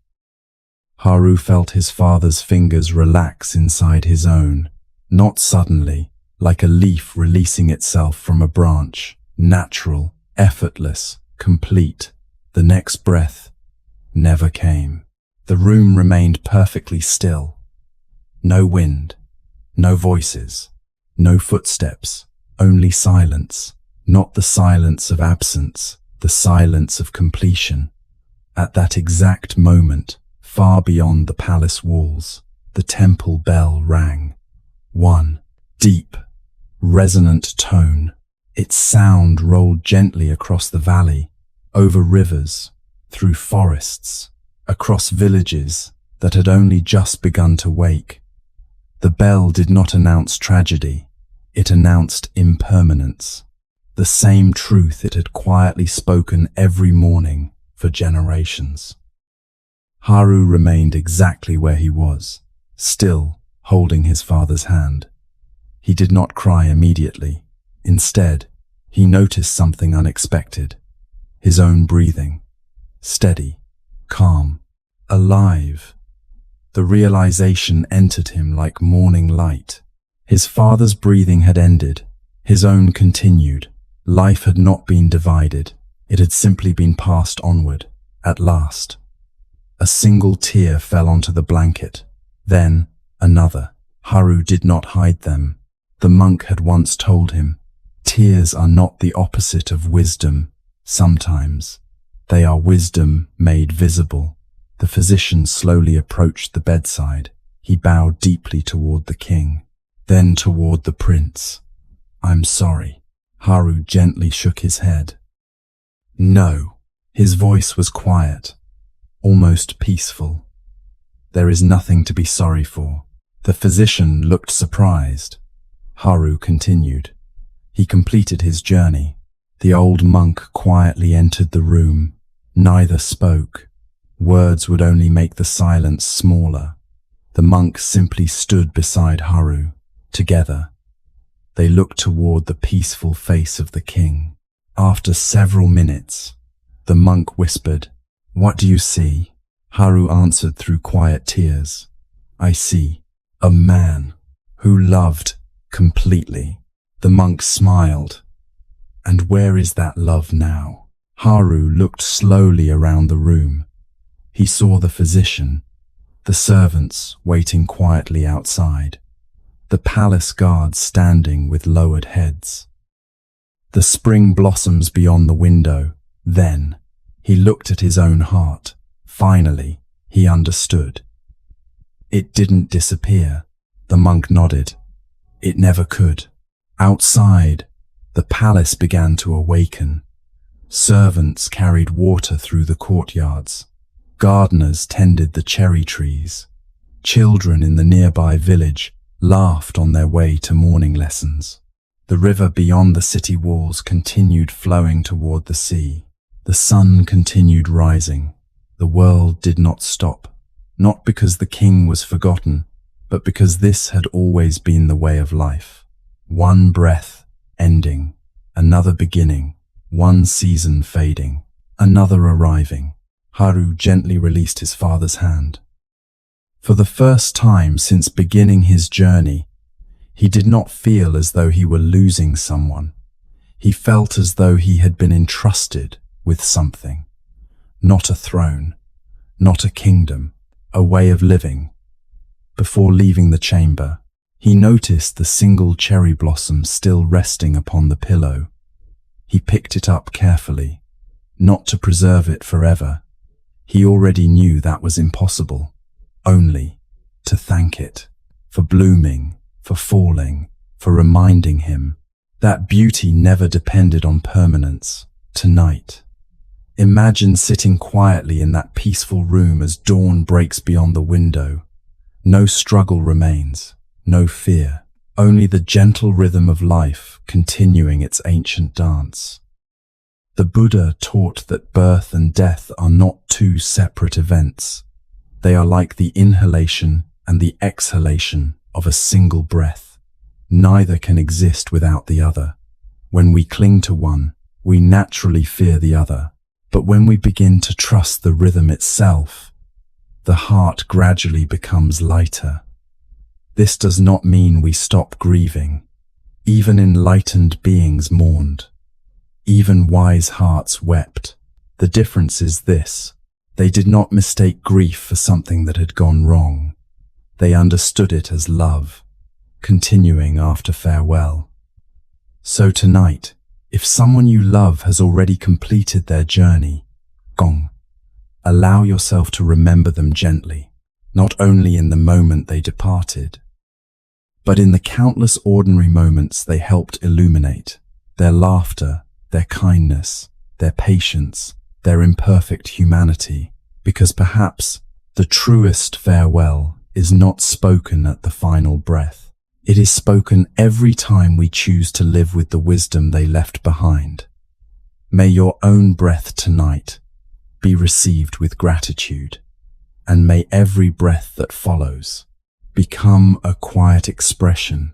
Haru felt his father's fingers relax inside his own, not suddenly, like a leaf releasing itself from a branch, natural, effortless, complete. The next breath never came. The room remained perfectly still. No wind, no voices, no footsteps, only silence. Not the silence of absence, the silence of completion. At that exact moment, far beyond the palace walls, the temple bell rang. One deep, resonant tone. Its sound rolled gently across the valley, over rivers, through forests, across villages that had only just begun to wake. The bell did not announce tragedy. It announced impermanence, the same truth it had quietly spoken every morning for generations. Haru remained exactly where he was, still holding his father's hand. He did not cry immediately. Instead, he noticed something unexpected. His own breathing. Steady, calm, alive. The realization entered him like morning light. His father's breathing had ended. His own continued. Life had not been divided. It had simply been passed onward. At last. A single tear fell onto the blanket. Then another. Haru did not hide them. The monk had once told him, "Tears are not the opposite of wisdom. Sometimes they are wisdom made visible." The physician slowly approached the bedside. He bowed deeply toward the king, then toward the prince. "I'm sorry." Haru gently shook his head. "No." His voice was quiet, almost peaceful. "There is nothing to be sorry for." The physician looked surprised. Haru continued. He completed his journey. The old monk quietly entered the room. Neither spoke. Words would only make the silence smaller. The monk simply stood beside Haru. Together, they looked toward the peaceful face of the king. After several minutes, the monk whispered, "What do you see?" Haru answered through quiet tears, "I see a man who loved completely." The monk smiled. "And where is that love now?" Haru looked slowly around the room. He saw the physician, the servants waiting quietly outside, the palace guards standing with lowered heads, the spring blossoms beyond the window. Then he looked at his own heart. Finally, he understood. It didn't disappear. The monk nodded. It never could. Outside, the palace began to awaken. Servants carried water through the courtyards. Gardeners tended the cherry trees. Children in the nearby village laughed on their way to morning lessons. The river beyond the city walls continued flowing toward the sea. The sun continued rising. The world did not stop, not because the king was forgotten, but because this had always been the way of life. One breath ending, another beginning, one season fading, another arriving. Haru gently released his father's hand. For the first time since beginning his journey, he did not feel as though he were losing someone. He felt as though he had been entrusted with something. Not a throne, not a kingdom, a way of living. Before leaving the chamber, he noticed the single cherry blossom still resting upon the pillow. He picked it up carefully, not to preserve it forever. He already knew that was impossible, only to thank it for blooming, for falling, for reminding him that beauty never depended on permanence. Tonight, imagine sitting quietly in that peaceful room as dawn breaks beyond the window. No struggle remains, no fear, only the gentle rhythm of life continuing its ancient dance. The Buddha taught that birth and death are not two separate events. They are like the inhalation and the exhalation of a single breath. Neither can exist without the other. When we cling to one, we naturally fear the other. But when we begin to trust the rhythm itself, the heart gradually becomes lighter. This does not mean we stop grieving. Even enlightened beings mourned. Even wise hearts wept. The difference is this: they did not mistake grief for something that had gone wrong. They understood it as love, continuing after farewell. So tonight, if someone you love has already completed their journey, allow yourself to remember them gently, not only in the moment they departed, but in the countless ordinary moments they helped illuminate. Their laughter, their kindness, their patience, their imperfect humanity, because perhaps the truest farewell is not spoken at the final breath. It is spoken every time we choose to live with the wisdom they left behind. May your own breath tonight be received with gratitude, and may every breath that follows become a quiet expression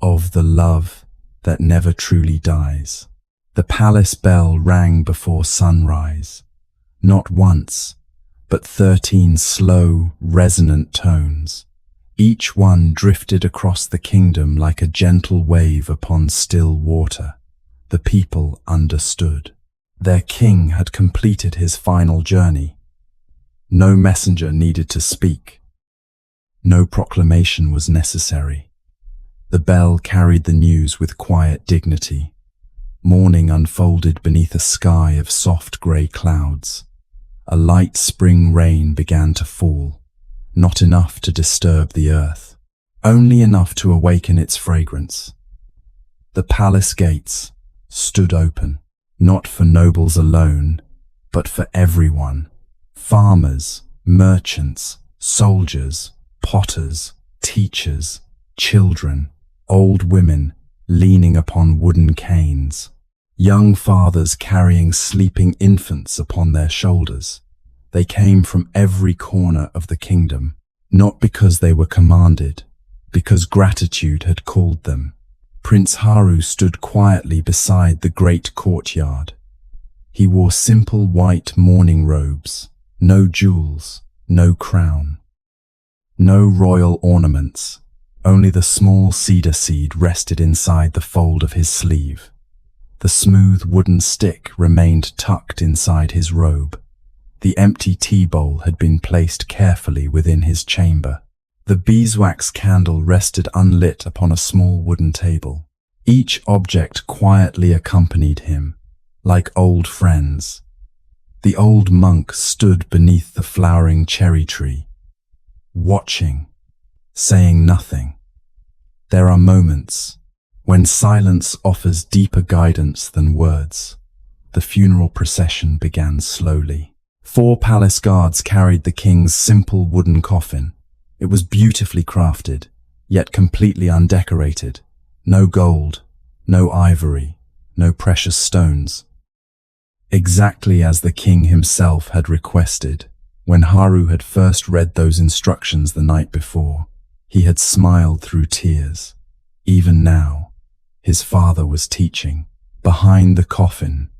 of the love that never truly dies. The palace bell rang before sunrise, not once, but 13 slow, resonant tones. Each one drifted across the kingdom like a gentle wave upon still water. The people understood. Their king had completed his final journey. No messenger needed to speak. No proclamation was necessary. The bell carried the news with quiet dignity. Morning unfolded beneath a sky of soft grey clouds. A light spring rain began to fall, not enough to disturb the earth, only enough to awaken its fragrance. The palace gates stood open, not for nobles alone, but for everyone. Farmers, merchants, soldiers, potters, teachers, children, old women leaning upon wooden canes, young fathers carrying sleeping infants upon their shoulders. They came from every corner of the kingdom, not because they were commanded, because gratitude had called them. Prince Haru stood quietly beside the great courtyard. He wore simple white mourning robes, no jewels, no crown, no royal ornaments. Only the small cedar seed rested inside the fold of his sleeve. The smooth wooden stick remained tucked inside his robe. The empty tea bowl had been placed carefully within his chamber. The beeswax candle rested unlit upon a small wooden table. Each object quietly accompanied him, like old friends. The old monk stood beneath the flowering cherry tree, watching, saying nothing. There are moments when silence offers deeper guidance than words. The funeral procession began slowly. 4 palace guards carried the king's simple wooden coffin. It was beautifully crafted, yet completely undecorated. No gold, no ivory, no precious stones. Exactly as the king himself had requested. When Haru had first read those instructions the night before, he had smiled through tears. Even now, his father was teaching. Behind the coffin,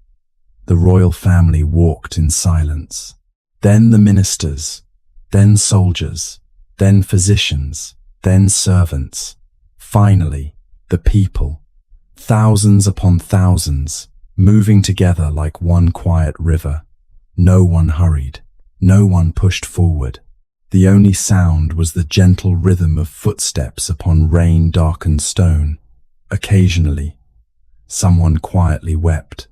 the royal family walked in silence. Then the ministers, then soldiers, then physicians, then servants. Finally, the people, thousands upon thousands, moving together like one quiet river. No one hurried. No one pushed forward. The only sound was the gentle rhythm of footsteps upon rain-darkened stone. Occasionally, someone quietly wept.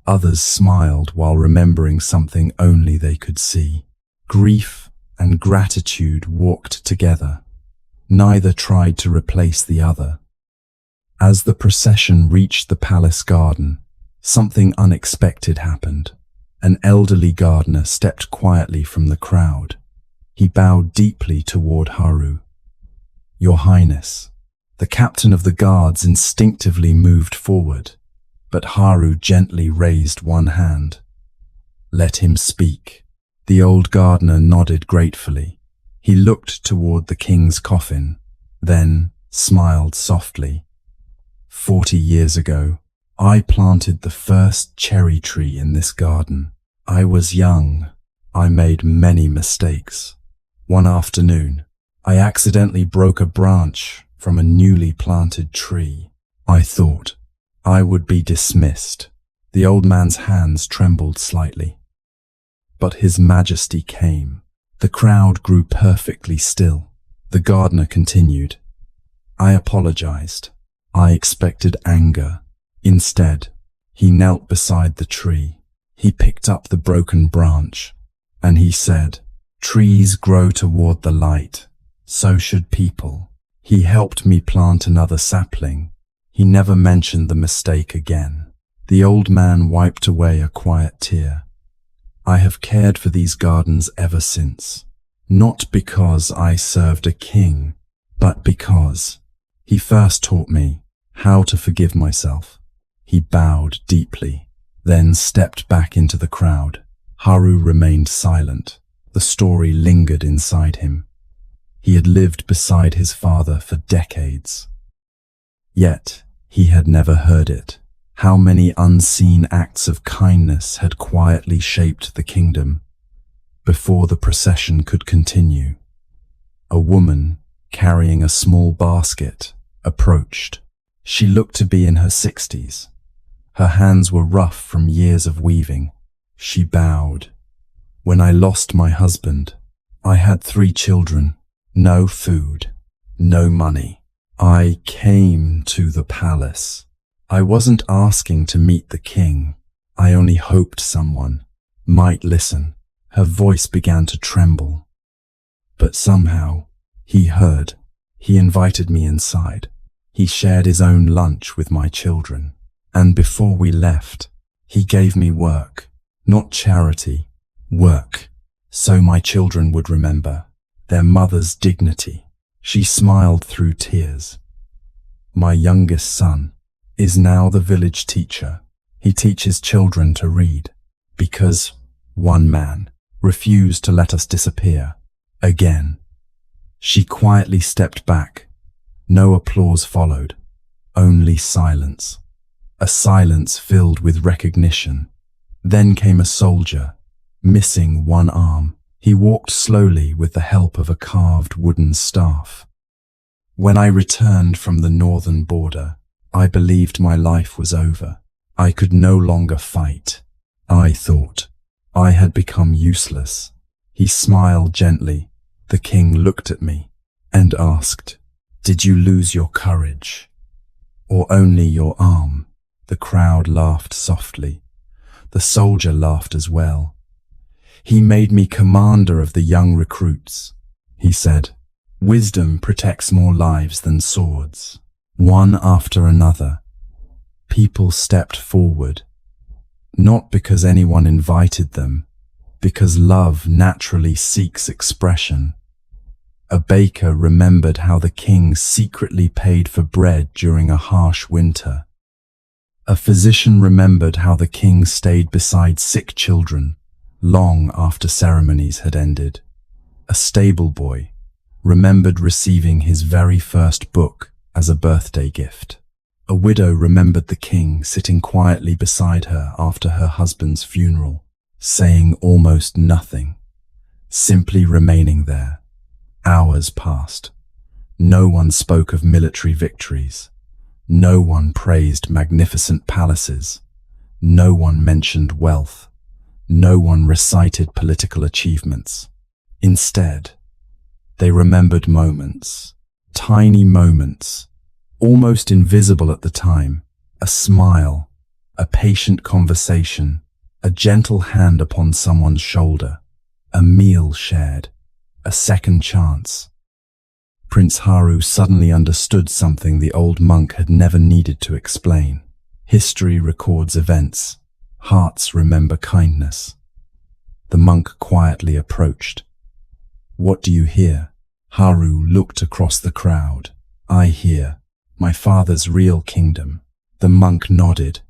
Others smiled while remembering something only they could see. Grief and gratitude walked together. Neither tried to replace the other. As the procession reached the palace garden, something unexpected happened. An elderly gardener stepped quietly from the crowd. He bowed deeply toward Haru. "Your Highness." The captain of the guards instinctively moved forward, but Haru gently raised one hand. "Let him speak." The old gardener nodded gratefully. He looked toward the king's coffin, then smiled softly. 40 years ago, I planted the first cherry tree in this garden. I was young. I made many mistakes. One afternoon, I accidentally broke a branch from a newly planted tree. I thought I would be dismissed. The old man's hands trembled slightly. But his majesty came. The crowd grew perfectly still. The gardener continued. I apologized. I expected anger. Instead, he knelt beside the tree. He picked up the broken branch, and he said, "Trees grow toward the light. So should people." He helped me plant another sapling. He never mentioned the mistake again. The old man wiped away a quiet tear. I have cared for these gardens ever since. Not because I served a king, but because he first taught me how to forgive myself. He bowed deeply, then stepped back into the crowd. Haru remained silent. The story lingered inside him. He had lived beside his father for decades. Yet, he had never heard it. How many unseen acts of kindness had quietly shaped the kingdom. Before the procession could continue, a woman, carrying a small basket, approached. She looked to be in her 60s. Her hands were rough from years of weaving. She bowed. When I lost my husband, I had 3 children. No food, no money. I came to the palace. I wasn't asking to meet the king. I only hoped someone might listen. Her voice began to tremble. But somehow, he heard. He invited me inside. He shared his own lunch with my children. And before we left, he gave me work. Not charity, work. So my children would remember their mother's dignity. She smiled through tears. My youngest son is now the village teacher. He teaches children to read because one man refused to let us disappear again. She quietly stepped back. No applause followed, only silence. A silence filled with recognition. Then came a soldier, missing one arm. He walked slowly with the help of a carved wooden staff. When I returned from the northern border, I believed my life was over. I could no longer fight. I thought I had become useless. He smiled gently. The king looked at me and asked, "Did you lose your courage? Or only your arm?" The crowd laughed softly. The soldier laughed as well. "He made me commander of the young recruits," he said. "Wisdom protects more lives than swords." One after another, people stepped forward, not because anyone invited them, because love naturally seeks expression. A baker remembered how the king secretly paid for bread during a harsh winter. A physician remembered how the king stayed beside sick children long after ceremonies had ended. A stable boy remembered receiving his very first book as a birthday gift. A widow remembered the king sitting quietly beside her after her husband's funeral, saying almost nothing, simply remaining there. Hours passed. No one spoke of military victories. No one praised magnificent palaces. No one mentioned wealth. No one recited political achievements. Instead, they remembered moments, tiny moments, almost invisible at the time. A smile, a patient conversation, a gentle hand upon someone's shoulder, a meal shared, a second chance. Prince Haru suddenly understood something the old monk had never needed to explain. History records events. Hearts remember kindness. The monk quietly approached. "What do you hear?" Haru looked across the crowd. "I hear my father's real kingdom." The monk nodded.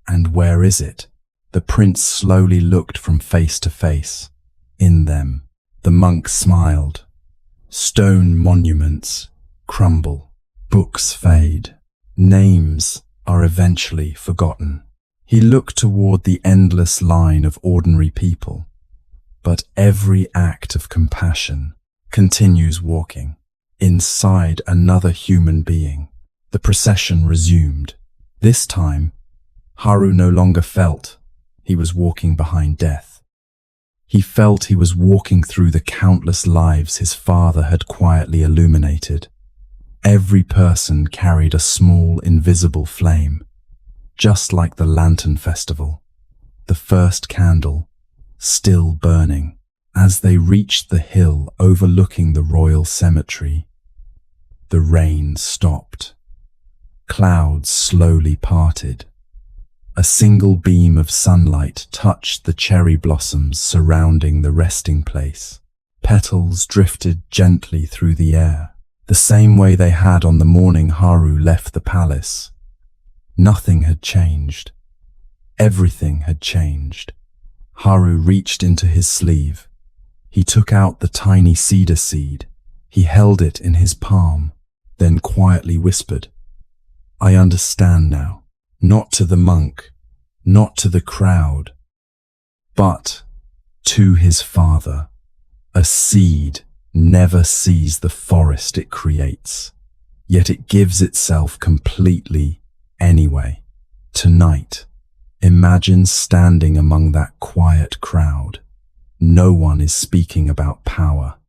"And where is it?" The prince slowly looked from face to face. "In them." The monk smiled. "Stone monuments crumble. Books fade. Names are eventually forgotten." He looked toward the endless line of ordinary people. But every act of compassion continues walking inside another human being. The procession resumed. This time, Haru no longer felt he was walking behind death. He felt he was walking through the countless lives his father had quietly illuminated. Every person carried a small, invisible flame, just like the Lantern Festival, the first candle still burning. As they reached the hill overlooking the royal cemetery, the rain stopped. Clouds slowly parted. A single beam of sunlight touched the cherry blossoms surrounding the resting place. Petals drifted gently through the air, the same way they had on the morning Haru left the palace. Nothing had changed. Everything had changed. Haru reached into his sleeve. He took out the tiny cedar seed. He held it in his palm, then quietly whispered, "I understand now." Not to the monk, not to the crowd, but to his father. A seed never sees the forest it creates, yet it gives itself completely anyway. Tonight, imagine standing among that quiet crowd. No one is speaking about power.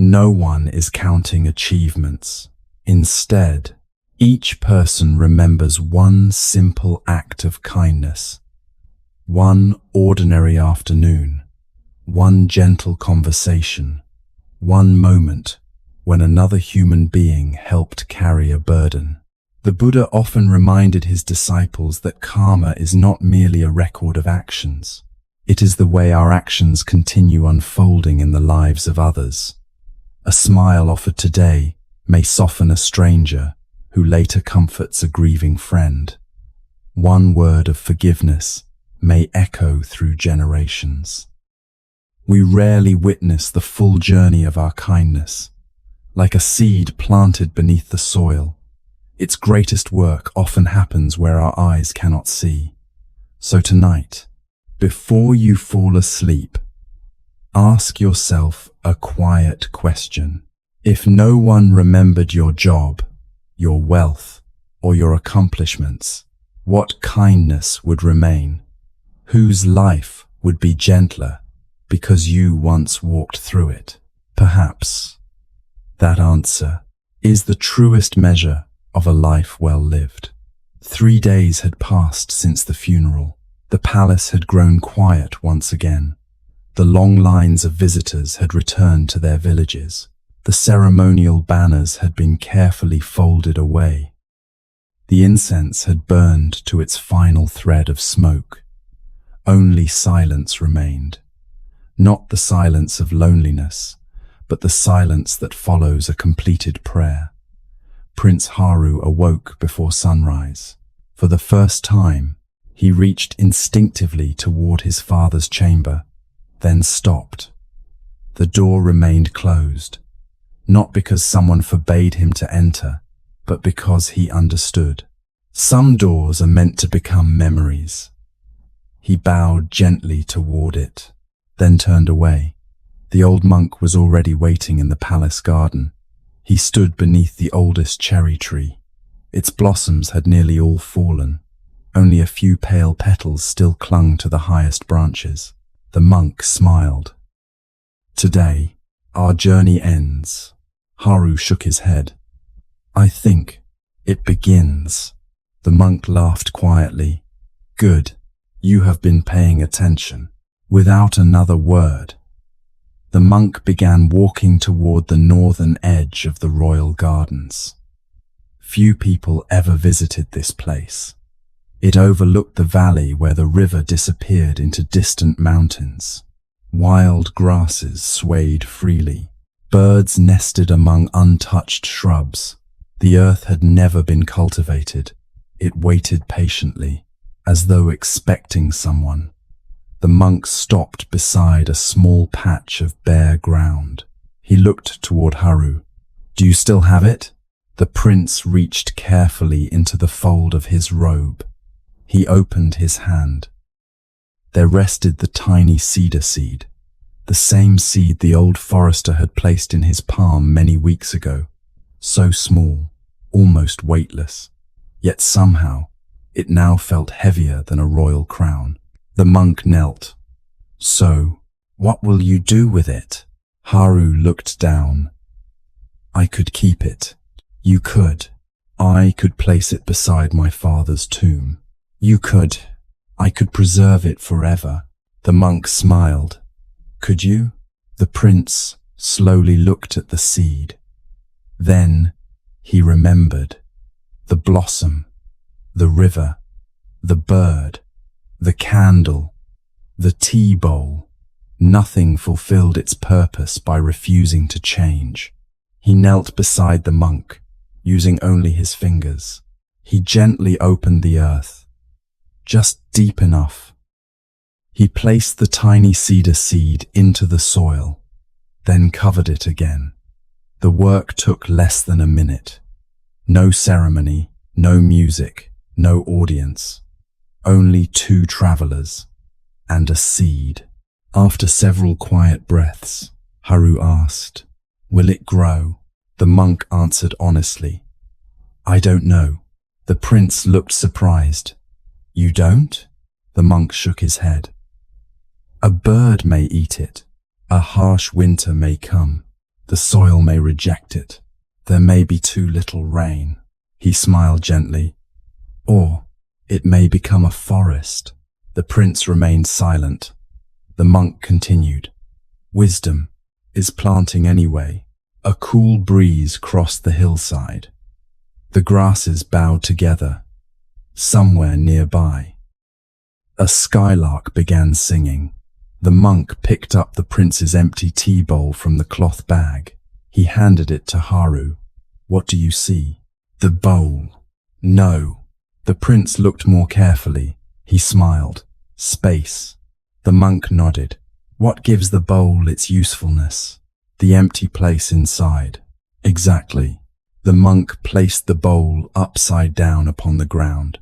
No one is counting achievements. Instead, each person remembers one simple act of kindness, one ordinary afternoon, one gentle conversation, one moment when another human being helped carry a burden. The Buddha often reminded his disciples that karma is not merely a record of actions. It is the way our actions continue unfolding in the lives of others. A smile offered today may soften a stranger who later comforts a grieving friend. One word of forgiveness may echo through generations. We rarely witness the full journey of our kindness. Like a seed planted beneath the soil, its greatest work often happens where our eyes cannot see. So tonight, before you fall asleep, ask yourself a quiet question. If no one remembered your job, your wealth, or your accomplishments, what kindness would remain? Whose life would be gentler because you once walked through it? Perhaps that answer is the truest measure of a life well lived. 3 days had passed since the funeral. The palace had grown quiet once again. The long lines of visitors had returned to their villages. The ceremonial banners had been carefully folded away. The incense had burned to its final thread of smoke. Only silence remained. Not the silence of loneliness, but the silence that follows a completed prayer. Prince Haru awoke before sunrise. For the first time, he reached instinctively toward his father's chamber, then stopped. The door remained closed, not because someone forbade him to enter, but because he understood. Some doors are meant to become memories. He bowed gently toward it, then turned away. The old monk was already waiting in the palace garden. He stood beneath the oldest cherry tree. Its blossoms had nearly all fallen. Only a few pale petals still clung to the highest branches. The monk smiled. Today, our journey ends. Haru shook his head. I think it begins. The monk laughed quietly. Good, you have been paying attention. Without another word, the monk began walking toward the northern edge of the royal gardens. Few people ever visited this place. It overlooked the valley where the river disappeared into distant mountains. Wild grasses swayed freely. Birds nested among untouched shrubs. The earth had never been cultivated. It waited patiently, as though expecting someone. The monk stopped beside a small patch of bare ground. He looked toward Haru. Do you still have it? The prince reached carefully into the fold of his robe. He opened his hand. There rested the tiny cedar seed, the same seed the old forester had placed in his palm many weeks ago. So small, almost weightless. Yet somehow, it now felt heavier than a royal crown. The monk knelt. So, what will you do with it? Haru looked down. I could keep it. You could. I could place it beside my father's tomb. You could. I could preserve it forever. The monk smiled. Could you? The prince slowly looked at the seed. Then he remembered. The blossom, the river, the bird, the candle, the tea bowl. Nothing fulfilled its purpose by refusing to change. He knelt beside the monk, using only his fingers. He gently opened the earth, just deep enough. He placed the tiny cedar seed into the soil, then covered it again. The work took less than a minute. No ceremony, no music, no audience. Only 2 travelers and a seed. After several quiet breaths, Haru asked, Will it grow? The monk answered honestly, I don't know. The prince looked surprised. You don't? The monk shook his head. A bird may eat it. A harsh winter may come. The soil may reject it. There may be too little rain. He smiled gently. Or it may become a forest. The prince remained silent. The monk continued. Wisdom is planting anyway. A cool breeze crossed the hillside. The grasses bowed together. Somewhere nearby, a skylark began singing. The monk picked up the prince's empty tea bowl from the cloth bag. He handed it to Haru. What do you see? The bowl. No. The prince looked more carefully. He smiled. Space. The monk nodded. What gives the bowl its usefulness? The empty place inside. Exactly. The monk placed the bowl upside down upon the ground.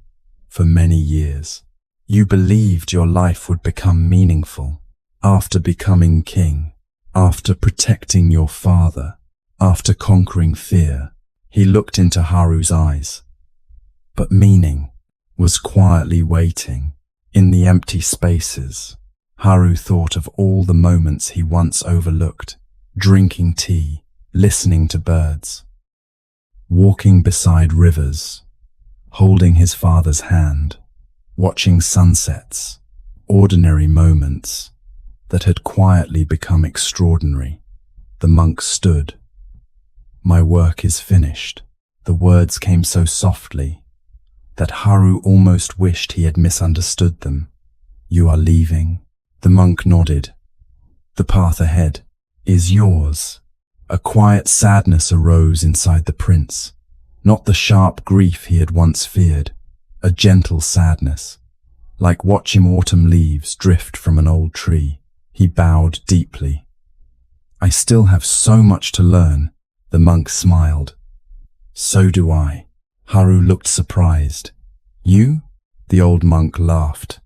For many years, you believed your life would become meaningful. After becoming king, after protecting your father, after conquering fear. He looked into Haru's eyes. But meaning was quietly waiting in the empty spaces. Haru thought of all the moments he once overlooked, drinking tea, listening to birds, walking beside rivers, holding his father's hand, watching sunsets, ordinary moments that had quietly become extraordinary. The monk stood. My work is finished. The words came so softly that Haru almost wished he had misunderstood them. You are leaving? The monk nodded. The path ahead is yours. A quiet sadness arose inside the prince, not the sharp grief he had once feared, a gentle sadness, like watching autumn leaves drift from an old tree. He bowed deeply. I still have so much to learn. The monk smiled. So do I. Haru looked surprised. You? The old monk laughed.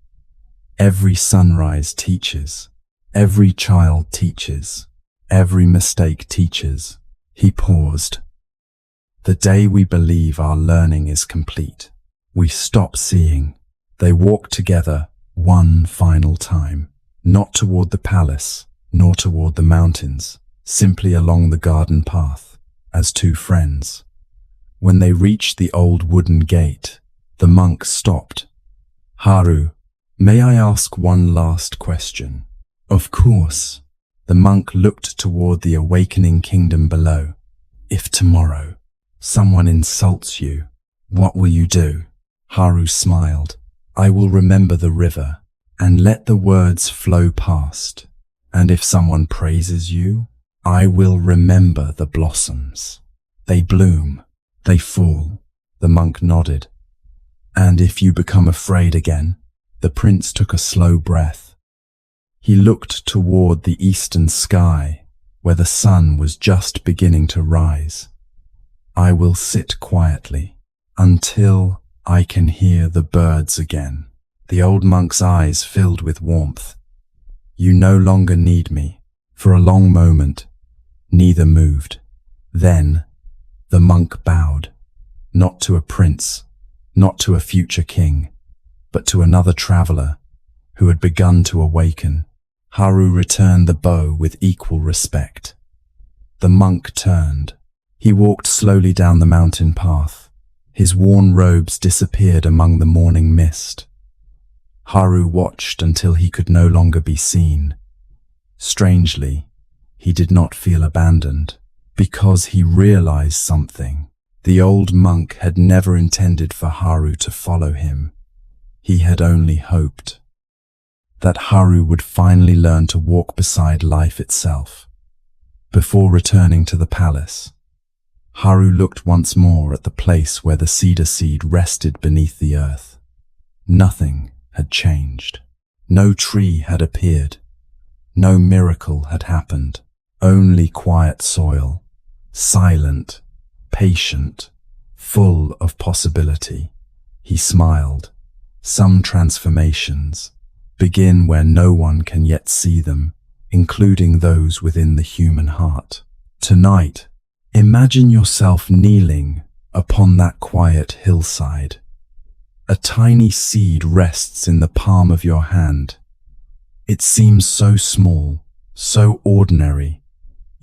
Every sunrise teaches. Every child teaches. Every mistake teaches. He paused. The day we believe our learning is complete, we stop seeing. They walked together one final time, not toward the palace, nor toward the mountains, simply along the garden path, as two friends. When they reached the old wooden gate, the monk stopped. Haru, may I ask one last question? Of course. The monk looked toward the awakening kingdom below. If tomorrow someone insults you, what will you do? Haru smiled. I will remember the river and let the words flow past. And if someone praises you, I will remember the blossoms. They bloom, they fall. The monk nodded. And if you become afraid again? The prince took a slow breath. He looked toward the eastern sky, where the sun was just beginning to rise. I will sit quietly until I can hear the birds again. The old monk's eyes filled with warmth. You no longer need me. For a long moment, neither moved. Then, the monk bowed, not to a prince, not to a future king, but to another traveler who had begun to awaken. Haru returned the bow with equal respect. The monk turned. He walked slowly down the mountain path. His worn robes disappeared among the morning mist. Haru watched until he could no longer be seen. Strangely, he did not feel abandoned, because he realized something. The old monk had never intended for Haru to follow him. He had only hoped that Haru would finally learn to walk beside life itself. Before returning to the palace, Haru looked once more at the place where the cedar seed rested beneath the earth. Nothing had changed. No tree had appeared. No miracle had happened. Only quiet soil, silent, patient, full of possibility. He smiled. Some transformations begin where no one can yet see them, including those within the human heart. Tonight, imagine yourself kneeling upon that quiet hillside. A tiny seed rests in the palm of your hand. It seems so small, so ordinary,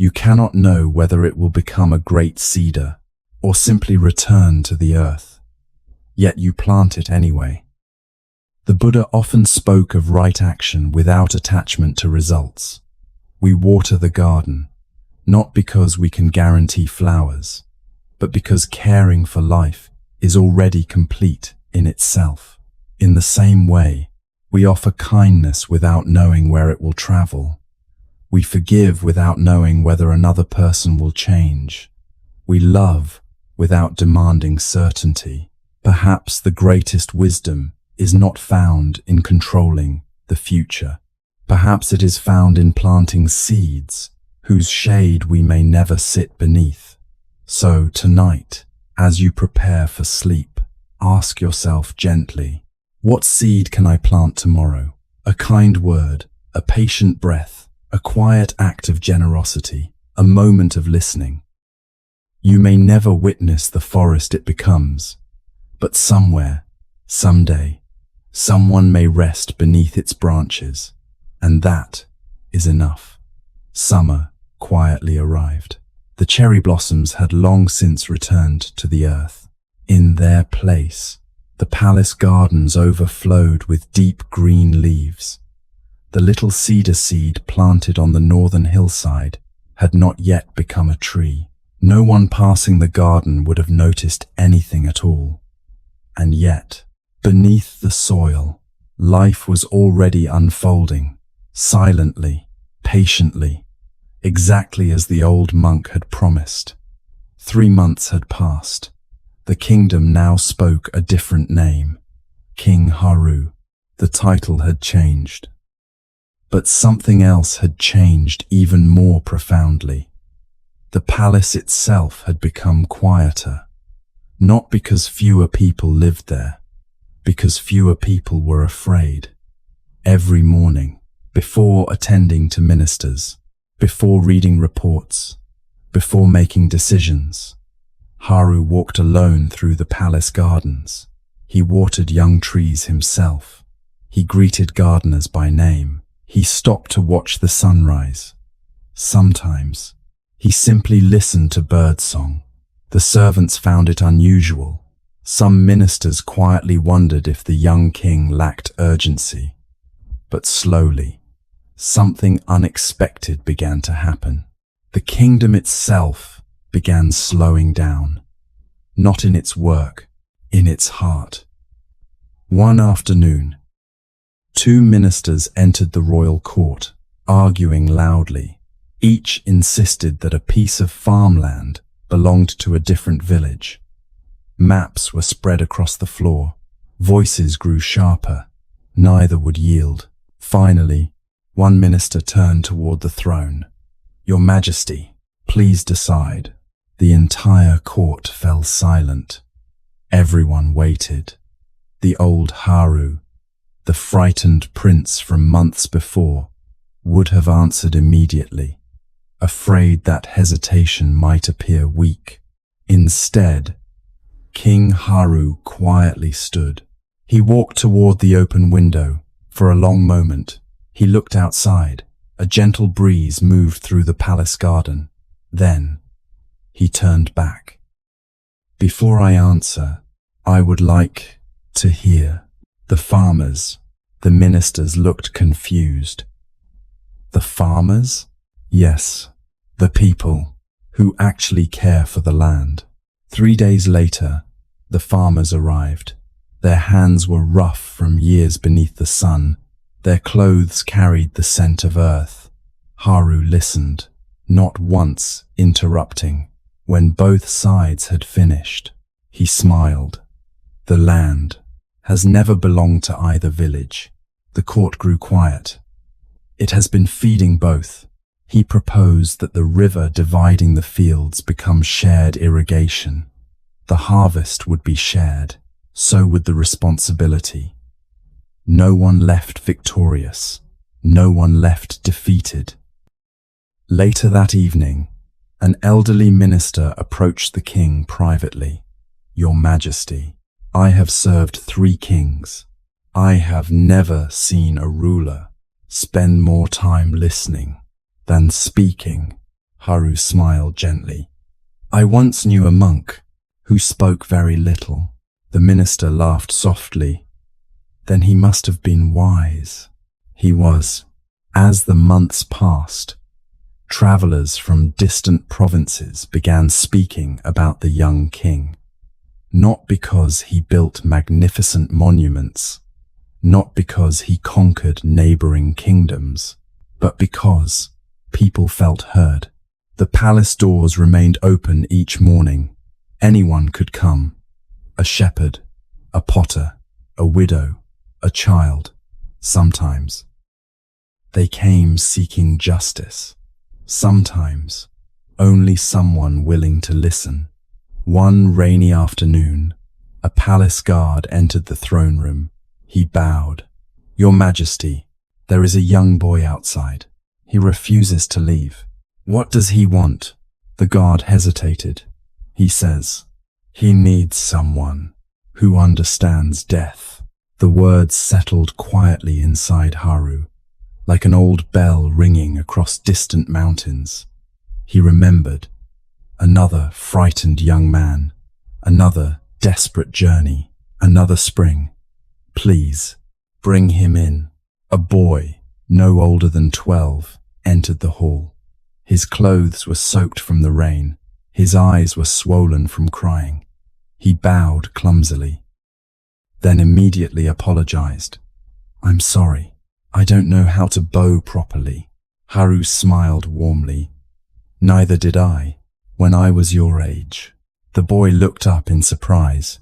You cannot know whether it will become a great cedar or simply return to the earth. Yet you plant it anyway. The Buddha often spoke of right action without attachment to results. We water the garden, not because we can guarantee flowers, but because caring for life is already complete in itself. In the same way, we offer kindness without knowing where it will travel. We forgive without knowing whether another person will change. We love without demanding certainty. Perhaps the greatest wisdom is not found in controlling the future. Perhaps it is found in planting seeds whose shade we may never sit beneath. So tonight, as you prepare for sleep, ask yourself gently, what seed can I plant tomorrow? A kind word, a patient breath, a quiet act of generosity, a moment of listening. You may never witness the forest it becomes, but somewhere, someday, someone may rest beneath its branches, and that is enough. Summer quietly arrived. The cherry blossoms had long since returned to the earth. In their place, the palace gardens overflowed with deep green leaves. The little cedar seed planted on the northern hillside had not yet become a tree. No one passing the garden would have noticed anything at all. And yet, beneath the soil, life was already unfolding, silently, patiently, exactly as the old monk had promised. 3 months had passed. The kingdom now spoke a different name, King Haru. The title had changed. But something else had changed even more profoundly. The palace itself had become quieter, not because fewer people lived there, because fewer people were afraid. Every morning, before attending to ministers, before reading reports, before making decisions, Haru walked alone through the palace gardens. He watered young trees himself. He greeted gardeners by name. He stopped to watch the sunrise. Sometimes, he simply listened to birdsong. The servants found it unusual. Some ministers quietly wondered if the young king lacked urgency. But slowly, something unexpected began to happen. The kingdom itself began slowing down, not in its work, in its heart. One afternoon, 2 ministers entered the royal court, arguing loudly. Each insisted that a piece of farmland belonged to a different village. Maps were spread across the floor. Voices grew sharper. Neither would yield. Finally, one minister turned toward the throne. "Your Majesty, please decide." The entire court fell silent. Everyone waited. The old Haru, the frightened prince from months before, would have answered immediately, afraid that hesitation might appear weak. Instead, King Haru quietly stood. He walked toward the open window. For a long moment, he looked outside. A gentle breeze moved through the palace garden. Then, he turned back. "Before I answer, I would like to hear." The farmers, the ministers looked confused. The farmers? Yes, the people who actually care for the land. 3 days later, the farmers arrived. Their hands were rough from years beneath the sun. Their clothes carried the scent of earth. Haru listened, not once interrupting. When both sides had finished, he smiled. The land has never belonged to either village. The court grew quiet. It has been feeding both. He proposed that the river dividing the fields become shared irrigation. The harvest would be shared. So would the responsibility. No one left victorious. No one left defeated. Later that evening, an elderly minister approached the king privately. "Your Majesty, I have served 3 kings. I have never seen a ruler spend more time listening than speaking." Haru smiled gently. I once knew a monk who spoke very little. The minister laughed softly. Then he must have been wise. He was. As the months passed, travelers from distant provinces began speaking about the young king. Not because he built magnificent monuments, not because he conquered neighboring kingdoms, but because people felt heard. The palace doors remained open each morning. Anyone could come. A shepherd, a potter, a widow, a child. Sometimes they came seeking justice. Sometimes only someone willing to listen. One rainy afternoon, a palace guard entered the throne room. He bowed. Your Majesty, there is a young boy outside. He refuses to leave. What does he want? The guard hesitated. He says, he needs someone who understands death. The words settled quietly inside Haru, like an old bell ringing across distant mountains. He remembered. Another frightened young man, another desperate journey, another spring. Please, bring him in. A boy, no older than 12, entered the hall. His clothes were soaked from the rain. His eyes were swollen from crying. He bowed clumsily, then immediately apologized. I'm sorry. I don't know how to bow properly. Haru smiled warmly. Neither did I, when I was your age. The boy looked up in surprise.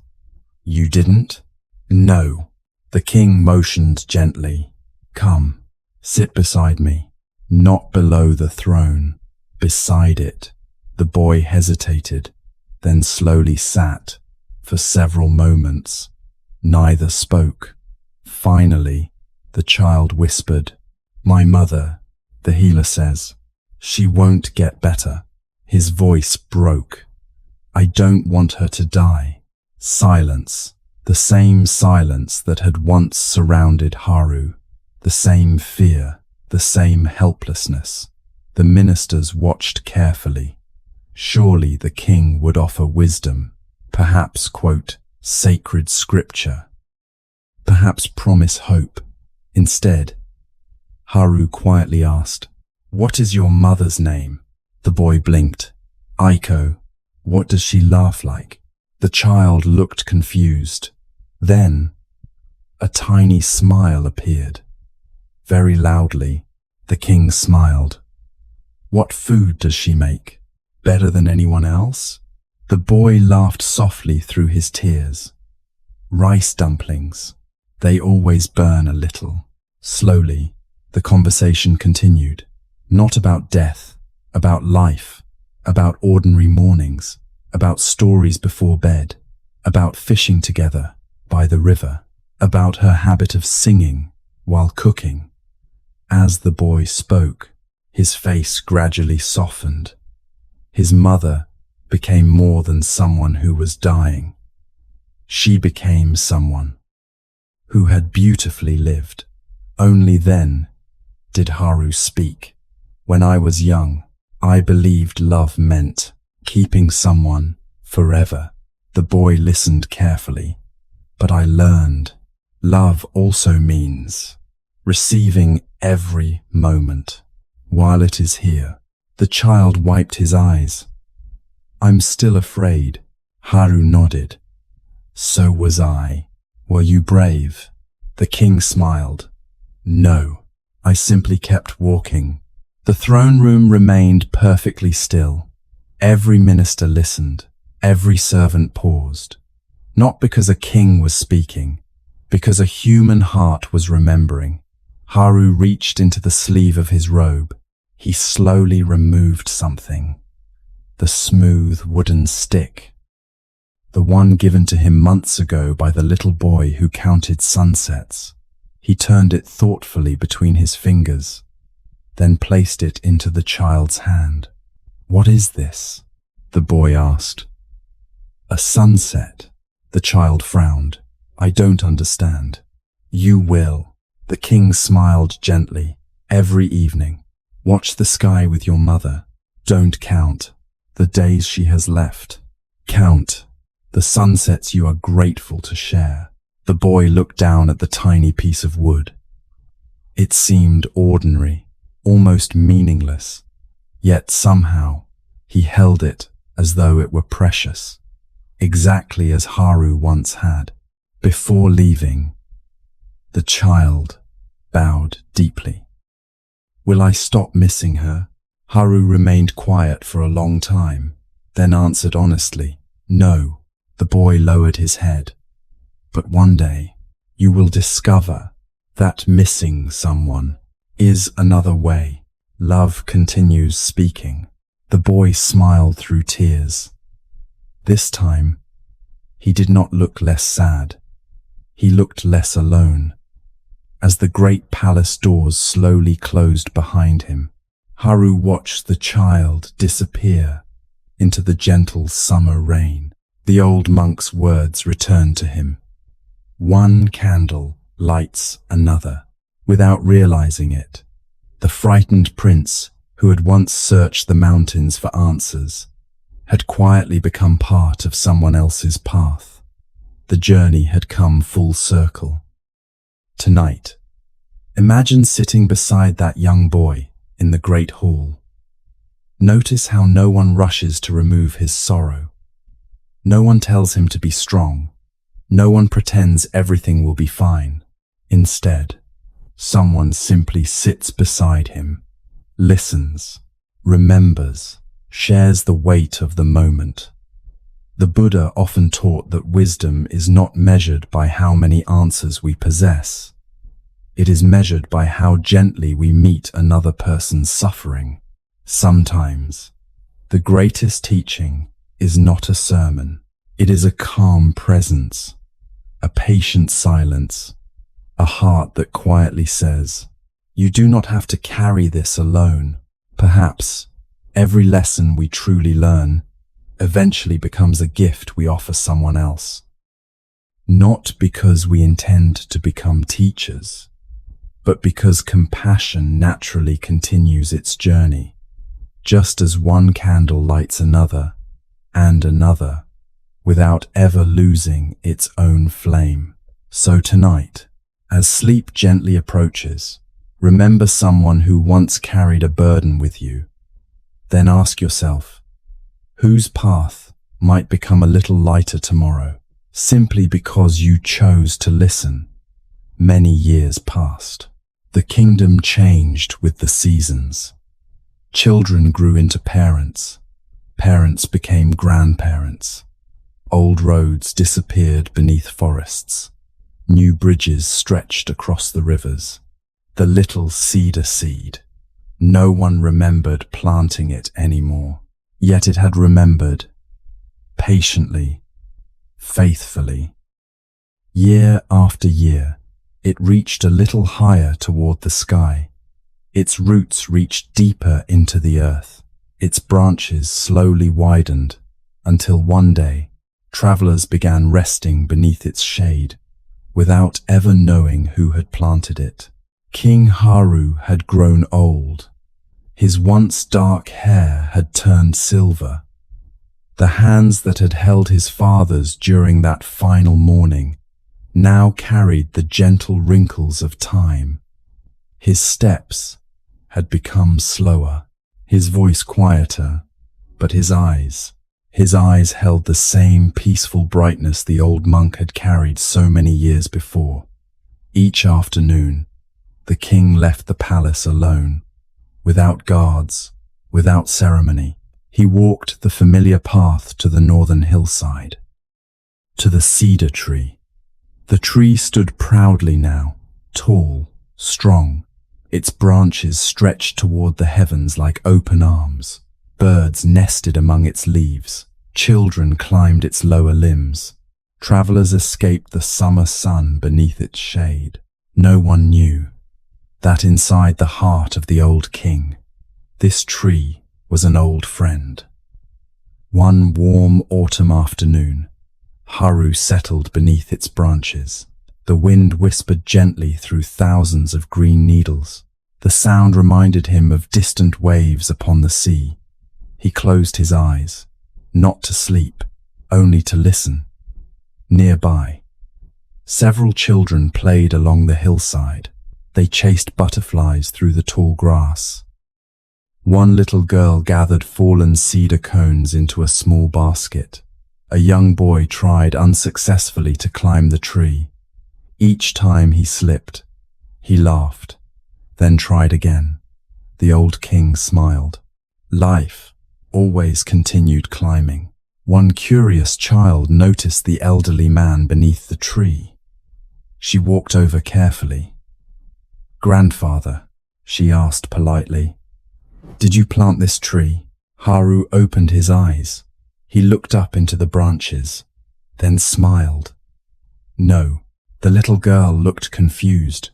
You didn't? No. The king motioned gently. Come, sit beside me. Not below the throne, beside it. The boy hesitated, then slowly sat. For several moments, neither spoke. Finally, the child whispered, My mother, the healer says, she won't get better. His voice broke. I don't want her to die. Silence. The same silence that had once surrounded Haru. The same fear. The same helplessness. The ministers watched carefully. Surely the king would offer wisdom. Perhaps quote sacred scripture. Perhaps promise hope. Instead, Haru quietly asked, What is your mother's name? The boy blinked. Aiko. What does she laugh like? The child looked confused. Then, a tiny smile appeared. Very loudly, the king smiled. What food does she make? Better than anyone else? The boy laughed softly through his tears. Rice dumplings. They always burn a little. Slowly, the conversation continued. Not about death, about life, about ordinary mornings, about stories before bed, about fishing together by the river, about her habit of singing while cooking. As the boy spoke, his face gradually softened. His mother became more than someone who was dying. She became someone who had beautifully lived. Only then did Haru speak. When I was young, I believed love meant keeping someone forever. The boy listened carefully. But I learned love also means receiving every moment while it is here. The child wiped his eyes. I'm still afraid. Haru nodded. So was I. Were you brave? The king smiled. No, I simply kept walking. The throne room remained perfectly still. Every minister listened. Every servant paused. Not because a king was speaking, because a human heart was remembering. Haru reached into the sleeve of his robe. He slowly removed something. The smooth wooden stick. The one given to him months ago by the little boy who counted sunsets. He turned it thoughtfully between his fingers, then placed it into the child's hand. What is this? The boy asked. A sunset. The child frowned. I don't understand. You will. The king smiled gently. Every evening, watch the sky with your mother. Don't count the days she has left. Count the sunsets you are grateful to share. The boy looked down at the tiny piece of wood. It seemed ordinary, almost meaningless, yet somehow he held it as though it were precious, exactly as Haru once had. Before leaving, the child bowed deeply. Will I stop missing her? Haru remained quiet for a long time, then answered honestly, no. The boy lowered his head. But one day, you will discover that missing someone is another way. Love continues speaking. The boy smiled through tears. This time, he did not look less sad. He looked less alone. As the great palace doors slowly closed behind him, Haru watched the child disappear into the gentle summer rain. The old monk's words returned to him. One candle lights another. Without realizing it, the frightened prince, who had once searched the mountains for answers, had quietly become part of someone else's path. The journey had come full circle. Tonight, imagine sitting beside that young boy in the great hall. Notice how no one rushes to remove his sorrow. No one tells him to be strong. No one pretends everything will be fine. Instead, someone simply sits beside him, listens, remembers, shares the weight of the moment. The Buddha often taught that wisdom is not measured by how many answers we possess. It is measured by how gently we meet another person's suffering. Sometimes, the greatest teaching is not a sermon. It is a calm presence, a patient silence, a heart that quietly says, you do not have to carry this alone. Perhaps every lesson we truly learn eventually becomes a gift we offer someone else. Not because we intend to become teachers, but because compassion naturally continues its journey, just as one candle lights another and another, without ever losing its own flame. So tonight, as sleep gently approaches, remember someone who once carried a burden with you. Then ask yourself, whose path might become a little lighter tomorrow, simply because you chose to listen? Many years passed. The kingdom changed with the seasons. Children grew into parents. Parents became grandparents. Old roads disappeared beneath forests. New bridges stretched across the rivers. The little cedar seed. No one remembered planting it anymore. Yet it had remembered, patiently, faithfully. Year after year, it reached a little higher toward the sky. Its roots reached deeper into the earth. Its branches slowly widened until one day, travelers began resting beneath its shade, without ever knowing who had planted it. King Haru had grown old. His once dark hair had turned silver. The hands that had held his father's during that final morning now carried the gentle wrinkles of time. His steps had become slower, his voice quieter, but his eyes held the same peaceful brightness the old monk had carried so many years before. Each afternoon, the king left the palace alone, without guards, without ceremony. He walked the familiar path to the northern hillside, to the cedar tree. The tree stood proudly now, tall, strong. Its branches stretched toward the heavens like open arms. Birds nested among its leaves. Children climbed its lower limbs. Travelers escaped the summer sun beneath its shade. No one knew that inside the heart of the old king, this tree was an old friend. One warm autumn afternoon, Haru settled beneath its branches. The wind whispered gently through thousands of green needles. The sound reminded him of distant waves upon the sea. He closed his eyes, not to sleep, only to listen. Nearby, several children played along the hillside. They chased butterflies through the tall grass. One little girl gathered fallen cedar cones into a small basket. A young boy tried unsuccessfully to climb the tree. Each time he slipped, he laughed, then tried again. The old king smiled. Life always continued climbing. One curious child noticed the elderly man beneath the tree. She walked over carefully. "Grandfather," she asked politely, "did you plant this tree?" Haru opened his eyes. He looked up into the branches, then smiled. "No." The little girl looked confused.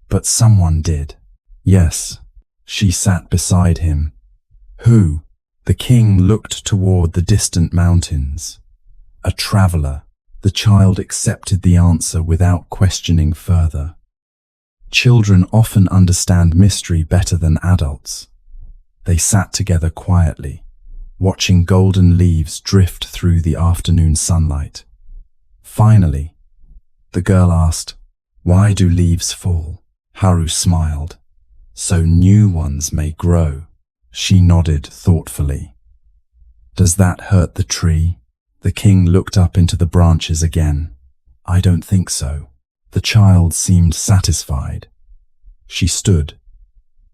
"But someone did." "Yes." She sat beside him. "Who?" The king looked toward the distant mountains. "A traveler." The child accepted the answer without questioning further. Children often understand mystery better than adults. They sat together quietly, watching golden leaves drift through the afternoon sunlight. Finally, the girl asked, "Why do leaves fall?" Haru smiled. "So new ones may grow." She nodded thoughtfully. "Does that hurt the tree?" The king looked up into the branches again. "I don't think so." The child seemed satisfied. She stood,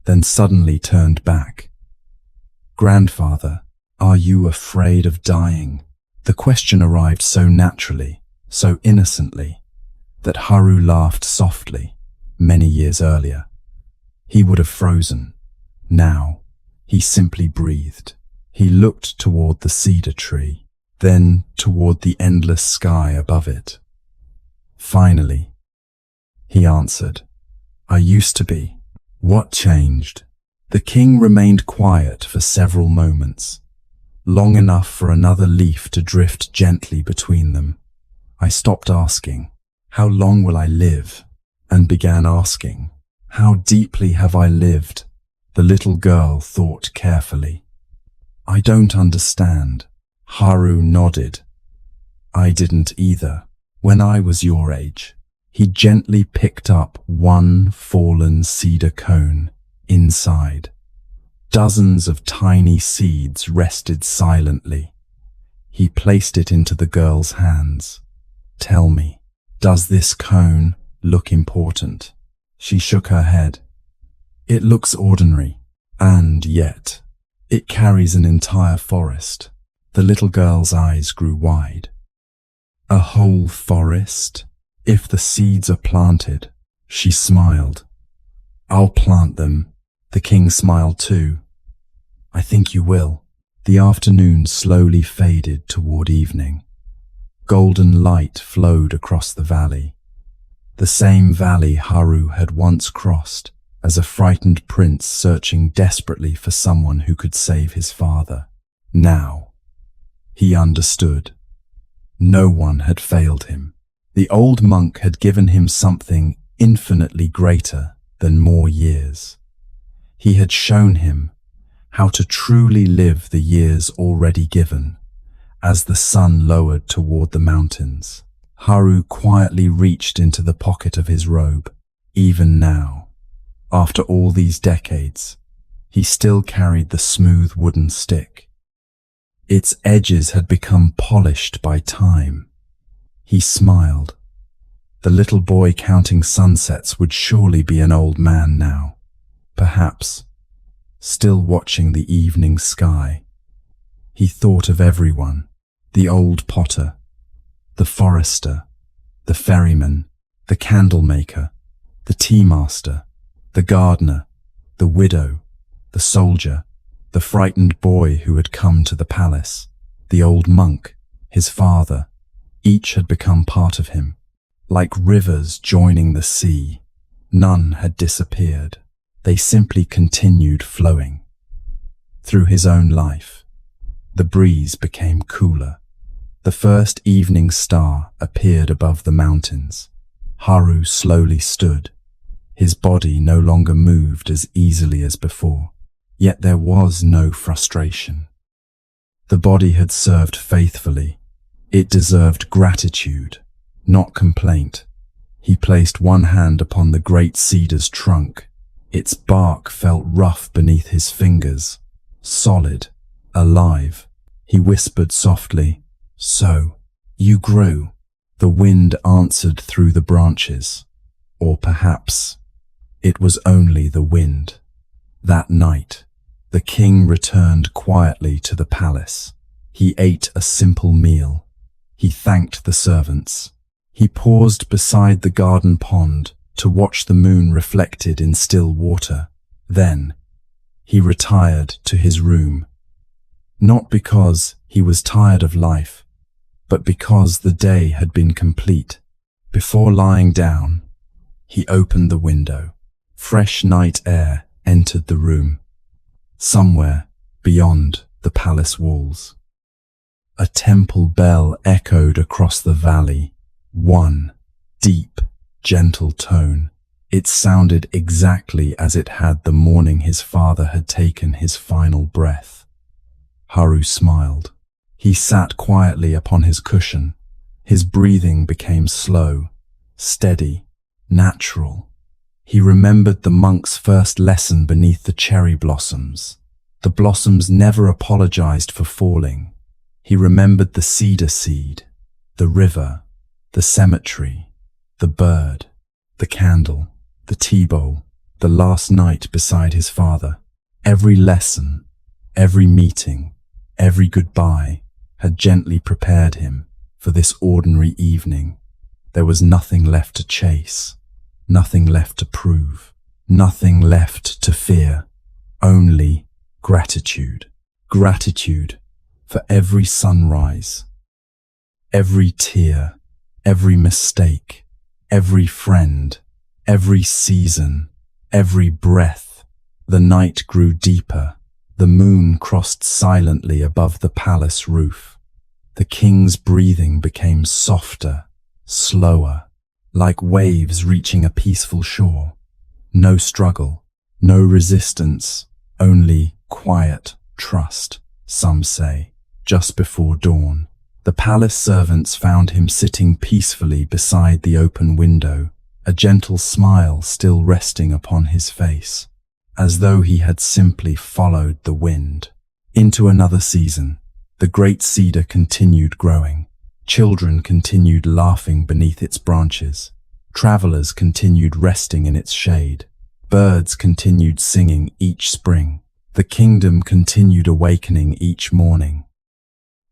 then suddenly turned back. "Grandfather, are you afraid of dying?" The question arrived so naturally, so innocently, that Haru laughed softly. Many years earlier, he would have frozen. Now, he simply breathed. He looked toward the cedar tree, then toward the endless sky above it. Finally, he answered, "I used to be." What changed? The king remained quiet for several moments, long enough for another leaf to drift gently between them. I stopped asking, "How long will I live?" and began asking, "How deeply have I lived?" The little girl thought carefully. "I don't understand." Haru nodded. "I didn't either. When I was your age." He gently picked up one fallen cedar cone. Inside, dozens of tiny seeds rested silently. He placed it into the girl's hands. "Tell me, does this cone look important?" She shook her head. "It looks ordinary, and yet it carries an entire forest." The little girl's eyes grew wide. "A whole forest? If the seeds are planted." She smiled. "I'll plant them." The king smiled too. "I think you will." The afternoon slowly faded toward evening. Golden light flowed across the valley. The same valley Haru had once crossed as a frightened prince searching desperately for someone who could save his father. Now, he understood. No one had failed him. The old monk had given him something infinitely greater than more years. He had shown him how to truly live the years already given. As the sun lowered toward the mountains, Haru quietly reached into the pocket of his robe. Even now, after all these decades, he still carried the smooth wooden stick. Its edges had become polished by time. He smiled. The little boy counting sunsets would surely be an old man now. Perhaps, still watching the evening sky. He thought of everyone, the old potter, the forester, the ferryman, the candlemaker, the tea master, the gardener, the widow, the soldier, the frightened boy who had come to the palace, the old monk, his father. Each had become part of him. Like rivers joining the sea, none had disappeared. They simply continued flowing. Through his own life, the breeze became cooler. The first evening star appeared above the mountains. Haru slowly stood. His body no longer moved as easily as before. Yet there was no frustration. The body had served faithfully. It deserved gratitude, not complaint. He placed one hand upon the great cedar's trunk. Its bark felt rough beneath his fingers, solid, alive. He whispered softly, "So, you grew." The wind answered through the branches. Or perhaps it was only the wind. That night, the king returned quietly to the palace. He ate a simple meal. He thanked the servants. He paused beside the garden pond to watch the moon reflected in still water. Then, he retired to his room. Not because he was tired of life, but because the day had been complete. Before lying down, he opened the window. Fresh night air entered the room. Somewhere beyond the palace walls, a temple bell echoed across the valley. One deep, gentle tone. It sounded exactly as it had the morning his father had taken his final breath. Haru smiled. He sat quietly upon his cushion. His breathing became slow, steady, natural. He remembered the monk's first lesson beneath the cherry blossoms. The blossoms never apologized for falling. He remembered the cedar seed, the river, the cemetery, the bird, the candle, the tea bowl, the last night beside his father. Every lesson, every meeting, every goodbye had gently prepared him for this ordinary evening. There was nothing left to chase, nothing left to prove, nothing left to fear, only gratitude. Gratitude for every sunrise, every tear, every mistake, every friend, every season, every breath. The night grew deeper. The moon crossed silently above the palace roof. The king's breathing became softer, slower, like waves reaching a peaceful shore. No struggle, no resistance, only quiet trust, some say. Just before dawn, the palace servants found him sitting peacefully beside the open window, a gentle smile still resting upon his face, as though he had simply followed the wind. Into another season, the great cedar continued growing. Children continued laughing beneath its branches. Travelers continued resting in its shade. Birds continued singing each spring. The kingdom continued awakening each morning.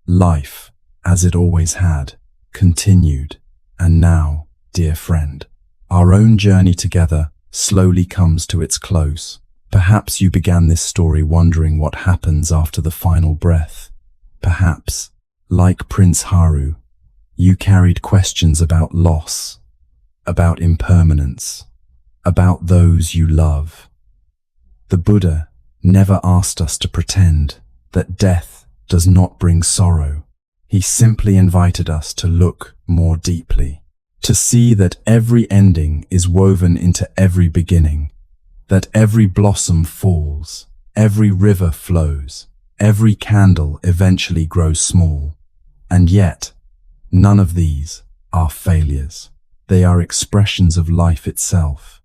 Life, as it always had, continued. And now, dear friend, our own journey together slowly comes to its close. Perhaps you began this story wondering what happens after the final breath. Perhaps, like Prince Haru, you carried questions about loss, about impermanence, about those you love. The Buddha never asked us to pretend that death does not bring sorrow. He simply invited us to look more deeply, to see that every ending is woven into every beginning, that every blossom falls, every river flows, every candle eventually grows small, and yet none of these are failures. They are expressions of life itself.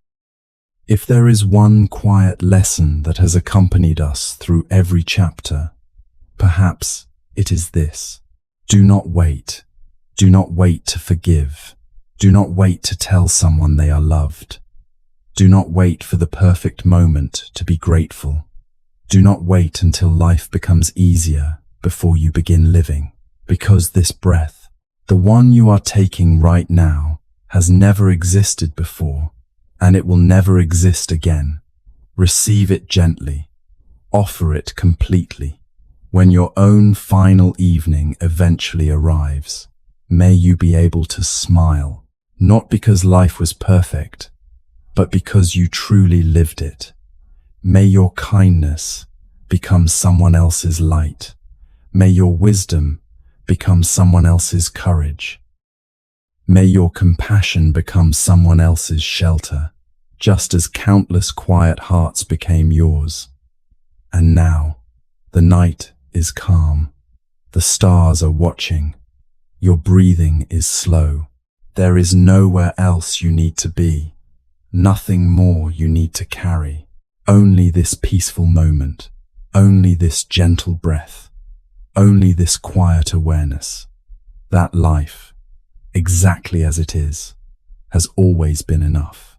If there is one quiet lesson that has accompanied us through every chapter, perhaps it is this: do not wait. Do not wait to forgive. Do not wait to tell someone they are loved. Do not wait for the perfect moment to be grateful. Do not wait until life becomes easier before you begin living, because this breath, the one you are taking right now, has never existed before, and it will never exist again. Receive it gently. Offer it completely. When your own final evening eventually arrives, may you be able to smile, not because life was perfect, but because you truly lived it. May your kindness become someone else's light. May your wisdom become someone else's courage. May your compassion become someone else's shelter, just as countless quiet hearts became yours. And now, the night is calm. The stars are watching. Your breathing is slow. There is nowhere else you need to be. Nothing more you need to carry. Only this peaceful moment. Only this gentle breath. Only this quiet awareness. That life, exactly as it is, has always been enough.